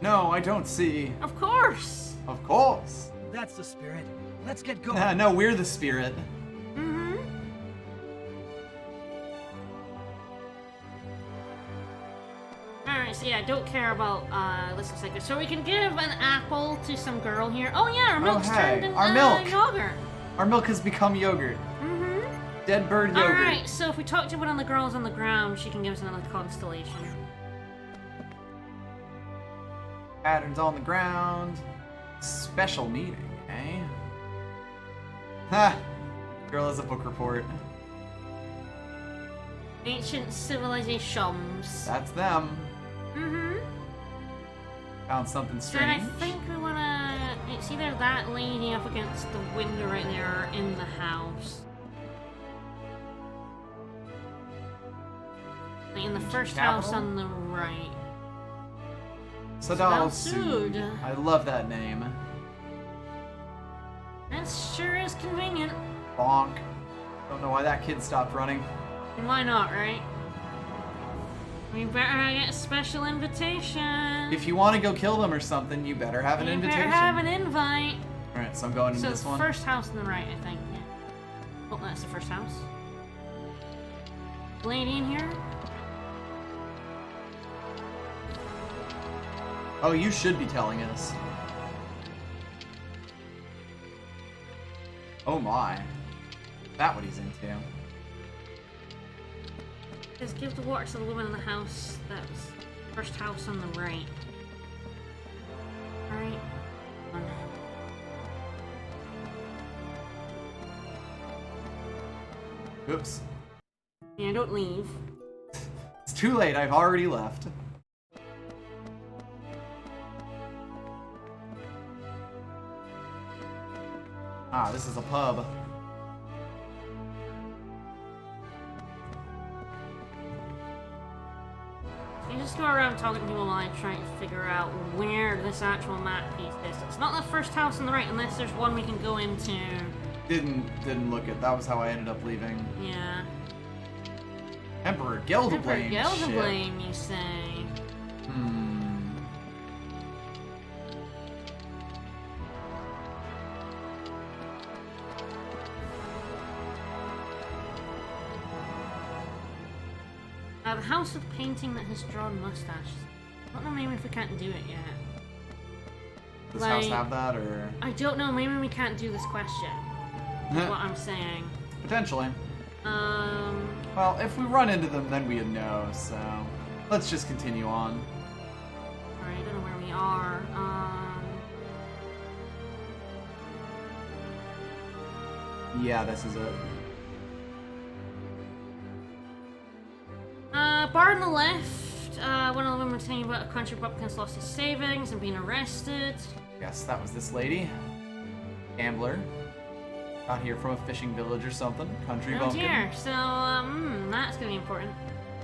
[SPEAKER 1] No, I don't see.
[SPEAKER 2] Of course.
[SPEAKER 1] Of course.
[SPEAKER 11] That's the spirit. Let's get going.
[SPEAKER 1] No, we're the spirit.
[SPEAKER 2] Alright, so yeah, don't care about, let's just like, so we can give an apple to some girl here. Oh yeah, our milk's turned into yogurt.
[SPEAKER 1] Our milk has become yogurt. Dead bird yogurt.
[SPEAKER 2] Alright, so if we talk to one of the girls on the ground, she can give us another constellation.
[SPEAKER 1] Patterns on the ground. Special meeting, eh? Ha! Girl has a book report.
[SPEAKER 2] Ancient civilizations.
[SPEAKER 1] That's them.
[SPEAKER 2] Mm-hmm.
[SPEAKER 1] Found something
[SPEAKER 2] So then I
[SPEAKER 1] strange.
[SPEAKER 2] think we wanna... It's either that lady up against the window right there or in the house. Like in the first house on the right.
[SPEAKER 1] Sadal
[SPEAKER 2] Sud.
[SPEAKER 1] Sud. I love that name.
[SPEAKER 2] That sure is convenient.
[SPEAKER 1] Bonk. Don't know why that kid stopped running.
[SPEAKER 2] Why not, right? We better get a special invitation.
[SPEAKER 1] If you want to go kill them or something, you better have an
[SPEAKER 2] You
[SPEAKER 1] invitation.
[SPEAKER 2] better have an invite.
[SPEAKER 1] Alright, so I'm going into
[SPEAKER 2] So
[SPEAKER 1] this one.
[SPEAKER 2] first house on the right, I think. Yeah. Oh, that's the first house. Lady in here?
[SPEAKER 1] Oh, you should be telling us. Oh my. Is that what he's into?
[SPEAKER 2] Just give the water to the woman in the house. That was first house on the right. Alright.
[SPEAKER 1] Oops.
[SPEAKER 2] Yeah, don't leave.
[SPEAKER 1] It's too late, I've already left. Ah, this is a pub.
[SPEAKER 2] You just go around talking to people while I try to figure out where this actual map piece is. It's not the first house on the right unless there's one we can go into.
[SPEAKER 1] Didn't look at. That was how I ended up leaving.
[SPEAKER 2] Yeah.
[SPEAKER 1] Emperor Gelderblame.
[SPEAKER 2] Gelderblame, you say? The house with painting that has drawn mustaches. I don't know, maybe if we can't do it yet.
[SPEAKER 1] Does house have that, or?
[SPEAKER 2] I don't know, maybe we can't do this question. Is what I'm saying.
[SPEAKER 1] Potentially. Well, if we run into them, then we'd know, so... Let's just continue on.
[SPEAKER 2] Alright, I don't know where we are.
[SPEAKER 1] Yeah, this is it.
[SPEAKER 2] Bar on the left. One of the women were telling about a country bumpkin's lost his savings and been arrested.
[SPEAKER 1] Yes, that was this lady. Gambler. Got here from a fishing village or something. Country
[SPEAKER 2] Oh
[SPEAKER 1] bumpkin.
[SPEAKER 2] dear, so, that's gonna be important.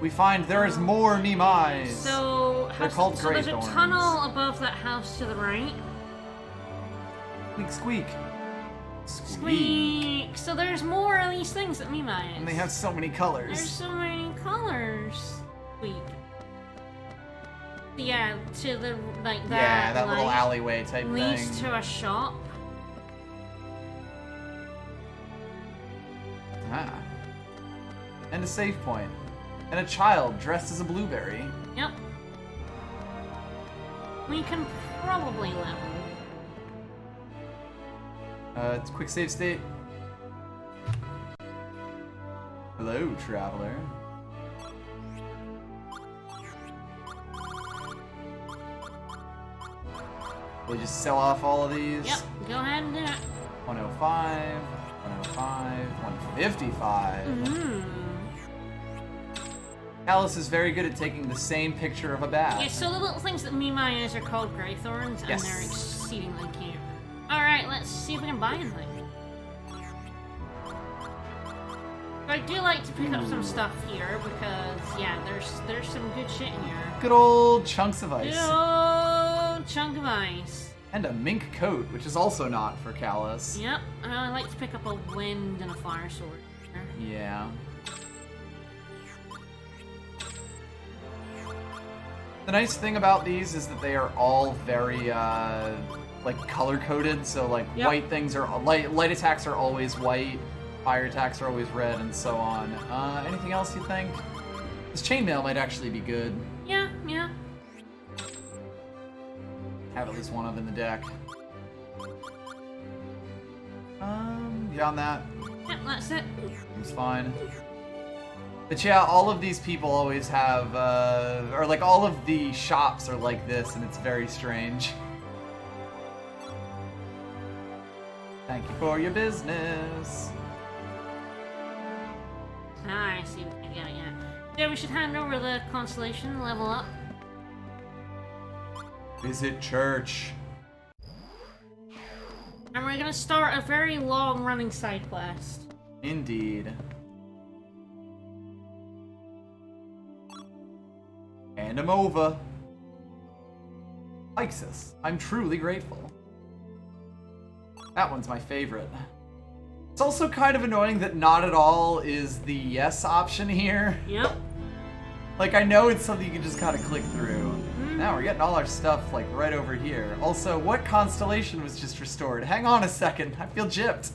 [SPEAKER 1] We find there is more Nimais.
[SPEAKER 2] So,
[SPEAKER 1] They're called
[SPEAKER 2] so there's a
[SPEAKER 1] Greythorns.
[SPEAKER 2] tunnel above that house to the right.
[SPEAKER 1] Squeak, squeak.
[SPEAKER 2] Squeak! So there's more of these things at Nimais.
[SPEAKER 1] And they have so many colors.
[SPEAKER 2] There's so many colors. Squeak. Yeah, to the, like that.
[SPEAKER 1] Yeah, that little
[SPEAKER 2] like,
[SPEAKER 1] alleyway type
[SPEAKER 2] leads
[SPEAKER 1] thing.
[SPEAKER 2] to a shop.
[SPEAKER 1] Ah. And a save point. And a child dressed as a blueberry.
[SPEAKER 2] Yep. We can probably level.
[SPEAKER 1] It's quick save state. Hello, traveler. We'll just sell off all of these.
[SPEAKER 2] Yep, go ahead and do it.
[SPEAKER 1] 105, 105, 155. Alice is very good at taking the same picture of a bat.
[SPEAKER 2] Yeah, so the little things that Nimais are called Greythorns, and
[SPEAKER 1] Yes.
[SPEAKER 2] they're exceedingly cute. Alright, let's see if we can buy anything. I do like to pick up some stuff here because, yeah, there's some good shit in here.
[SPEAKER 1] Good old chunks of ice.
[SPEAKER 2] Good old chunk of ice.
[SPEAKER 1] And a mink coat, which is also not for Callus.
[SPEAKER 2] Yep, I like to pick up a wind and a fire sword.
[SPEAKER 1] Yeah. The nice thing about these is that they are all very, like, color-coded, so, like,
[SPEAKER 2] Yep.
[SPEAKER 1] white things are... Light attacks are always white, fire attacks are always red, and so on. Anything else you think? This chainmail might actually be good.
[SPEAKER 2] Yeah, yeah.
[SPEAKER 1] Have at least one of in the deck. Beyond that,
[SPEAKER 2] Yep, that's it.
[SPEAKER 1] seems fine. But yeah, all of these people always have, or like all of the shops are like this, and it's very strange. Thank you for your business.
[SPEAKER 2] Ah, I see what you're getting at. Yeah, we should hand over the constellation, level up.
[SPEAKER 1] Visit church.
[SPEAKER 2] And we're gonna start a very long-running side quest.
[SPEAKER 1] Indeed. Hand him over. Ixis, I'm truly grateful. That one's my favorite. It's also kind of annoying that not at all is the yes option here.
[SPEAKER 2] Yep.
[SPEAKER 1] Like, I know it's something you can just kind of click through. Now we're getting all our stuff, like, right over here. Also, what constellation was just restored? Hang on a second. I feel gypped.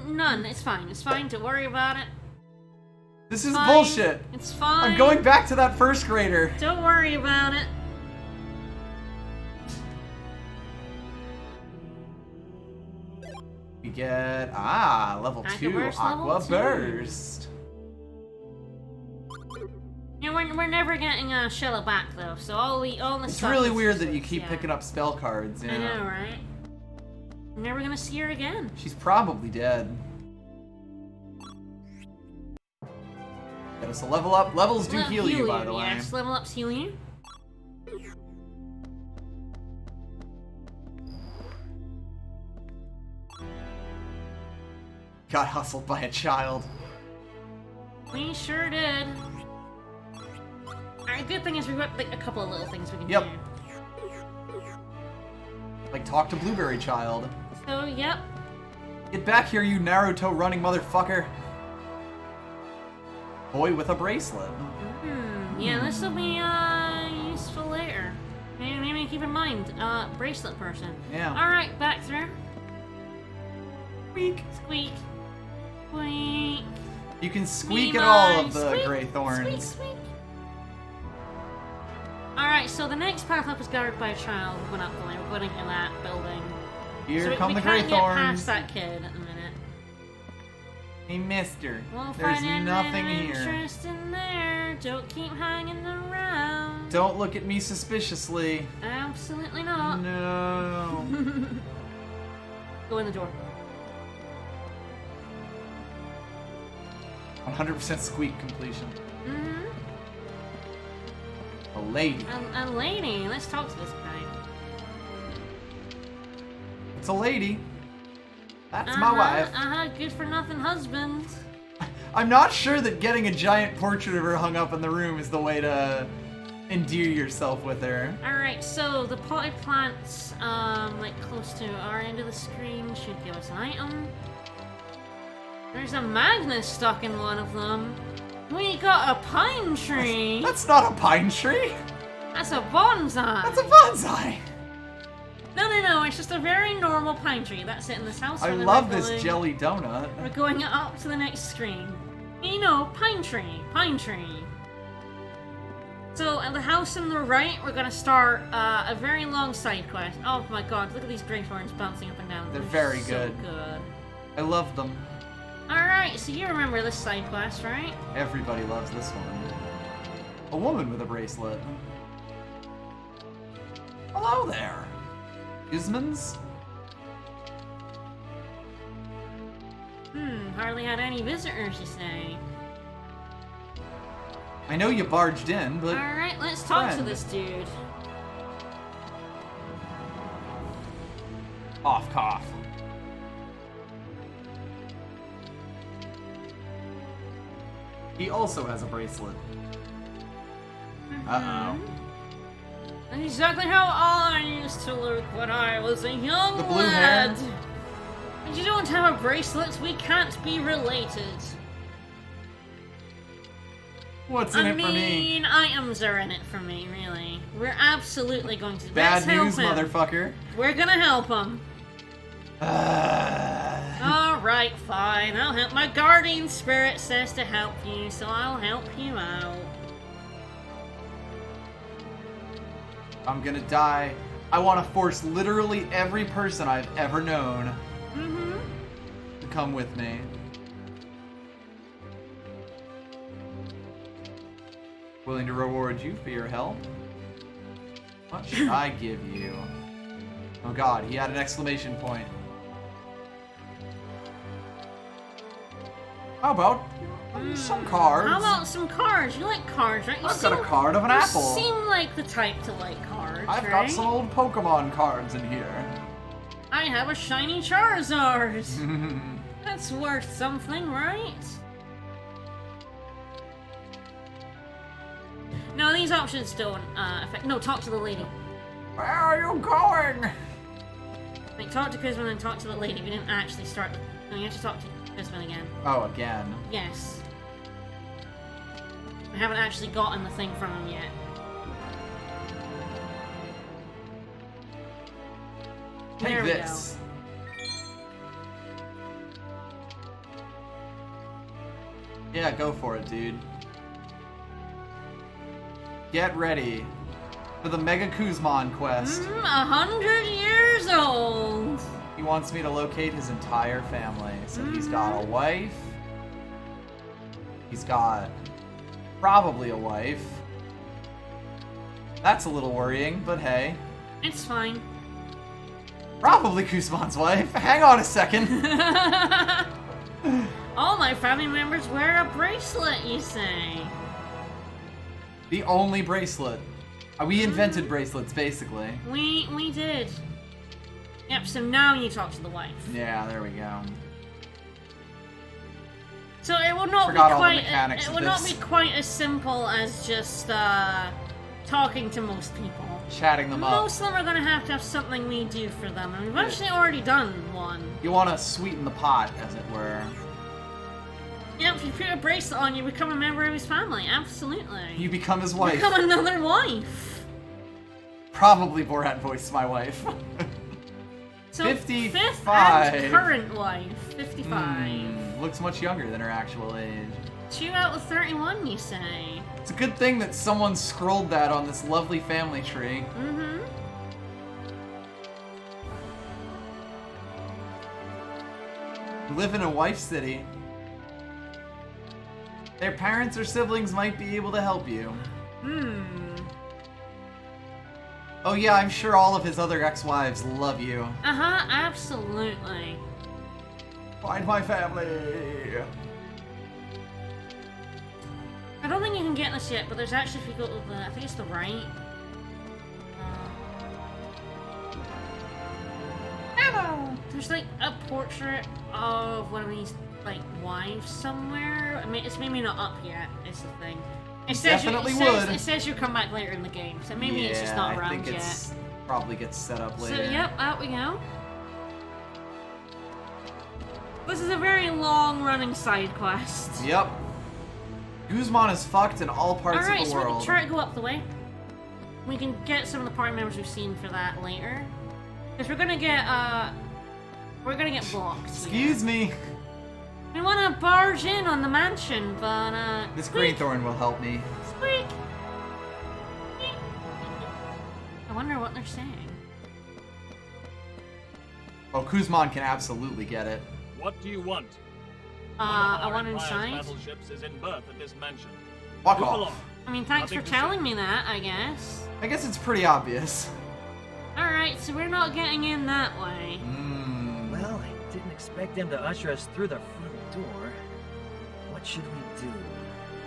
[SPEAKER 2] None. It's fine. It's fine. Don't worry about it.
[SPEAKER 1] This is
[SPEAKER 2] Fine.
[SPEAKER 1] bullshit.
[SPEAKER 2] It's fine.
[SPEAKER 1] I'm going back to that first grader.
[SPEAKER 2] Don't worry about it.
[SPEAKER 1] We get, level 2,
[SPEAKER 2] Burst,
[SPEAKER 1] Aqua
[SPEAKER 2] level 2.
[SPEAKER 1] Burst.
[SPEAKER 2] Yeah, we're never getting Shella back though, so all the
[SPEAKER 1] It's
[SPEAKER 2] stuff
[SPEAKER 1] really
[SPEAKER 2] is
[SPEAKER 1] weird
[SPEAKER 2] useless,
[SPEAKER 1] that you keep
[SPEAKER 2] yeah.
[SPEAKER 1] picking up spell cards,
[SPEAKER 2] I know, right? We're never gonna see her again.
[SPEAKER 1] She's probably dead. Get us a level up. Levels do heal you, by the way.
[SPEAKER 2] Yes, level ups heal you.
[SPEAKER 1] Got hustled by a child.
[SPEAKER 2] We sure did. Alright, good thing is we've got like a couple of little things we can
[SPEAKER 1] Yep.
[SPEAKER 2] do.
[SPEAKER 1] Like, talk to Blueberry Child.
[SPEAKER 2] So, yep.
[SPEAKER 1] Get back here, you Naruto running motherfucker. Boy with a bracelet.
[SPEAKER 2] Yeah, this will be useful later. Maybe keep in mind, bracelet person.
[SPEAKER 1] Yeah.
[SPEAKER 2] Alright, back through.
[SPEAKER 1] Squeak.
[SPEAKER 2] Squeak. Squeak.
[SPEAKER 1] You can squeak
[SPEAKER 2] Me
[SPEAKER 1] at all
[SPEAKER 2] mine.
[SPEAKER 1] of the
[SPEAKER 2] Squeak,
[SPEAKER 1] Grey Thorns.
[SPEAKER 2] Squeak, squeak. Alright, so the next path up is guarded by a child. We're not going. We're going in that building.
[SPEAKER 1] Here
[SPEAKER 2] so
[SPEAKER 1] come
[SPEAKER 2] we
[SPEAKER 1] the Grey
[SPEAKER 2] can't get
[SPEAKER 1] Thorns.
[SPEAKER 2] past that kid at the minute.
[SPEAKER 1] He missed her.
[SPEAKER 2] Won't
[SPEAKER 1] There's
[SPEAKER 2] find
[SPEAKER 1] nothing
[SPEAKER 2] any
[SPEAKER 1] here.
[SPEAKER 2] interest in there. Don't keep hanging around.
[SPEAKER 1] Don't look at me suspiciously.
[SPEAKER 2] Absolutely not.
[SPEAKER 1] No.
[SPEAKER 2] Go in the door.
[SPEAKER 1] 100% squeak completion.
[SPEAKER 2] Mm-hmm.
[SPEAKER 1] A lady.
[SPEAKER 2] A lady. Let's talk to this guy.
[SPEAKER 1] It's a lady. That's my wife.
[SPEAKER 2] Good for nothing husband.
[SPEAKER 1] I'm not sure that getting a giant portrait of her hung up in the room is the way to endear yourself with her.
[SPEAKER 2] Alright, so the potted plants, like close to our end of the screen should give us an item. There's a magnet stuck in one of them. We got a pine tree.
[SPEAKER 1] That's not a pine tree.
[SPEAKER 2] That's a bonsai.
[SPEAKER 1] That's a bonsai.
[SPEAKER 2] No, it's just a very normal pine tree. That's it in this house.
[SPEAKER 1] I
[SPEAKER 2] and then
[SPEAKER 1] love
[SPEAKER 2] we're
[SPEAKER 1] this
[SPEAKER 2] going-
[SPEAKER 1] jelly donut.
[SPEAKER 2] We're going up to the next screen. You know, pine tree. So, at the house on the right, we're gonna start a very long side quest. Oh my god, look at these Grey Thorns bouncing up and down.
[SPEAKER 1] They're very
[SPEAKER 2] so
[SPEAKER 1] good.
[SPEAKER 2] good.
[SPEAKER 1] I love them.
[SPEAKER 2] Alright, so you remember this side quest, right?
[SPEAKER 1] Everybody loves this one. A woman with a bracelet. Hello there. Ismans?
[SPEAKER 2] Hardly had any visitors, you say.
[SPEAKER 1] I know you barged in, but...
[SPEAKER 2] Alright, let's talk to
[SPEAKER 1] friend.
[SPEAKER 2] this dude.
[SPEAKER 1] Cough. He also has a bracelet. Uh-oh.
[SPEAKER 2] Exactly how I used to look when I was a young
[SPEAKER 1] The blue
[SPEAKER 2] lad.
[SPEAKER 1] hair?
[SPEAKER 2] But you don't have a bracelet, we can't be related.
[SPEAKER 1] What's in it for me?
[SPEAKER 2] I mean, items are in it for me, really. We're absolutely going to.
[SPEAKER 1] Bad
[SPEAKER 2] Let's help
[SPEAKER 1] news,
[SPEAKER 2] him.
[SPEAKER 1] motherfucker.
[SPEAKER 2] We're gonna help him. Alright, fine. I'll help. My guardian spirit says to help you, so I'll help you out.
[SPEAKER 1] I'm gonna die. I want to force literally every person I've ever known to come with me. Willing to reward you for your help. What should I give you? Oh god, he had an exclamation point. How about some cards?
[SPEAKER 2] How about some cards? You like cards, right?
[SPEAKER 1] I've got a card of an apple.
[SPEAKER 2] You seem like the type to like cards,
[SPEAKER 1] I've
[SPEAKER 2] right?
[SPEAKER 1] got some old Pokemon cards in here.
[SPEAKER 2] I have a shiny Charizard. That's worth something, right? No, these options don't affect. No, talk to the lady.
[SPEAKER 1] Where are you going?
[SPEAKER 2] Like, talk to Kuzman and talk to the lady. We didn't actually start. No, you have to talk to Kuzman again.
[SPEAKER 1] Oh, again.
[SPEAKER 2] Yes. I haven't actually gotten the thing from him yet.
[SPEAKER 1] Take this. Yeah, go for it, dude. Get ready for the Mega Kuzman quest.
[SPEAKER 2] 100 years old.
[SPEAKER 1] He wants me to locate his entire family. So he's got a wife. He's got probably a wife. That's a little worrying, but hey.
[SPEAKER 2] It's fine.
[SPEAKER 1] Probably Kuzman's wife. Hang on a second.
[SPEAKER 2] All my family members wear a bracelet, you say?
[SPEAKER 1] The only bracelet. We invented bracelets, basically.
[SPEAKER 2] We did. Yep, so now you talk to the wife.
[SPEAKER 1] Yeah, there we go.
[SPEAKER 2] So it will not
[SPEAKER 1] Forgot
[SPEAKER 2] be
[SPEAKER 1] all the
[SPEAKER 2] quite
[SPEAKER 1] mechanics
[SPEAKER 2] it
[SPEAKER 1] of
[SPEAKER 2] will not
[SPEAKER 1] this.
[SPEAKER 2] be quite as simple as just talking to most people.
[SPEAKER 1] Chatting them up.
[SPEAKER 2] Most of them are gonna have something we do for them, and we've actually already done one.
[SPEAKER 1] You want to sweeten the pot, as it were.
[SPEAKER 2] Yep, if you put a bracelet on, you become a member of his family. Absolutely.
[SPEAKER 1] You become his wife.
[SPEAKER 2] Become another wife.
[SPEAKER 1] Probably Borat voiced my wife.
[SPEAKER 2] So
[SPEAKER 1] 55.
[SPEAKER 2] Fifth and current wife, 55.
[SPEAKER 1] Looks much younger than her actual age.
[SPEAKER 2] 2 out of 31, you say?
[SPEAKER 1] It's a good thing that someone scrolled that on this lovely family tree.
[SPEAKER 2] Mm-hmm.
[SPEAKER 1] Live in a wife city. Their parents or siblings might be able to help you. Oh yeah, I'm sure all of his other ex-wives love you.
[SPEAKER 2] Uh-huh, absolutely.
[SPEAKER 1] Find my family.
[SPEAKER 2] I don't think you can get this yet, but there's actually, if you go to the, I think it's the right. There's like a portrait of one of these like wives somewhere. I mean, it's maybe not up yet. Is the thing. It says
[SPEAKER 1] Definitely
[SPEAKER 2] it says you come back later in the game, so maybe it's just not around
[SPEAKER 1] I think
[SPEAKER 2] yet.
[SPEAKER 1] Probably gets set up later.
[SPEAKER 2] So yep, out we go. This is a very long-running side quest.
[SPEAKER 1] Yep. Guzman is fucked in all parts of the
[SPEAKER 2] Alright, so we
[SPEAKER 1] world.
[SPEAKER 2] can try to go up the way. We can get some of the party members we've seen for that later. Because we're gonna get blocked.
[SPEAKER 1] Excuse me.
[SPEAKER 2] We wanna barge in on the mansion, but
[SPEAKER 1] This
[SPEAKER 2] squeak,
[SPEAKER 1] Greenthorn will help me.
[SPEAKER 2] squeak. I wonder what they're saying.
[SPEAKER 1] Oh, Kuzman can absolutely get it.
[SPEAKER 15] What do you want?
[SPEAKER 2] I want inside.
[SPEAKER 15] Battleships is in berth at this mansion.
[SPEAKER 1] Walk
[SPEAKER 15] Move
[SPEAKER 1] off.
[SPEAKER 15] along.
[SPEAKER 2] I mean, thanks
[SPEAKER 15] Nothing
[SPEAKER 2] for
[SPEAKER 15] to
[SPEAKER 2] telling me that, I guess.
[SPEAKER 1] I guess it's pretty obvious.
[SPEAKER 2] Alright, so we're not getting in that way.
[SPEAKER 12] Well, I didn't expect them to usher us through the front door. What should we do?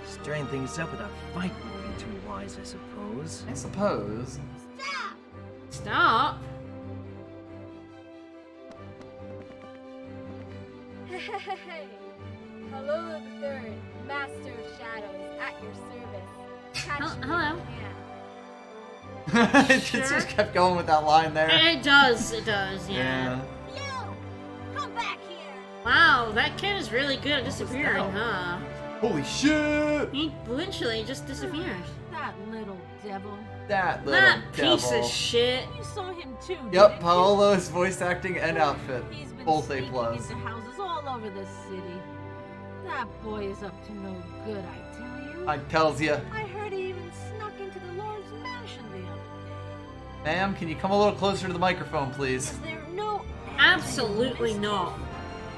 [SPEAKER 12] Stirring things up with a fight would be too wise, I suppose.
[SPEAKER 1] I suppose.
[SPEAKER 2] Stop!
[SPEAKER 13] Hey, hello the third, Master of Shadows, at your service. Catch me
[SPEAKER 2] hello.
[SPEAKER 13] if you can.
[SPEAKER 1] It just kept going with that line there.
[SPEAKER 2] It does, yeah.
[SPEAKER 9] Come back here.
[SPEAKER 2] Wow, that kid is really good at disappearing, huh?
[SPEAKER 1] Holy shit!
[SPEAKER 2] He literally just disappears.
[SPEAKER 3] That little devil.
[SPEAKER 1] That little
[SPEAKER 2] That
[SPEAKER 1] devil.
[SPEAKER 2] piece of shit.
[SPEAKER 3] You saw him too,
[SPEAKER 1] Yep,
[SPEAKER 3] didn't you?
[SPEAKER 1] Paolo's voice acting and outfit.
[SPEAKER 3] He's been
[SPEAKER 1] Both A+.
[SPEAKER 3] sneaking into houses all over the city. That boy is up to no good, I tell you.
[SPEAKER 1] I tells ya.
[SPEAKER 3] I heard he even snuck into the Lord's mansion the other day.
[SPEAKER 1] Ma'am, can you come a little closer to the microphone, please?
[SPEAKER 3] Is there no
[SPEAKER 2] Absolutely not.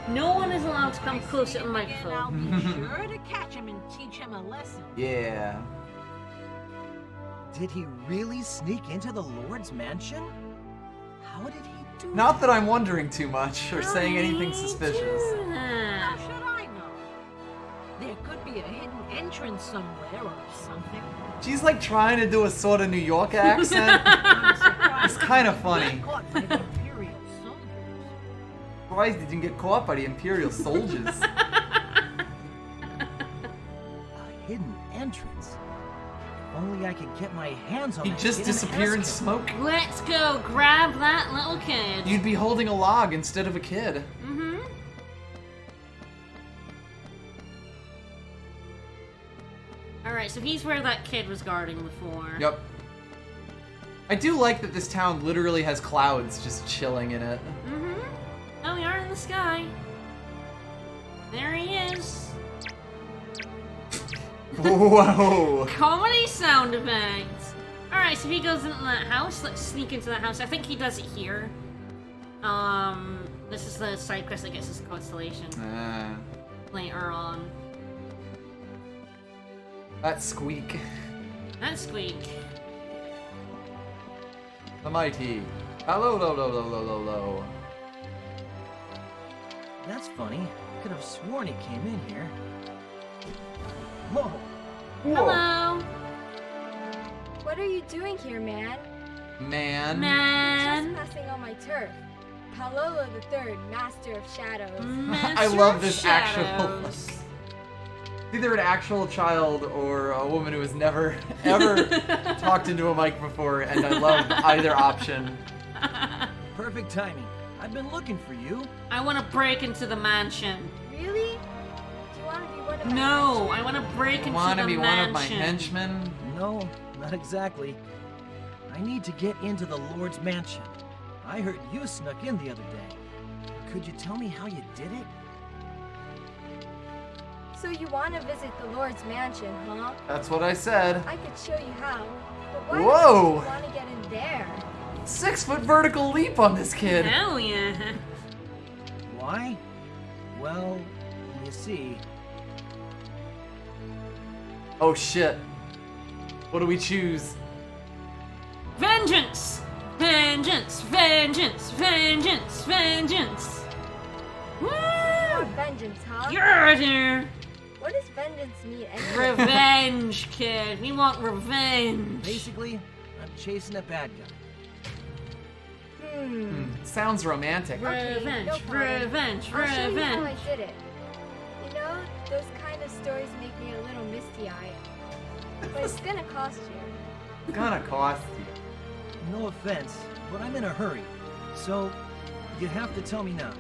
[SPEAKER 2] No one is allowed to come close to the
[SPEAKER 3] I'll
[SPEAKER 2] microphone.
[SPEAKER 3] be sure to catch him and teach him a lesson.
[SPEAKER 1] Yeah.
[SPEAKER 11] Did he really sneak into the Lord's mansion? How did he do
[SPEAKER 1] Not that I'm wondering too much or saying anything suspicious.
[SPEAKER 16] How should I know? There could be a hidden entrance somewhere or something.
[SPEAKER 1] She's like trying to do a sort of New York accent. It's kind of funny.
[SPEAKER 16] Caught by the Imperial soldiers.
[SPEAKER 1] Surprised he didn't get caught by the Imperial soldiers.
[SPEAKER 11] A hidden entrance? If only I could get my hands on
[SPEAKER 1] He'd
[SPEAKER 11] that
[SPEAKER 1] just
[SPEAKER 11] hidden
[SPEAKER 1] disappear in
[SPEAKER 11] escapade.
[SPEAKER 1] smoke.
[SPEAKER 2] Let's go grab that little kid.
[SPEAKER 1] You'd be holding a log instead of a kid.
[SPEAKER 2] Mm-hmm. Alright, so he's where that kid was guarding before.
[SPEAKER 1] Yep. I do like that this town literally has clouds just chilling in it.
[SPEAKER 2] Mm-hmm. Oh, we are in the sky. There he is.
[SPEAKER 1] Whoa!
[SPEAKER 2] Comedy sound effects. Alright, so he goes into that house. Let's sneak into that house. I think he does it here. This is the side quest that gets us constellation later on.
[SPEAKER 1] That squeak.
[SPEAKER 2] That squeak.
[SPEAKER 1] The mighty. Hello, lo, lo, lo, lo, lo, lo.
[SPEAKER 11] That's funny. I could have sworn he came in here. Whoa!
[SPEAKER 2] Hello.
[SPEAKER 13] What are you doing here, man?
[SPEAKER 1] Man.
[SPEAKER 13] Trespassing on my turf. Palolo III, Master of Shadows.
[SPEAKER 1] I love this actual. Either an actual child or a woman who has never, ever talked into a mic before, and I love either option.
[SPEAKER 11] Perfect timing. I've been looking for you.
[SPEAKER 2] I want to break into the mansion.
[SPEAKER 13] Really? Do you want to be one of my
[SPEAKER 2] No, I want to break into the mansion.
[SPEAKER 1] Want to be one of my henchmen?
[SPEAKER 11] No, not exactly. I need to get into the Lord's mansion. I heard you snuck in the other day. Could you tell me how you did it?
[SPEAKER 13] So you want to visit the Lord's mansion, huh?
[SPEAKER 1] That's what I said.
[SPEAKER 13] I could show you how. But why
[SPEAKER 1] Whoa!
[SPEAKER 13] don't you want to get in there?
[SPEAKER 1] 6-foot vertical leap on this kid.
[SPEAKER 2] Hell yeah.
[SPEAKER 11] Why? Well, you see.
[SPEAKER 1] Oh shit. What do we choose?
[SPEAKER 2] Vengeance! Vengeance! Vengeance! Vengeance! Vengeance! Woo!
[SPEAKER 13] Oh, vengeance, huh?
[SPEAKER 2] Yeah, dude!
[SPEAKER 13] What does vengeance mean anyway?
[SPEAKER 2] Revenge, kid. We want revenge.
[SPEAKER 11] Basically, I'm chasing a bad guy.
[SPEAKER 1] Sounds romantic.
[SPEAKER 2] Revenge,
[SPEAKER 13] no problem.
[SPEAKER 2] revenge,
[SPEAKER 13] I'll show you how I
[SPEAKER 2] revenge.
[SPEAKER 13] did it. You know, those kind of stories make me a little misty-eyed. But it's gonna cost you.
[SPEAKER 1] It's gonna cost you.
[SPEAKER 11] No offense, but I'm in a hurry. So, you have to tell me now.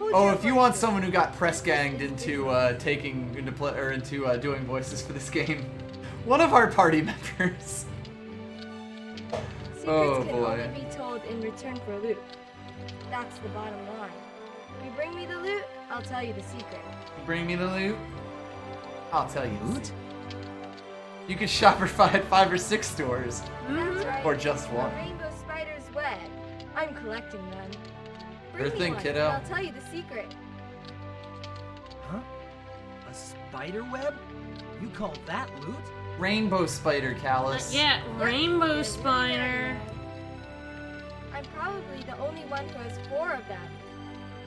[SPEAKER 1] Oh, if you want someone who got press ganged into doing voices for this game, one of our party members.
[SPEAKER 13] Secrets
[SPEAKER 1] Oh
[SPEAKER 13] can
[SPEAKER 1] boy.
[SPEAKER 13] only be told in return for loot. That's the bottom line. If you bring me the loot, I'll tell you the secret.
[SPEAKER 1] You bring me the loot, I'll tell you.
[SPEAKER 11] Loot?
[SPEAKER 1] You can shop for 5 or 6 stores.
[SPEAKER 13] That's right.
[SPEAKER 1] Or just
[SPEAKER 13] A
[SPEAKER 1] one.
[SPEAKER 13] rainbow spider's web. I'm collecting them.
[SPEAKER 1] Sure
[SPEAKER 13] Bring me
[SPEAKER 1] thing,
[SPEAKER 13] one,
[SPEAKER 1] kiddo.
[SPEAKER 13] and I'll tell you the secret.
[SPEAKER 11] Huh? A spider web? You call that loot?
[SPEAKER 1] Rainbow spider, Callus.
[SPEAKER 2] Yeah, rainbow
[SPEAKER 13] Really
[SPEAKER 2] spider.
[SPEAKER 13] I'm probably the only one who has 4 of them.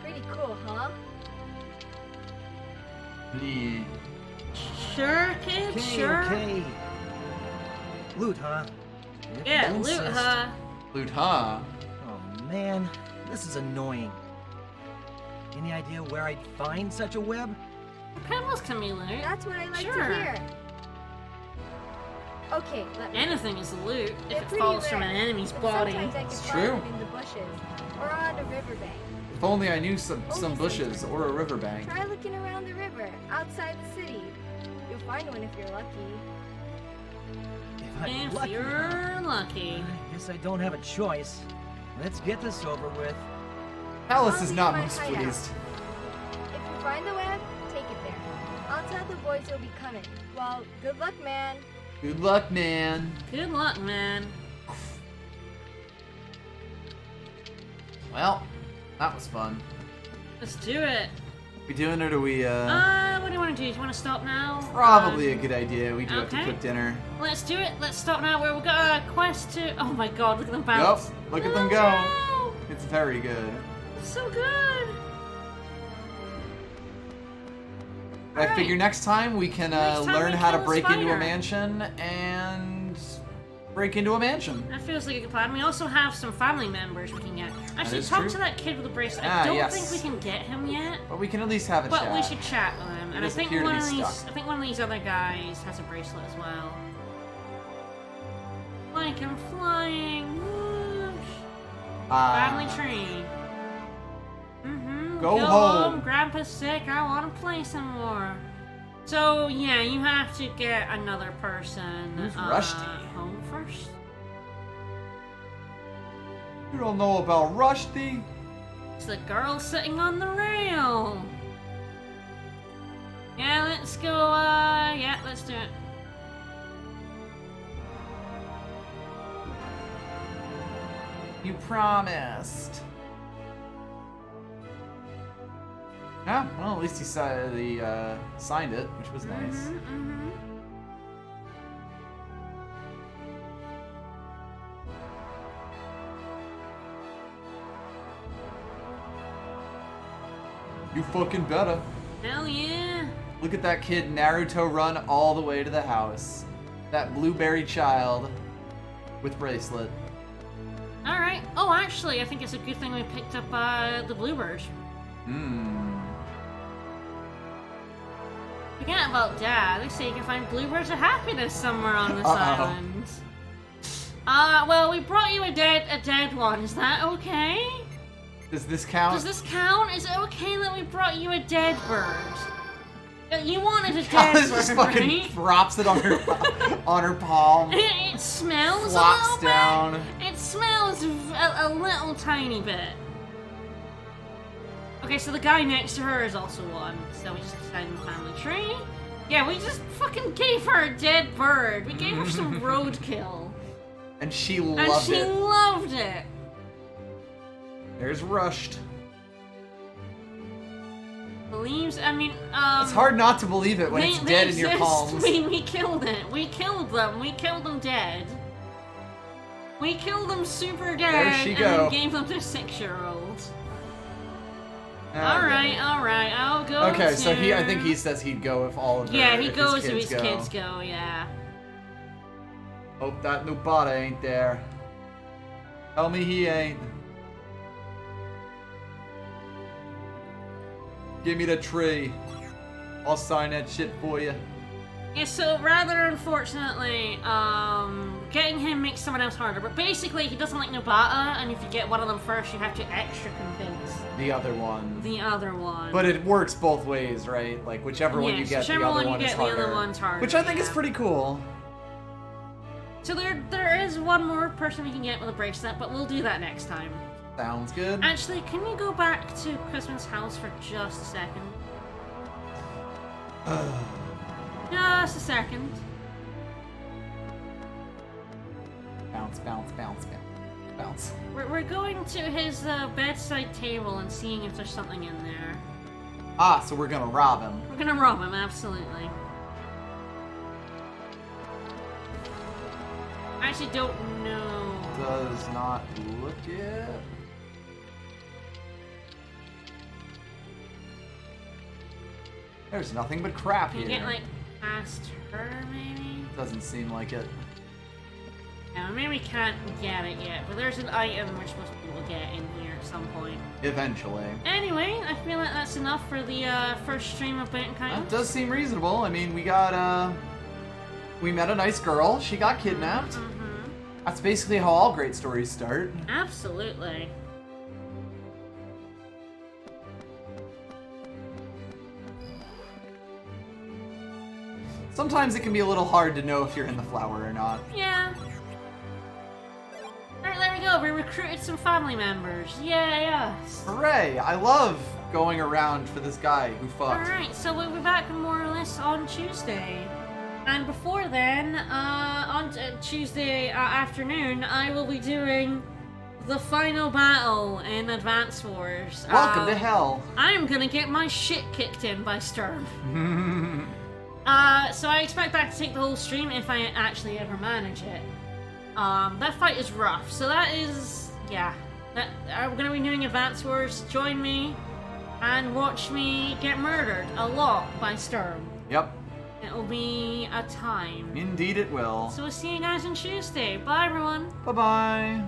[SPEAKER 13] Pretty cool, huh?
[SPEAKER 1] Yeah.
[SPEAKER 2] Sure, kid,
[SPEAKER 11] Okay,
[SPEAKER 2] sure.
[SPEAKER 11] okay. Loot, huh? If
[SPEAKER 2] Yeah,
[SPEAKER 11] you
[SPEAKER 2] loot,
[SPEAKER 11] insist.
[SPEAKER 2] huh?
[SPEAKER 1] Loot, huh?
[SPEAKER 11] Oh man, this is annoying. Any idea where I'd find such a web?
[SPEAKER 2] Pebbles can be loot.
[SPEAKER 13] That's what I like
[SPEAKER 2] Sure.
[SPEAKER 13] to hear. Okay, let me.
[SPEAKER 2] Anything is loot
[SPEAKER 13] They're
[SPEAKER 2] if it
[SPEAKER 13] pretty
[SPEAKER 2] falls from
[SPEAKER 13] rare,
[SPEAKER 2] an enemy's
[SPEAKER 13] but
[SPEAKER 2] body.
[SPEAKER 13] Sometimes I can
[SPEAKER 1] It's
[SPEAKER 13] find
[SPEAKER 1] true.
[SPEAKER 13] them in the bushes or on a riverbank.
[SPEAKER 1] If only I knew some
[SPEAKER 13] Only
[SPEAKER 1] bushes
[SPEAKER 13] sometimes.
[SPEAKER 1] or a riverbank.
[SPEAKER 13] Try looking around the river, outside the city. You'll find one if you're lucky.
[SPEAKER 11] If I'm
[SPEAKER 2] If
[SPEAKER 11] lucky,
[SPEAKER 2] you're lucky.
[SPEAKER 11] I guess I don't have a choice. Let's get this over with.
[SPEAKER 1] Callus
[SPEAKER 13] I'll
[SPEAKER 1] is
[SPEAKER 13] leave
[SPEAKER 1] not
[SPEAKER 13] my
[SPEAKER 1] most
[SPEAKER 13] hideout.
[SPEAKER 1] pleased.
[SPEAKER 13] If you find the web, take it there. I'll tell the boys you'll be coming. Well, good luck, man.
[SPEAKER 1] Good luck, man.
[SPEAKER 2] Good luck, man.
[SPEAKER 1] Well, that was fun.
[SPEAKER 2] Let's do it.
[SPEAKER 1] We doing it or we,
[SPEAKER 2] What do you want to do? Do you want to stop now?
[SPEAKER 1] Probably a good idea. We do have to
[SPEAKER 2] okay.
[SPEAKER 1] cook dinner.
[SPEAKER 2] Let's do it. Let's stop now. We've got a quest to... Oh my god, look at them bounce.
[SPEAKER 1] Yup, look at them go.
[SPEAKER 2] No!
[SPEAKER 1] It's very good.
[SPEAKER 2] It's so good.
[SPEAKER 1] I figure next time we can learn how to break into a mansion and break into a mansion.
[SPEAKER 2] That feels like a good plan. We also have some family members we can get. Actually, talk to that kid with the bracelet. I don't think we can get him yet.
[SPEAKER 1] But we can at least have a chat.
[SPEAKER 2] But we should chat with him. And I think one of these other guys has a bracelet as well. Like I'm flying. Whoosh. Family tree.
[SPEAKER 1] Go home.
[SPEAKER 2] Grandpa's sick. I want to play some more. So yeah, you have to get another person.
[SPEAKER 1] Who's Rusty?
[SPEAKER 2] Home first.
[SPEAKER 1] You don't know about Rusty?
[SPEAKER 2] It's the girl sitting on the rail. Yeah, let's go. Yeah, let's do it.
[SPEAKER 1] You promised. Yeah, well, at least he signed it, which was nice. You fucking better.
[SPEAKER 2] Hell yeah.
[SPEAKER 1] Look at that kid Naruto run all the way to the house. That blueberry child with bracelet.
[SPEAKER 2] Alright. Oh, actually, I think it's a good thing we picked up the bluebird. Forget about Dad. They say you can find bluebirds of happiness somewhere on this island. Well, we brought you a dead one. Is that okay?
[SPEAKER 1] Does this count?
[SPEAKER 2] Does this count? Is it okay that we brought you a dead bird? You wanted a dead bird,
[SPEAKER 1] just fucking
[SPEAKER 2] right?
[SPEAKER 1] drops it on her palm.
[SPEAKER 2] It smells
[SPEAKER 1] flops
[SPEAKER 2] a little
[SPEAKER 1] down.
[SPEAKER 2] bit. It smells a little tiny bit. Okay, so the guy next to her is also one. So we just decided in the family tree. Yeah, we just fucking gave her a dead bird. We gave her some roadkill.
[SPEAKER 1] And she loved it.
[SPEAKER 2] Loved it.
[SPEAKER 1] There's Rushed.
[SPEAKER 2] Believes, I mean,
[SPEAKER 1] it's hard not to believe it when it's dead in your palms.
[SPEAKER 2] I mean, we killed it. We killed them. We killed them dead. We killed them super dead.
[SPEAKER 1] There she go.
[SPEAKER 2] And then gave them to 6-year-old. Alright, I'll go.
[SPEAKER 1] Okay, so I think he says he'd go if all of her,
[SPEAKER 2] yeah, he
[SPEAKER 1] if
[SPEAKER 2] goes
[SPEAKER 1] his
[SPEAKER 2] if his kids go, yeah.
[SPEAKER 1] Hope that Nubata ain't there. Tell me he ain't. Give me the tree. I'll sign that shit for you.
[SPEAKER 2] Yeah, so rather unfortunately, getting him makes someone else harder. But basically, he doesn't like Nobata, and if you get one of them first, you have to extra convince
[SPEAKER 1] the other one.
[SPEAKER 2] The other one.
[SPEAKER 1] But it works both ways, right? Like whichever one you get, the other one is harder.
[SPEAKER 2] The other one's harder.
[SPEAKER 1] Which I think is pretty cool.
[SPEAKER 2] So there is one more person we can get with a bracelet, but we'll do that next time.
[SPEAKER 1] Sounds good.
[SPEAKER 2] Actually, can you go back to Crispin's house for just a second? Just a second.
[SPEAKER 1] Bounce, bounce, bounce, bounce, bounce.
[SPEAKER 2] We're going to his bedside table and seeing if there's something in there.
[SPEAKER 1] Ah, so we're gonna rob him.
[SPEAKER 2] We're gonna rob him, absolutely. I actually don't know.
[SPEAKER 1] Does not look it. There's nothing but crap here.
[SPEAKER 2] Can you get, like, past her, maybe?
[SPEAKER 1] Doesn't seem like it.
[SPEAKER 2] Yeah, maybe we can't get it yet, but there's an item we're supposed to be able to get in here at some point.
[SPEAKER 1] Eventually.
[SPEAKER 2] Anyway, I feel like that's enough for the first stream of Baten Kaitos.
[SPEAKER 1] That does seem reasonable. I mean, we got, we met a nice girl. She got kidnapped. That's basically how all great stories start.
[SPEAKER 2] Absolutely.
[SPEAKER 1] Sometimes it can be a little hard to know if you're in the flower or not.
[SPEAKER 2] Yeah. Alright, there we go. We recruited some family members. Yeah.
[SPEAKER 1] Hooray! I love going around for this guy who fucked.
[SPEAKER 2] Alright, so we'll be back more or less on Tuesday. And before then, on Tuesday afternoon, I will be doing the final battle in Advance Wars.
[SPEAKER 1] Welcome to hell.
[SPEAKER 2] I'm gonna get my shit kicked in by Sturm. So I expect that to take the whole stream if I actually ever manage it. That fight is rough. So that is, yeah. We're gonna be doing Advance Wars. Join me and watch me get murdered a lot by Sturm.
[SPEAKER 1] Yep.
[SPEAKER 2] It will be a time.
[SPEAKER 1] Indeed it will.
[SPEAKER 2] So we'll see you guys on Tuesday. Bye, everyone.
[SPEAKER 1] Bye-bye.